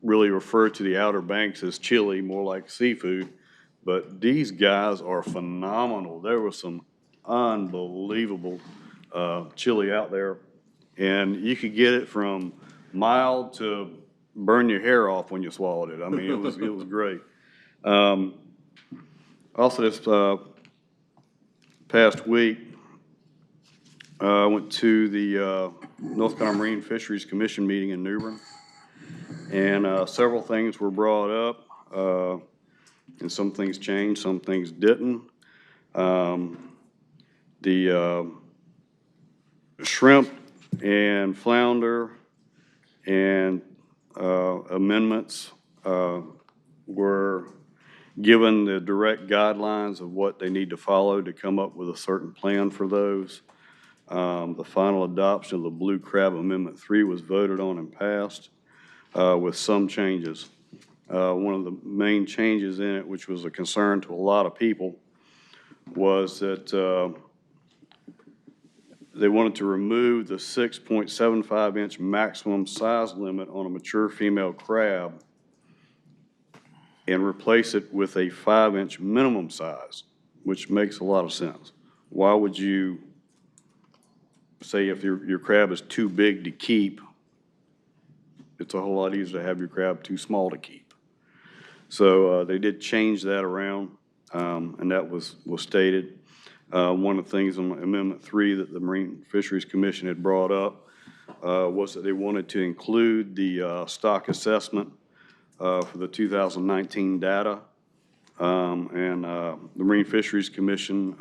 really refer to the Outer Banks as chili, more like seafood, but these guys are phenomenal. There was some unbelievable chili out there, and you could get it from mild to burn your hair off when you swallowed it. I mean, it was great. Also, this past week, I went to the North Carolina Marine Fisheries Commission meeting in New Bern, and several things were brought up, and some things changed, some things didn't. The shrimp and flounder and amendments were given the direct guidelines of what they need to follow to come up with a certain plan for those. The final adoption of the Blue Crab Amendment 3 was voted on and passed with some changes. One of the main changes in it, which was a concern to a lot of people, was that they wanted to remove the 6.75-inch maximum size limit on a mature female crab and replace it with a 5-inch minimum size, which makes a lot of sense. Why would you say if your crab is too big to keep, it's a whole lot easier to have your crab too small to keep? So they did change that around, and that was stated. One of the things on Amendment 3 that the Marine Fisheries Commission had brought up was that they wanted to include the stock assessment for the 2019 data. And the Marine Fisheries Commission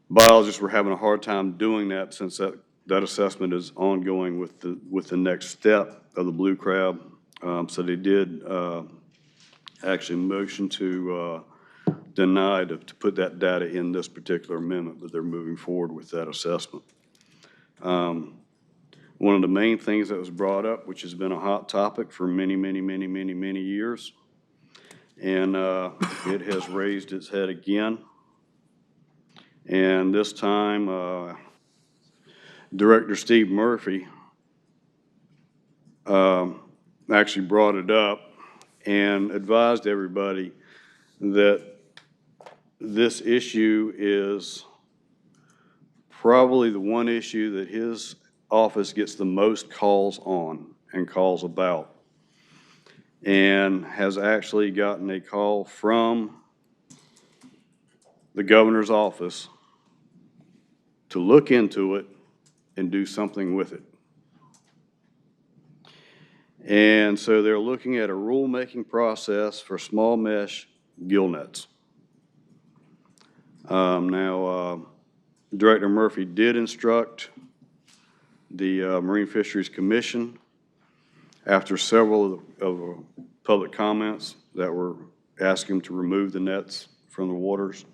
biologists were having a hard time doing that, since that assessment is ongoing with the next step of the blue crab. So they did actually motion to deny to put that data in this particular amendment, but they're moving forward with that assessment. One of the main things that was brought up, which has been a hot topic for many years, and it has raised its head again. And this time, Director Steve Murphy actually brought it up and advised everybody that this issue is probably the one issue that his office gets the most calls on and calls about, and has actually gotten a call from the governor's office to look into it and do something with it. And so they're looking at a rulemaking process for small mesh gill nets. Now, Director Murphy did instruct the Marine Fisheries Commission, after several of the public comments that were asking him to remove the nets from the waters.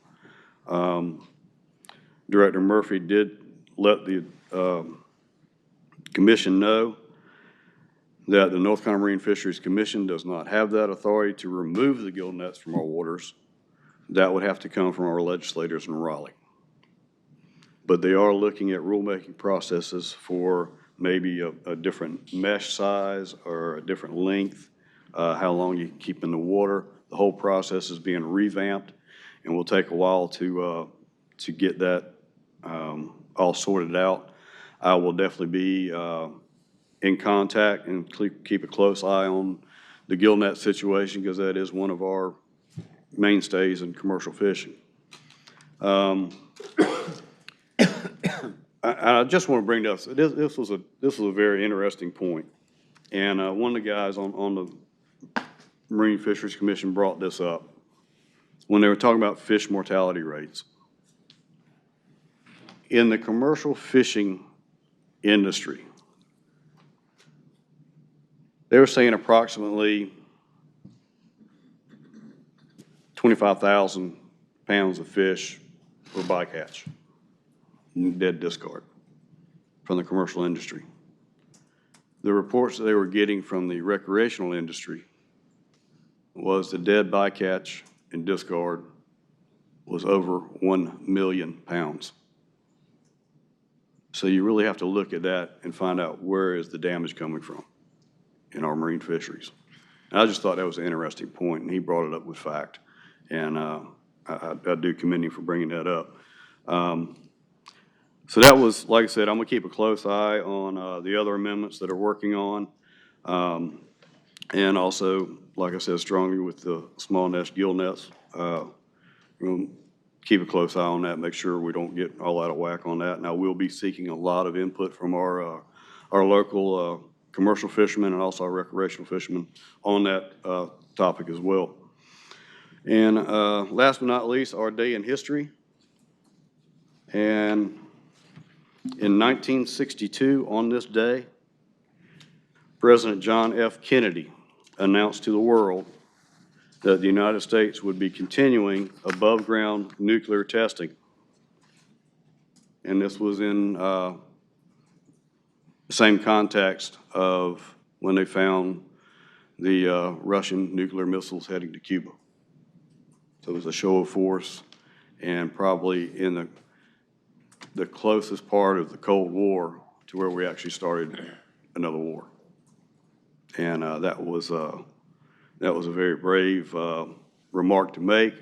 Director Murphy did let the commission know that the North Carolina Marine Fisheries Commission does not have that authority to remove the gill nets from our waters. That would have to come from our legislators in Raleigh. But they are looking at rulemaking processes for maybe a different mesh size or a different length, how long you can keep in the water. The whole process is being revamped, and will take a while to get that all sorted out. I will definitely be in contact and keep a close eye on the gill net situation, because that is one of our mainstays in commercial fishing. I just want to bring this. This was a very interesting point, and one of the guys on the Marine Fisheries Commission brought this up when they were talking about fish mortality rates. In the commercial fishing industry, they were saying approximately 25,000 pounds of fish were bycatch, dead discard from the commercial industry. The reports that they were getting from the recreational industry was the dead bycatch and discard was over 1 million pounds. So you really have to look at that and find out where is the damage coming from in our marine fisheries. And I just thought that was an interesting point, and he brought it up with fact. And I do commend him for bringing that up. So that was, like I said, I'm gonna keep a close eye on the other amendments that are working on. And also, like I said, strongly with the small nest gill nets. We'll keep a close eye on that, make sure we don't get all out of whack on that. And I will be seeking a lot of input from our local commercial fishermen and also our recreational fishermen on that topic as well. And last but not least, our day in history. And in 1962, on this day, President John F. Kennedy announced to the world that the United States would be continuing above-ground nuclear testing. And this was in the same context of when they found the Russian nuclear missiles heading to Cuba. So it was a show of force, and probably in the closest part of the Cold War to where we actually started another war. And that was a very brave remark to make,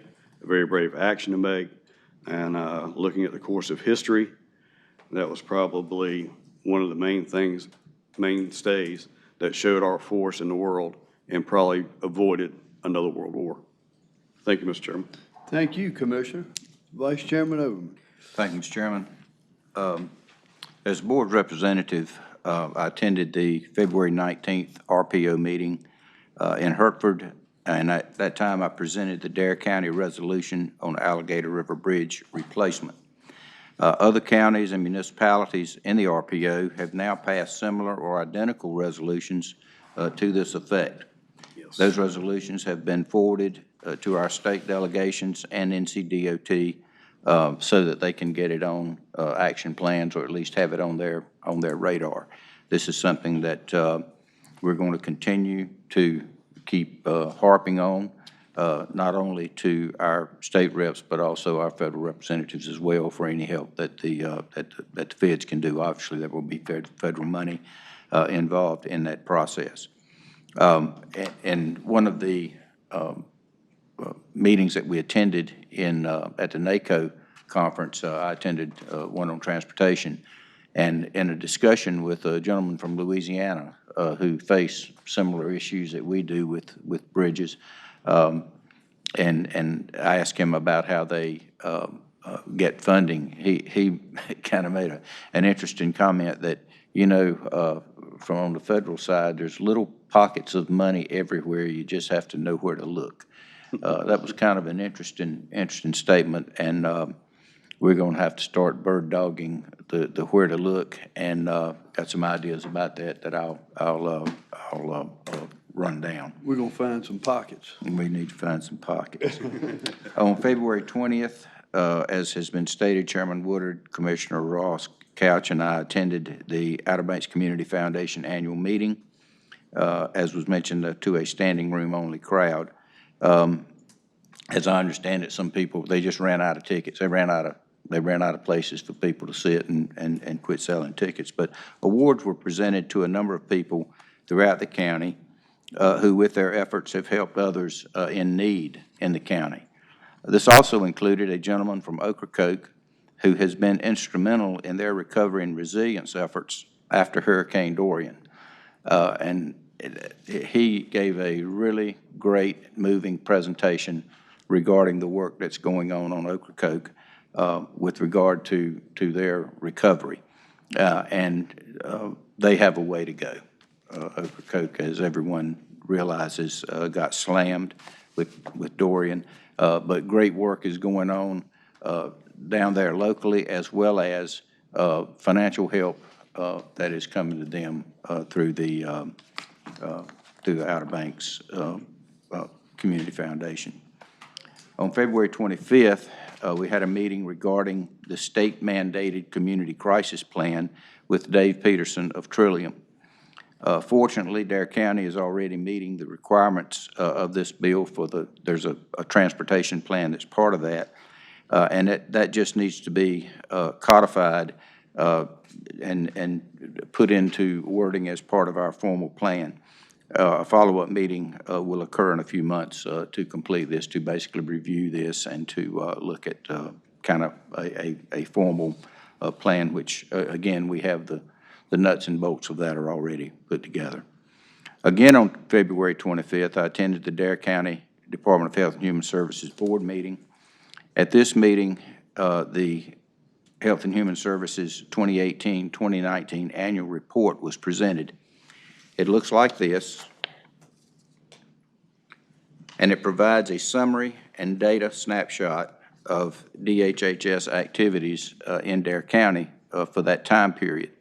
a very brave action to make. And looking at the course of history, that was probably one of the mainstays that showed our force in the world and probably avoided another world war. Thank you, Mr. Chairman. Thank you, Commissioner. Vice Chairman Overman. Thank you, Mr. Chairman. As board representative, I attended the February 19th RPO meeting in Hertford, and at that time I presented the Dare County resolution on Alligator River Bridge replacement. Other counties and municipalities in the RPO have now passed similar or identical resolutions to this effect. Yes. Those resolutions have been forwarded to our state delegations and NCDOT so that they can get it on action plans, or at least have it on their radar. This is something that we're going to continue to keep harping on, not only to our state reps, but also our federal representatives as well, for any help that the feds can do. Obviously, there will be federal money involved in that process. And one of the meetings that we attended at the NACO conference, I attended one on transportation, and in a discussion with a gentleman from Louisiana who face similar issues that we do with bridges, and I asked him about how they get funding. He kind of made an interesting comment that, you know, from on the federal side, there's little pockets of money everywhere. You just have to know where to look. That was kind of an interesting statement, and we're going to have to start bird dogging the where to look, and got some ideas about that I'll run down. We're going to find some pockets. We need to find some pockets. On February 20th, as has been stated, Chairman Woodard, Commissioner Ross, Couch, and I attended the Outer Banks Community Foundation annual meeting. as was mentioned, to a standing room only crowd. As I understand it, some people, they just ran out of tickets. They ran out of places for people to sit and quit selling tickets. But awards were presented to a number of people throughout the county who, with their efforts, have helped others in need in the county. This also included a gentleman from Ocracoke who has been instrumental in their recovery and resilience efforts after Hurricane Dorian. And he gave a really great, moving presentation regarding the work that's going on Ocracoke with regard to their recovery. And they have a way to go. Ocracoke, as everyone realizes, got slammed with Dorian, but great work is going on down there locally, as well as financial help that is coming to them through the Outer Banks Community Foundation. On February 25th, we had a meeting regarding the state-mandated community crisis plan with Dave Peterson of Trillium. Fortunately, Dare County is already meeting the requirements of this bill for there's a transportation plan that's part of that, and that just needs to be codified and put into wording as part of our formal plan. A follow-up meeting will occur in a few months to complete this, to basically review this and to look at kind of a formal plan, which, again, we have the nuts and bolts of that are already put together. Again, on February 25th, I attended the Dare County Department of Health and Human Services Board meeting. At this meeting, the Health and Human Services 2018-2019 annual report was presented. It looks like this, and it provides a summary and data snapshot of DHHS activities in Dare County for that time period.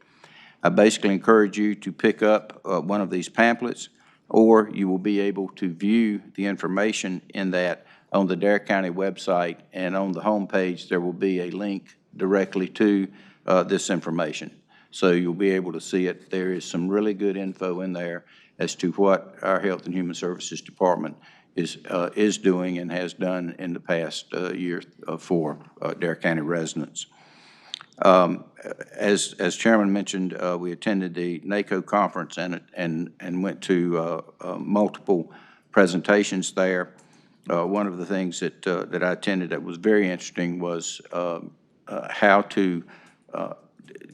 I basically encourage you to pick up one of these pamphlets, or you will be able to view the information in that on the Dare County website, and on the home page there will be a link directly to this information. So you'll be able to see it. There is some really good info in there as to what our Health and Human Services Department is doing and has done in the past year for Dare County residents. As Chairman mentioned, we attended the NACO conference and went to multiple presentations there. One of the things that I attended that was very interesting was how to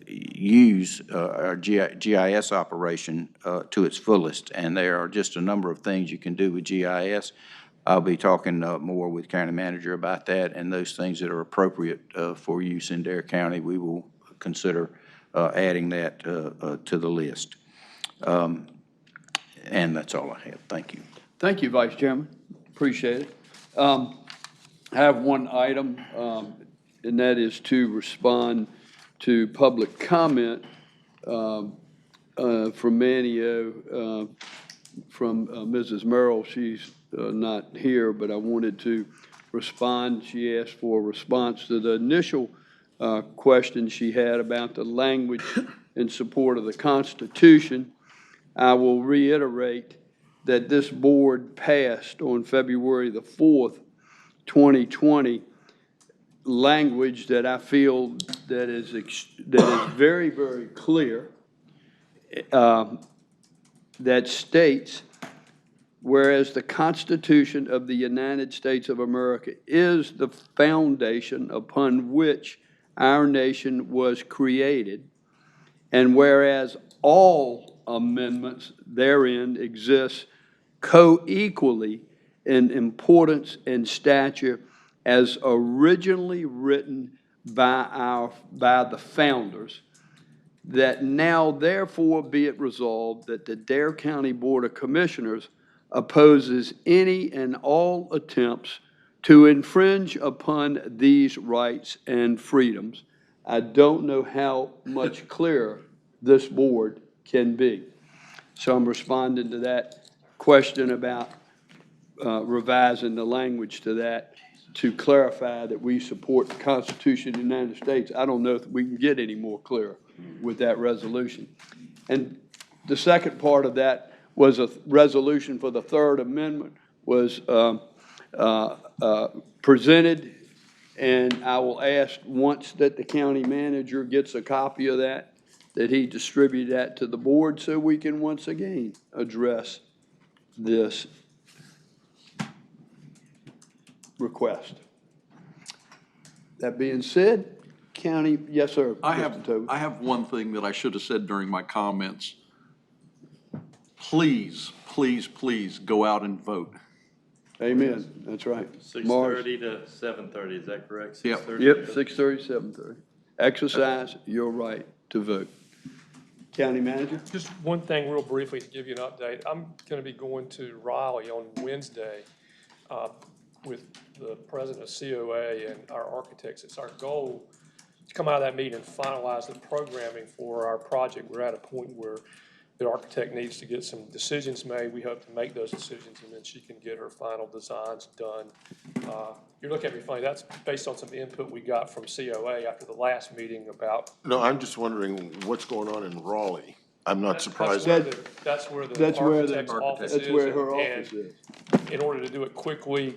use our GIS operation to its fullest, and there are just a number of things you can do with GIS. I'll be talking more with County Manager about that, and those things that are appropriate for use in Dare County, we will consider adding that to the list. And that's all I have. Thank you. Thank you, Vice Chairman. Appreciate it. I have one item, and that is to respond to public comment from Manio, from Mrs. Merrill. She's not here, but I wanted to respond. She asked for a response to the initial question she had about the language in support of the Constitution. I will reiterate that this board passed on February the 4th, 2020, language that I feel that is very, very clear, that states, whereas the Constitution of the United States of America is the foundation upon which our nation was created, and whereas all amendments therein exist co-equally in importance and stature as originally written by the founders, that now therefore be it resolved that the Dare County Board of Commissioners opposes any and all attempts to infringe upon these rights and freedoms. I don't know how much clearer this board can be. So I'm responding to that question about revising the language to that to clarify that we support the Constitution of the United States. I don't know if we can get any more clear with that resolution. And the second part of that was a resolution for the Third Amendment was presented, and I will ask, once that the county manager gets a copy of that, that he distribute that to the board so we can once again address this request. That being said, county, yes, sir. I Mr. Tobin. have one thing that I should have said during my comments. Please, please, please go out and vote. Amen. That's right. 6:30 to 7:30, is that correct? Yep. 6:30? Yep, 6:30, 7:30. Exercise your right to vote. County manager? Just one thing real briefly to give you an update. I'm going to be going to Raleigh on Wednesday with the president of COA and our architects. It's our goal to come out of that meeting and finalize the programming for our project. We're at a point where the architect needs to get some decisions made. We hope to make those decisions, and then she can get her final designs done. You're looking at me funny. That's based on some input we got from COA after the last meeting about. No, I'm just wondering what's going on in Raleigh. I'm not surprised. That's where the architect's office is. That's where her office is. In order to do it quickly,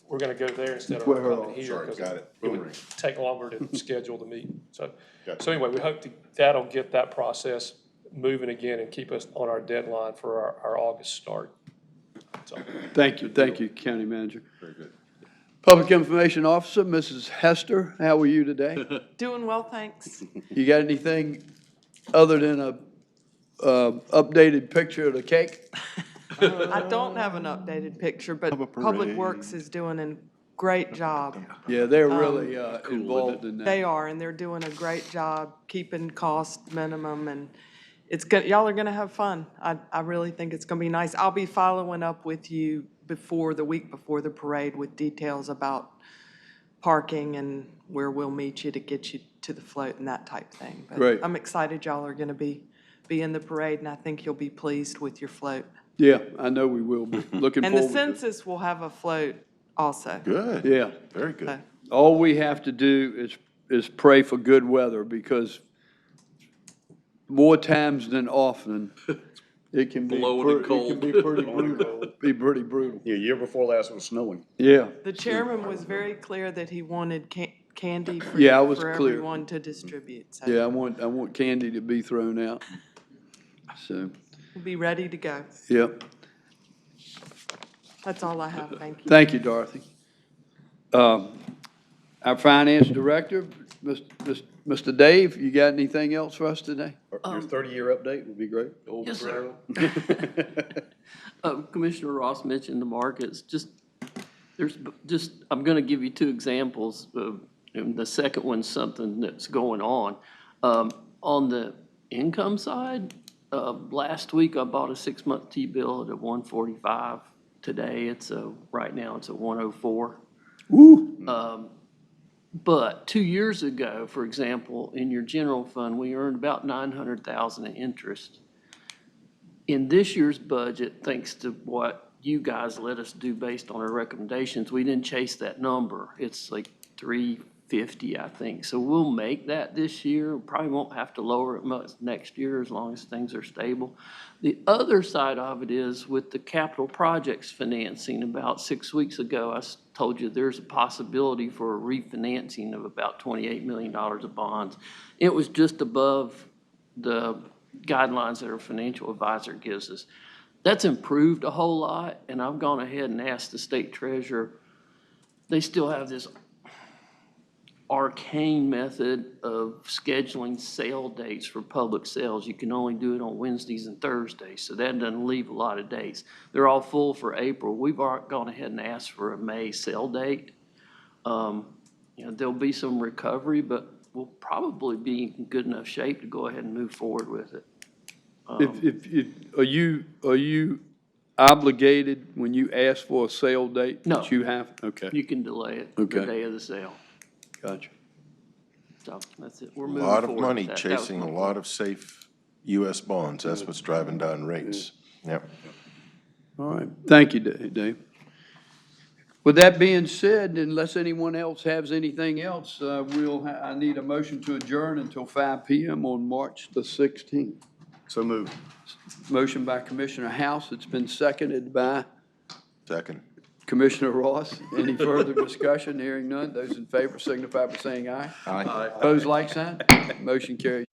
we're going to go there instead of Where her coming here, office. Got because it. it would take longer to schedule the meeting. So Gotcha. anyway, we hope that'll get that process moving again and keep us on our deadline for our August start. So, Thank you, County Manager. Very good. Public Information Officer, Mrs. Hester, how are you today? Doing well, thanks. You got anything other than a updated picture of the cake? I don't have an updated picture, but Public Works is doing a great job. Yeah, they're really involved in that. They are, and they're doing a great job keeping cost minimum, and it's good. Y'all are gonna have fun. I really think it's gonna be nice. I'll be following up with you the week before the parade with details about parking and where we'll meet you to get you to the float and that type thing. But Great. I'm excited y'all are gonna be in the parade, and I think you'll be pleased with your float. Yeah, I know we will be. Looking And forward the to it. census will have a float also. Good. Yeah. Very good. All we have to do is pray for good weather, because more times than often, it can be Blowing and cold. It can be pretty brutal. Yeah, year before last it was snowing. Yeah. The chairman was very clear that he wanted candy for Yeah, I was for clear. everyone to distribute. So Yeah, I want candy to be thrown out. So, we'll be ready to go. yep. That's all I have. Thank you. Thank you, Dorothy. Our Finance Director, Mr. Dave, you got anything else for us today? Your 30-year update would be great. Yes, sir. Commissioner Ross mentioned the markets. I'm going to give you two examples. And the second one's something that's going on. On the income side, last week I bought a 6-month T-bill at 145. Today right now it's at 104. Ooh. But 2 years ago, for example, in your general fund, we earned about $900,000 in interest. In this year's budget, thanks to what you guys let us do based on our recommendations, we didn't chase that number. It's like 350, I think. So we'll make that this year. Probably won't have to lower it much next year as long as things are stable. The other side of it is with the capital projects financing. About 6 weeks ago, I told you there's a possibility for a refinancing of about $28 million of bonds. It was just above the guidelines that our financial advisor gives us. That's improved a whole lot, and I've gone ahead and asked the state treasurer. They still have this arcane method of scheduling sale dates for public sales. You can only do it on Wednesdays and Thursdays, so that doesn't leave a lot of dates. They're all full for April. We've gone ahead and asked for a May sale date. There'll be some recovery, but we'll probably be in good enough shape to go ahead and move forward with it. Are you obligated when you ask for a sale date? No. That you have? Okay. You can delay it Okay. the day of the sale. Gotcha. So that's it. We're A moving lot forward of money with that. chasing a lot of safe U.S. bonds. That's what's driving down rates. Yep. All right. Thank you, Dave. With that being said, unless anyone else has anything else, I need a motion to adjourn until 5 p.m. on March the 16th. So moved. Motion by Commissioner House. It's been seconded by Second. Commissioner Ross. Any further discussion? Hearing none. Those in favor signify by saying aye. Aye. Opposed, like sign. Motion carries.